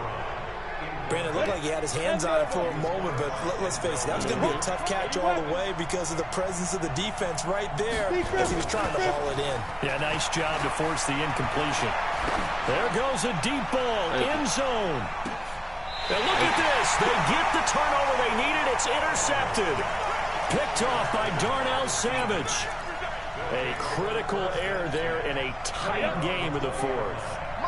Brandon, it looked like he had his hands on it for a moment, but let's face it, that was going to be a tough catch all the way because of the presence of the defense right there as he was trying to haul it in. Yeah, nice job to force the incompletion. There goes a deep ball, end zone. And look at this. They get the turnover they needed. It's intercepted. Picked off by Darnell Savage. A critical error there in a tight game of the 4th.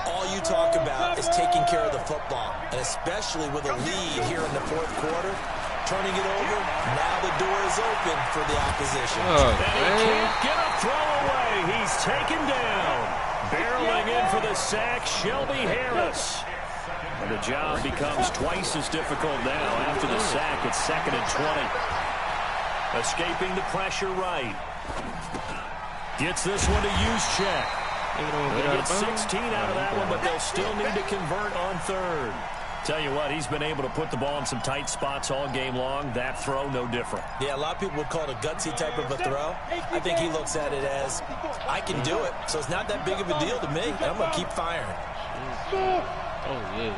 All you talk about is taking care of the football, and especially with a lead here in the 4th quarter, turning it over, now the door is open for the opposition. And he can't get a throw away. He's taken down. Barreling in for the sack, Shelby Harris. And the job becomes twice as difficult now after the sack. It's 2nd and 20. Escaping the pressure right. Gets this one to Juszczyk. They get 16 out of that one, but they'll still need to convert on 3rd. Tell you what, he's been able to put the ball in some tight spots all game long. That throw, no different. Yeah, a lot of people would call it a gutsy type of a throw. I think he looks at it as, I can do it, so it's not that big of a deal to me, and I'm going to keep firing. Oh, yeah.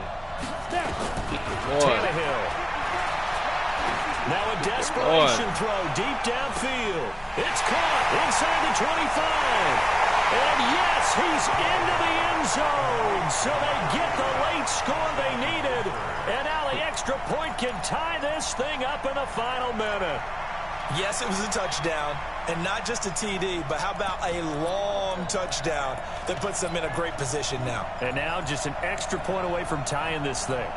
Tannehill. Now a desperation throw deep downfield. It's caught inside the 25. And yes, he's into the end zone. So they get the late score they needed. And now the extra point can tie this thing up in the final minute. Yes, it was a touchdown. And not just a TD, but how about a long touchdown that puts them in a great position now. And now just an extra point away from tying this thing.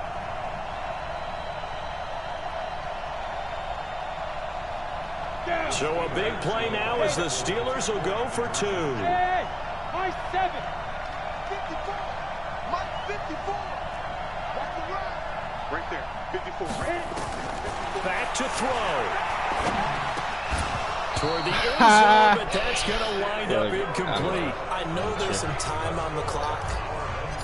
So a big play now as the Steelers will go for 2. Hey, my 7. 54. My 54. That's the run. Right there. 54. Back to throw. Toward the end zone, but that's going to wind up incomplete. I know there's some time on the clock,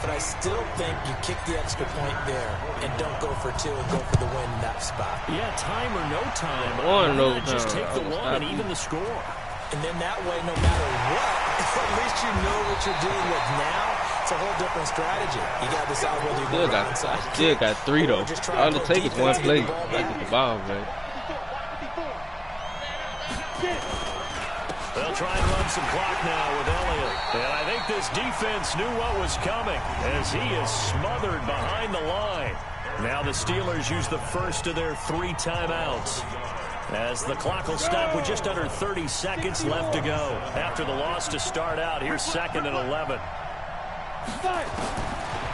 but I still think you kick the extra point there and don't go for 2 and go for the win in that spot. Yeah, time or no time. Just take the one and even the score. And then that way, no matter what, at least you know what you're dealing with now. It's a whole different strategy. You got to decide whether you're going to go inside. Still got 3, though. All it takes is one play. I get the ball, man. They'll try and run some clock now with Elliott. And I think this defense knew what was coming as he is smothered behind the line. Now the Steelers use the first of their 3 timeouts, as the clock will stop with just under 30 seconds left to go. After the loss to start out, here's 2nd and 11.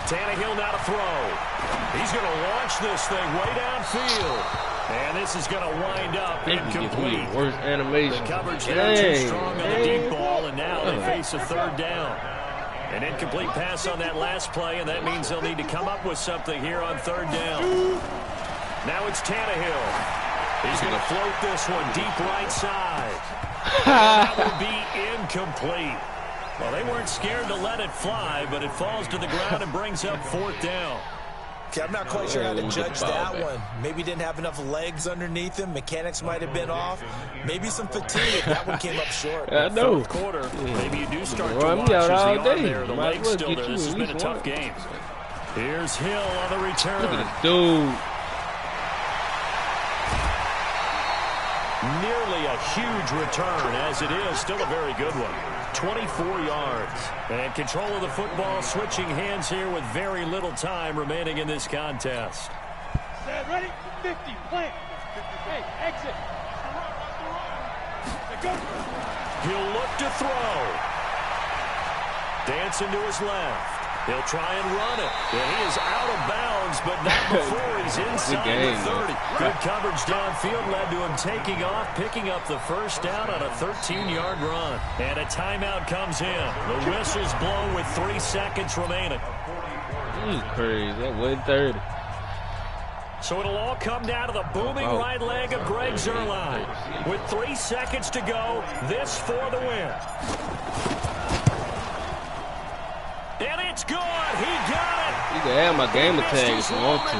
Tannehill now to throw. He's going to launch this thing way downfield. And this is going to wind up incomplete. Worst animation. The coverage there too strong on the deep ball, and now they face a 3rd down. An incomplete pass on that last play, and that means they'll need to come up with something here on 3rd down. Now it's Tannehill. He's going to float this one deep right side. That will be incomplete. Well, they weren't scared to let it fly, but it falls to the ground and brings up 4th down. Okay, I'm not quite sure how to judge that one. Maybe didn't have enough legs underneath him. Mechanics might have been off. Maybe some fatigue. That one came up short. I know. 4th quarter, maybe you do start to watch as the arm there. The leg's still there. This has been a tough game. Here's Hill on the return. Look at this dude. Nearly a huge return, as it is still a very good one. 24 yards. And control of the football switching hands here with very little time remaining in this contest. Set, ready? 50, plant. Hey, exit. Go. He'll look to throw. Dancing to his left. He'll try and run it. And he is out of bounds, but not before he's inside the 30. Good coverage downfield led to him taking off, picking up the first down on a 13-yard run. And a timeout comes in. The whistle's blown with 3 seconds remaining. This is crazy. That 130. So it'll all come down to the booming right leg of Greg Zuerlein. With 3 seconds to go, this for the win. And it's good. He got it. You can have my gamer tag if you want to.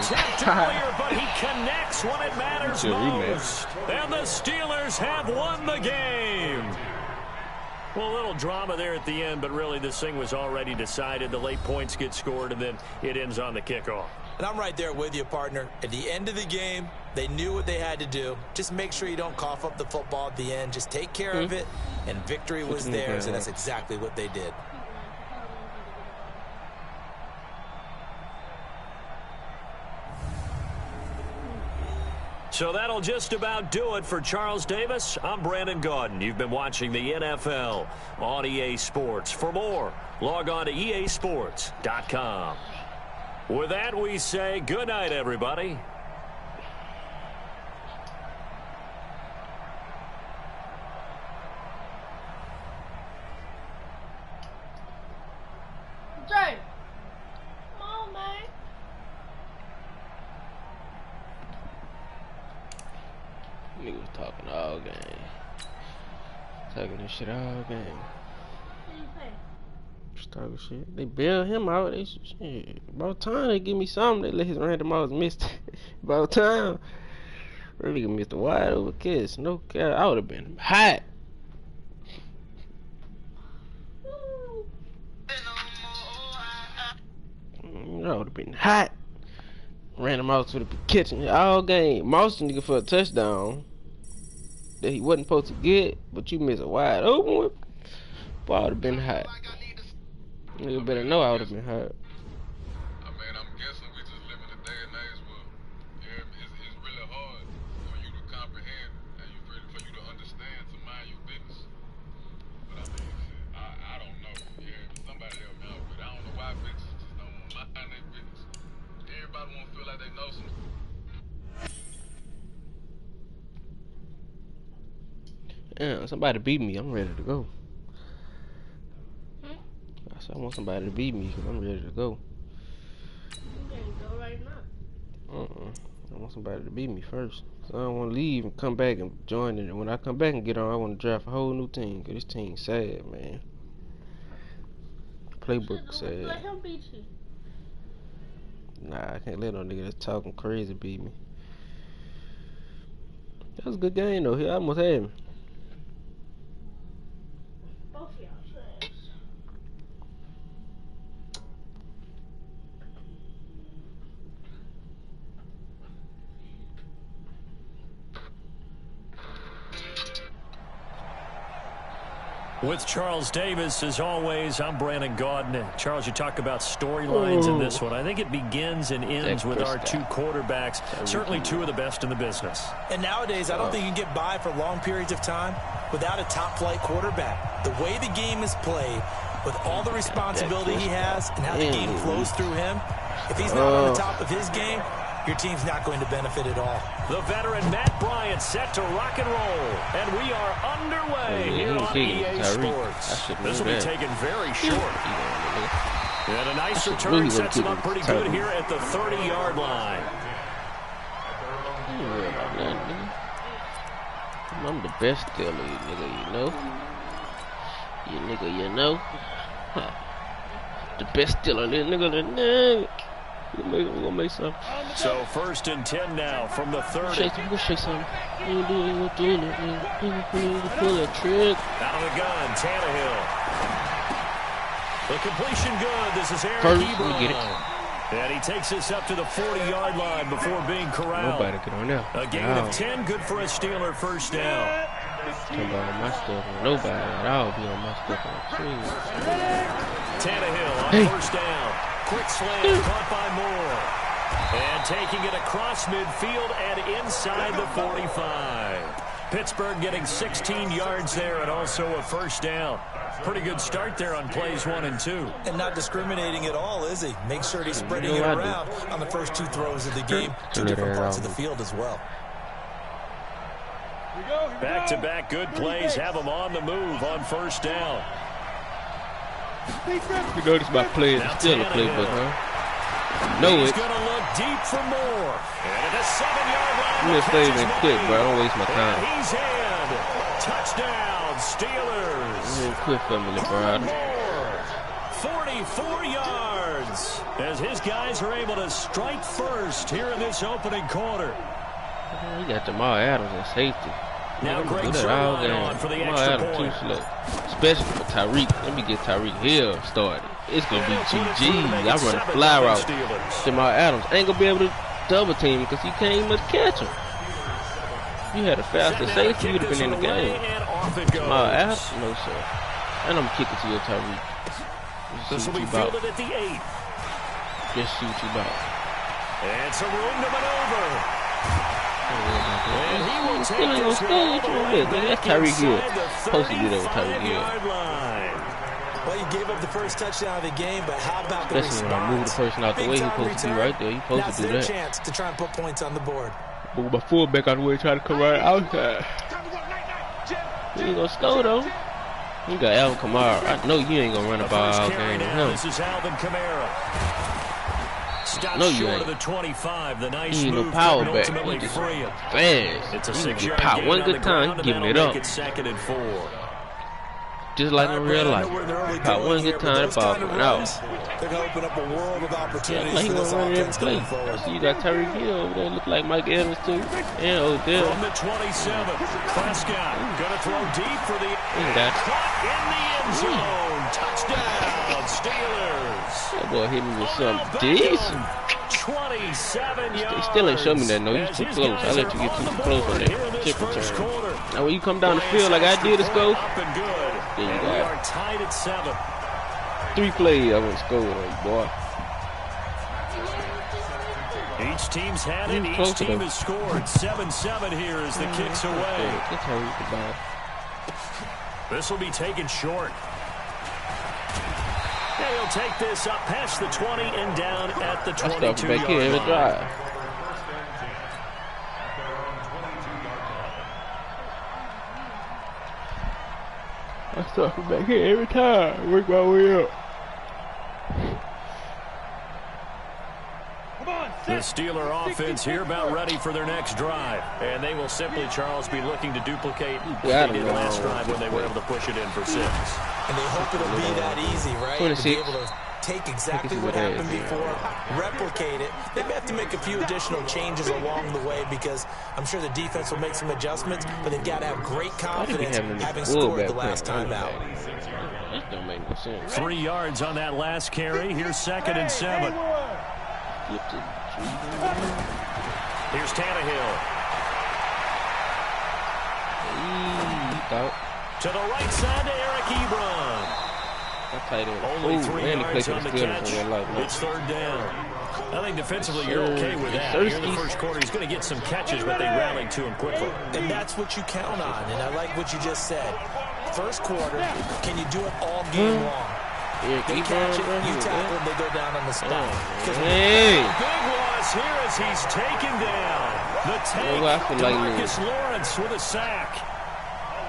Earlier, but he connects when it matters most. And the Steelers have won the game. Well, a little drama there at the end, but really this thing was already decided. The late points get scored, and then it ends on the kickoff. And I'm right there with you, partner. At the end of the game, they knew what they had to do. Just make sure you don't cough up the football at the end. Just take care of it, and victory was theirs, and that's exactly what they did. So that'll just about do it for Charles Davis. I'm Brandon Gaudin. You've been watching the NFL on EA Sports. For more, log on to easports.com. With that, we say good night, everybody. Jay, come on, man. Nigga was talking all game. Talking this shit all game. Just talking shit. They bailed him out. They shit. About time they give me something. They let his random outs miss. About time. Really missed a wide open kiss. No care. I would have been hot. I would have been hot. Ran him out to the kitchen all game. Moss nigga for a touchdown that he wasn't supposed to get, but you missed a wide open one. Boy, I would have been hot. Nigga better know I would have been hot. I mean, I'm guessing we just live in a day and age where it's really hard for you to comprehend and for you to understand to mind your business. But I mean, shit, I don't know. Yeah, somebody help me out with it. I don't know why bitches just don't want to mind their business. Everybody want to feel like they know some. Yeah, somebody beat me. I'm ready to go. I want somebody to beat me because I'm ready to go. You can't go right now. I want somebody to beat me first. So I don't want to leave and come back and join it. And when I come back and get on, I want to draft a whole new team. Because this team's sad, man. Playbook sad. Let him beat you. Nah, I can't let no nigga that's talking crazy beat me. That was a good game, though. He almost had me. Both of y'all trash. With Charles Davis, as always, I'm Brandon Gaudin. Charles, you talk about storylines in this one. I think it begins and ends with our two quarterbacks, certainly two of the best in the business. And nowadays, I don't think you can get by for long periods of time without a top-flight quarterback. The way the game is played, with all the responsibility he has and how the game flows through him, if he's not on the top of his game, your team's not going to benefit at all. The veteran Matt Bryant set to rock and roll. And we are underway here on EA Sports. This will be taken very short. And a nice return sets him up pretty good here at the 30-yard line. I'm the best dealer, you nigga, you know. You nigga, you know. The best dealer, nigga. We're gonna make something. So 1st and 10 now from the 30. We'll shake something. You doing pull a trick. Out of the gun, Tannehill. The completion good. This is Eric First, we get it. And he takes us up to the 40-yard line before being corralled. Nobody get on there. A gain of 10, good for a Steeler first down. Talking about my stuff. Nobody at all be on my stuff on the tree. Tannehill on first down. Quick slant caught by Moore. And taking it across midfield and inside the 45. Pittsburgh getting 16 yards there and also a first down. Pretty good start there on plays 1 and 2. And not discriminating at all, is he? Make sure he's spreading it around on the first 2 throws of the game to different parts of the field as well. Back-to-back good plays have them on the move on first down. You notice my play is still a playbook, huh? Know He's it. going to look deep for more. And at the 7-yard line, I'm just playing it quick, bro. I don't waste my time. He's in. Touchdown, Steelers. Quit for me, LeBron. 44 yards as his guys are able to strike first here in this opening quarter. He got Jamal Adams at safety. Now great do that all game. on for the Jamal extra Adams point. too slow. Especially for Tyreek. Let me get Tyreek Hill started. It's going to be GG. I run a fly route. Jamal Adams ain't going to be able to double team because he can't even catch him. You had a faster safety, you would have been in the game. Jamal Adams? No, sir. And I'm kicking to your Tyreek. This will be fielded at the 8. Just see what you about. And some room to maneuver. And he will take this one all the way back Tyreek Hill. inside the Supposed to do that with Tyreek Hill. 35-yard line. Well, you gave up the first touchdown of the game, but how about the Especially when I move the response? person out the way, he's supposed to be right there. He's supposed to do That's that. their chance to try and put points on the board. Move my fullback out the way, try to come right outside. He ain't gonna score though. You got Alvin Kamara. I know you ain't gonna run the ball all game with him. This is Alvin Kamara. stopped No, you short ain't. of the 25. The nice He ain't no move power couldn't back. ultimately He just free him. fast. It's a He can 6-yard pop gain one on the good time, ground, and giving that'll it make up. it 2nd and 4. Just like in real life. Pop one good time, the ball coming out. They're going to open up a world of Yeah, opportunities like he for this gonna run every offense play. going forward. See, you got Tyreek Hill over there, look like Mike Evans too, and Odell. From the 27, Prescott going to throw deep for the got caught in the end zone. Touchdown, Steelers. that boy hit me with something decent. 27 yards. They still ain't show me that, no. He's too close. I let you get too close on that chip return. Now when you come down the field like I did to score, then you got tied at 7. 3 plays I wouldn't score on you, boy. Each team's had it. Each team has scored. 7-7 here as the kicks away. That's how you get the ball. This will be taken short. And he'll take this up past the 20 and down at the 22-yard line. Drive. I start from back here every time. Work my way up. The Steeler offense here about ready for their next drive. And they will simply, Charles, be looking to duplicate what they did last drive when they were able to push it in for 6. And they hope it'll be that easy, right? 26. To be able to take exactly what happened before, replicate it. They may have to make a few additional changes along the way because I'm sure the defense will make some adjustments, but they've got to have great confidence having scored the last time out. That don't make no sense. 3 yards on that last carry. Here's 2nd and 7. Here's Tannehill. To the right side to Eric Ebron. Only 3 yards on the catch. It's 3rd down. I think defensively you're okay with that. Here in the first quarter, he's going to get some catches, but they rallied to him quickly. And that's what you count on, and I like what you just said. First quarter, can you do it all game long? They catch it, you tackle, they go down on the spot. Big loss here as he's taken down. The tank, Marcus Lawrence with a sack.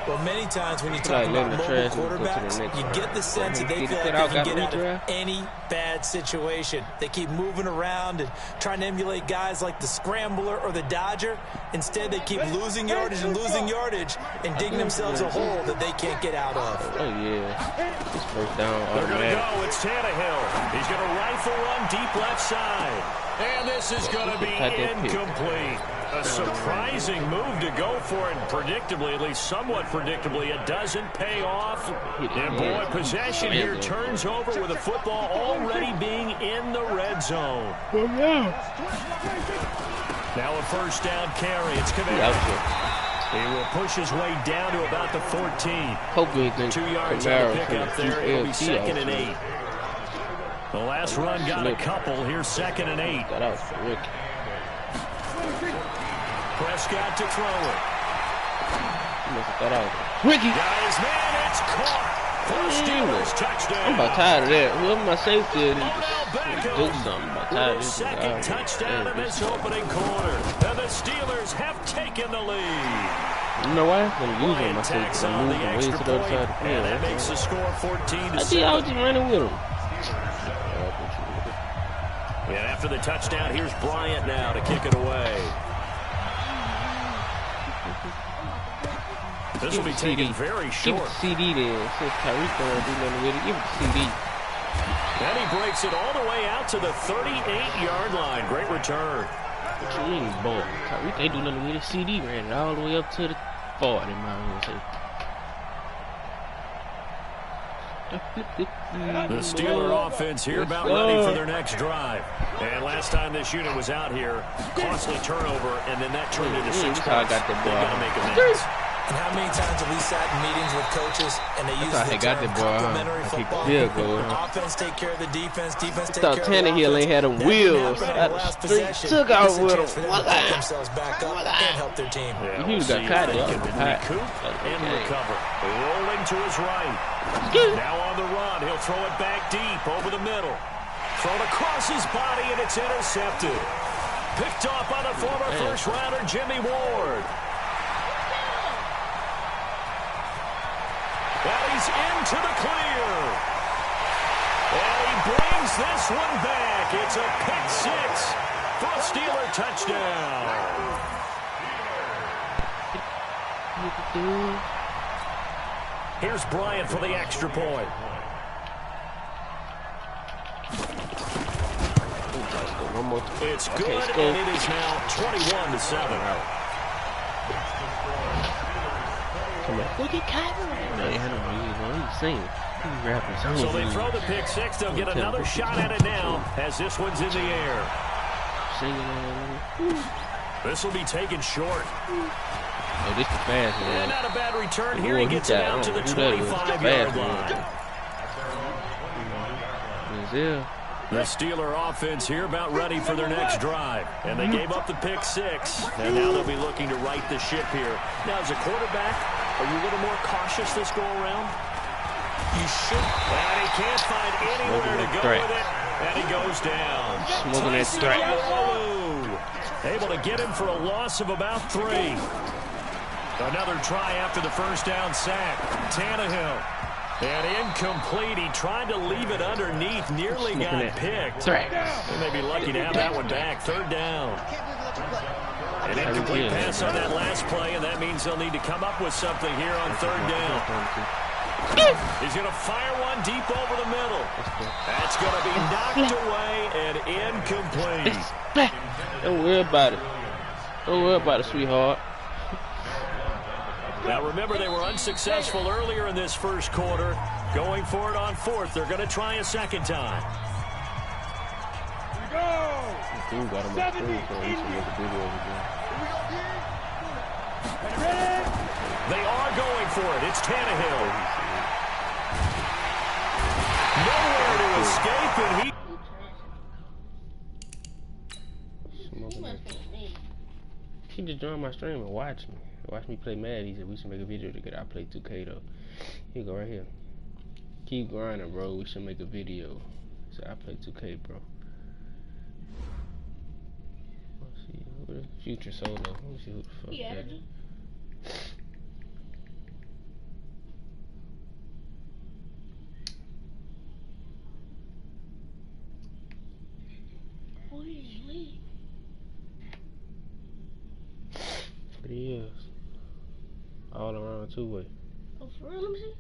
Well, many times when you talk about mobile quarterbacks, you get the sense that they feel like they can get out of any bad situation. They keep moving around and trying to emulate guys like the Scrambler or the Dodger. Instead, they keep losing yardage and digging themselves a hole that they can't get out of. Oh, yeah. It's first down. They're going to go. It's Tannehill. He's going to rifle run deep left side. And this is going to be incomplete. A surprising move to go for it. Predictably, at least somewhat predictably, it doesn't pay off. And boy, possession here turns over with the football already being in the red zone. Now a first down carry. It's Kamara. He will push his way down to about the 14. Hopefully, 2 yards on the pick up there. It'll be 2nd and 8. The last run got a couple. Here's 2nd and 8. Prescott to throw it. Ricky. Got his man. It's caught. For Steelers touchdown. I'm about tired of that. Whoever my safety is, do something. I'm about tired of this. Second touchdown in this opening quarter. And the Steelers have taken the lead. You know why? I'm losing my safety. I'm moving ways to the other side of the field. And that makes the score 14-7. I see I was just running with him. And after the touchdown, here's Bryant now to kick it away. This will be taken very short. Give it the CD then. Since Tyreek don't do nothing with it, give it the CD. And he breaks it all the way out to the 38-yard line. Great return. What you mean, boy? Tyreek ain't do nothing with it. CD ran it all the way up to the 40, man. The Steeler offense here about ready for their next drive. And last time this unit was out here, costly turnover, and then that turned into 6 points. They've got to make amends. And how many times have we sat in meetings with coaches and they use the term complementary football? Offense take care of the defense, defense take care of the offense. Tannehill ain't had them wheels out of the street. Took out with them. Pick themselves back up and help their team. Yeah, we'll see if they can recoup and recover. Rolling to his right. Now on the run, he'll throw it back deep over the middle. Thrown across his body, and it's intercepted. Picked off by the former first-rounder Jimmy Ward. And he's into the clear. And he brings this one back. It's a pick six for a Steeler touchdown. Here's Bryant for the extra point. It's good, and it is now 21-7. Come on. Look at Kyler. No, he had no music on. He's singing. He's rapping. So they throw the pick six. They'll get another shot at it now as this one's in the air. Singing. This will be taken short. Oh, this is fast, man. And not a bad return. Here he gets it out to the 25-yard line. The Steeler offense here about ready for their next drive. And they gave up the pick six. And now they'll be looking to right the ship here. Now, as a quarterback, are you a little more cautious this go-around? You should. And he can't find anywhere to go with it. And he goes down. Smoking that strike. Able to get him for a loss of about 3. Another try after the first down sack. Tannehill. And incomplete. He tried to leave it underneath. Nearly got picked. They may be lucky to have that one back. 3rd down. An incomplete pass on that last play, and that means they'll need to come up with something here on 3rd down. He's going to fire one deep over the middle. That's going to be knocked away and incomplete. Don't worry about it. Don't worry about it, sweetheart. Now remember, they were unsuccessful earlier in this first quarter. Going for it on 4th. They're going to try a second time. They are going for it. It's Tannehill. Nowhere to escape, and he just joined my stream and watched me. Watch me play Mad. He said we should make a video together. I play 2K though. Here you go right here. Keep grinding, bro. We should make a video. So I play 2K, bro. Let's see. What is Future Solo? Let me see who the fuck that is. What he is. All around 2-way. Oh, for real? Let me see.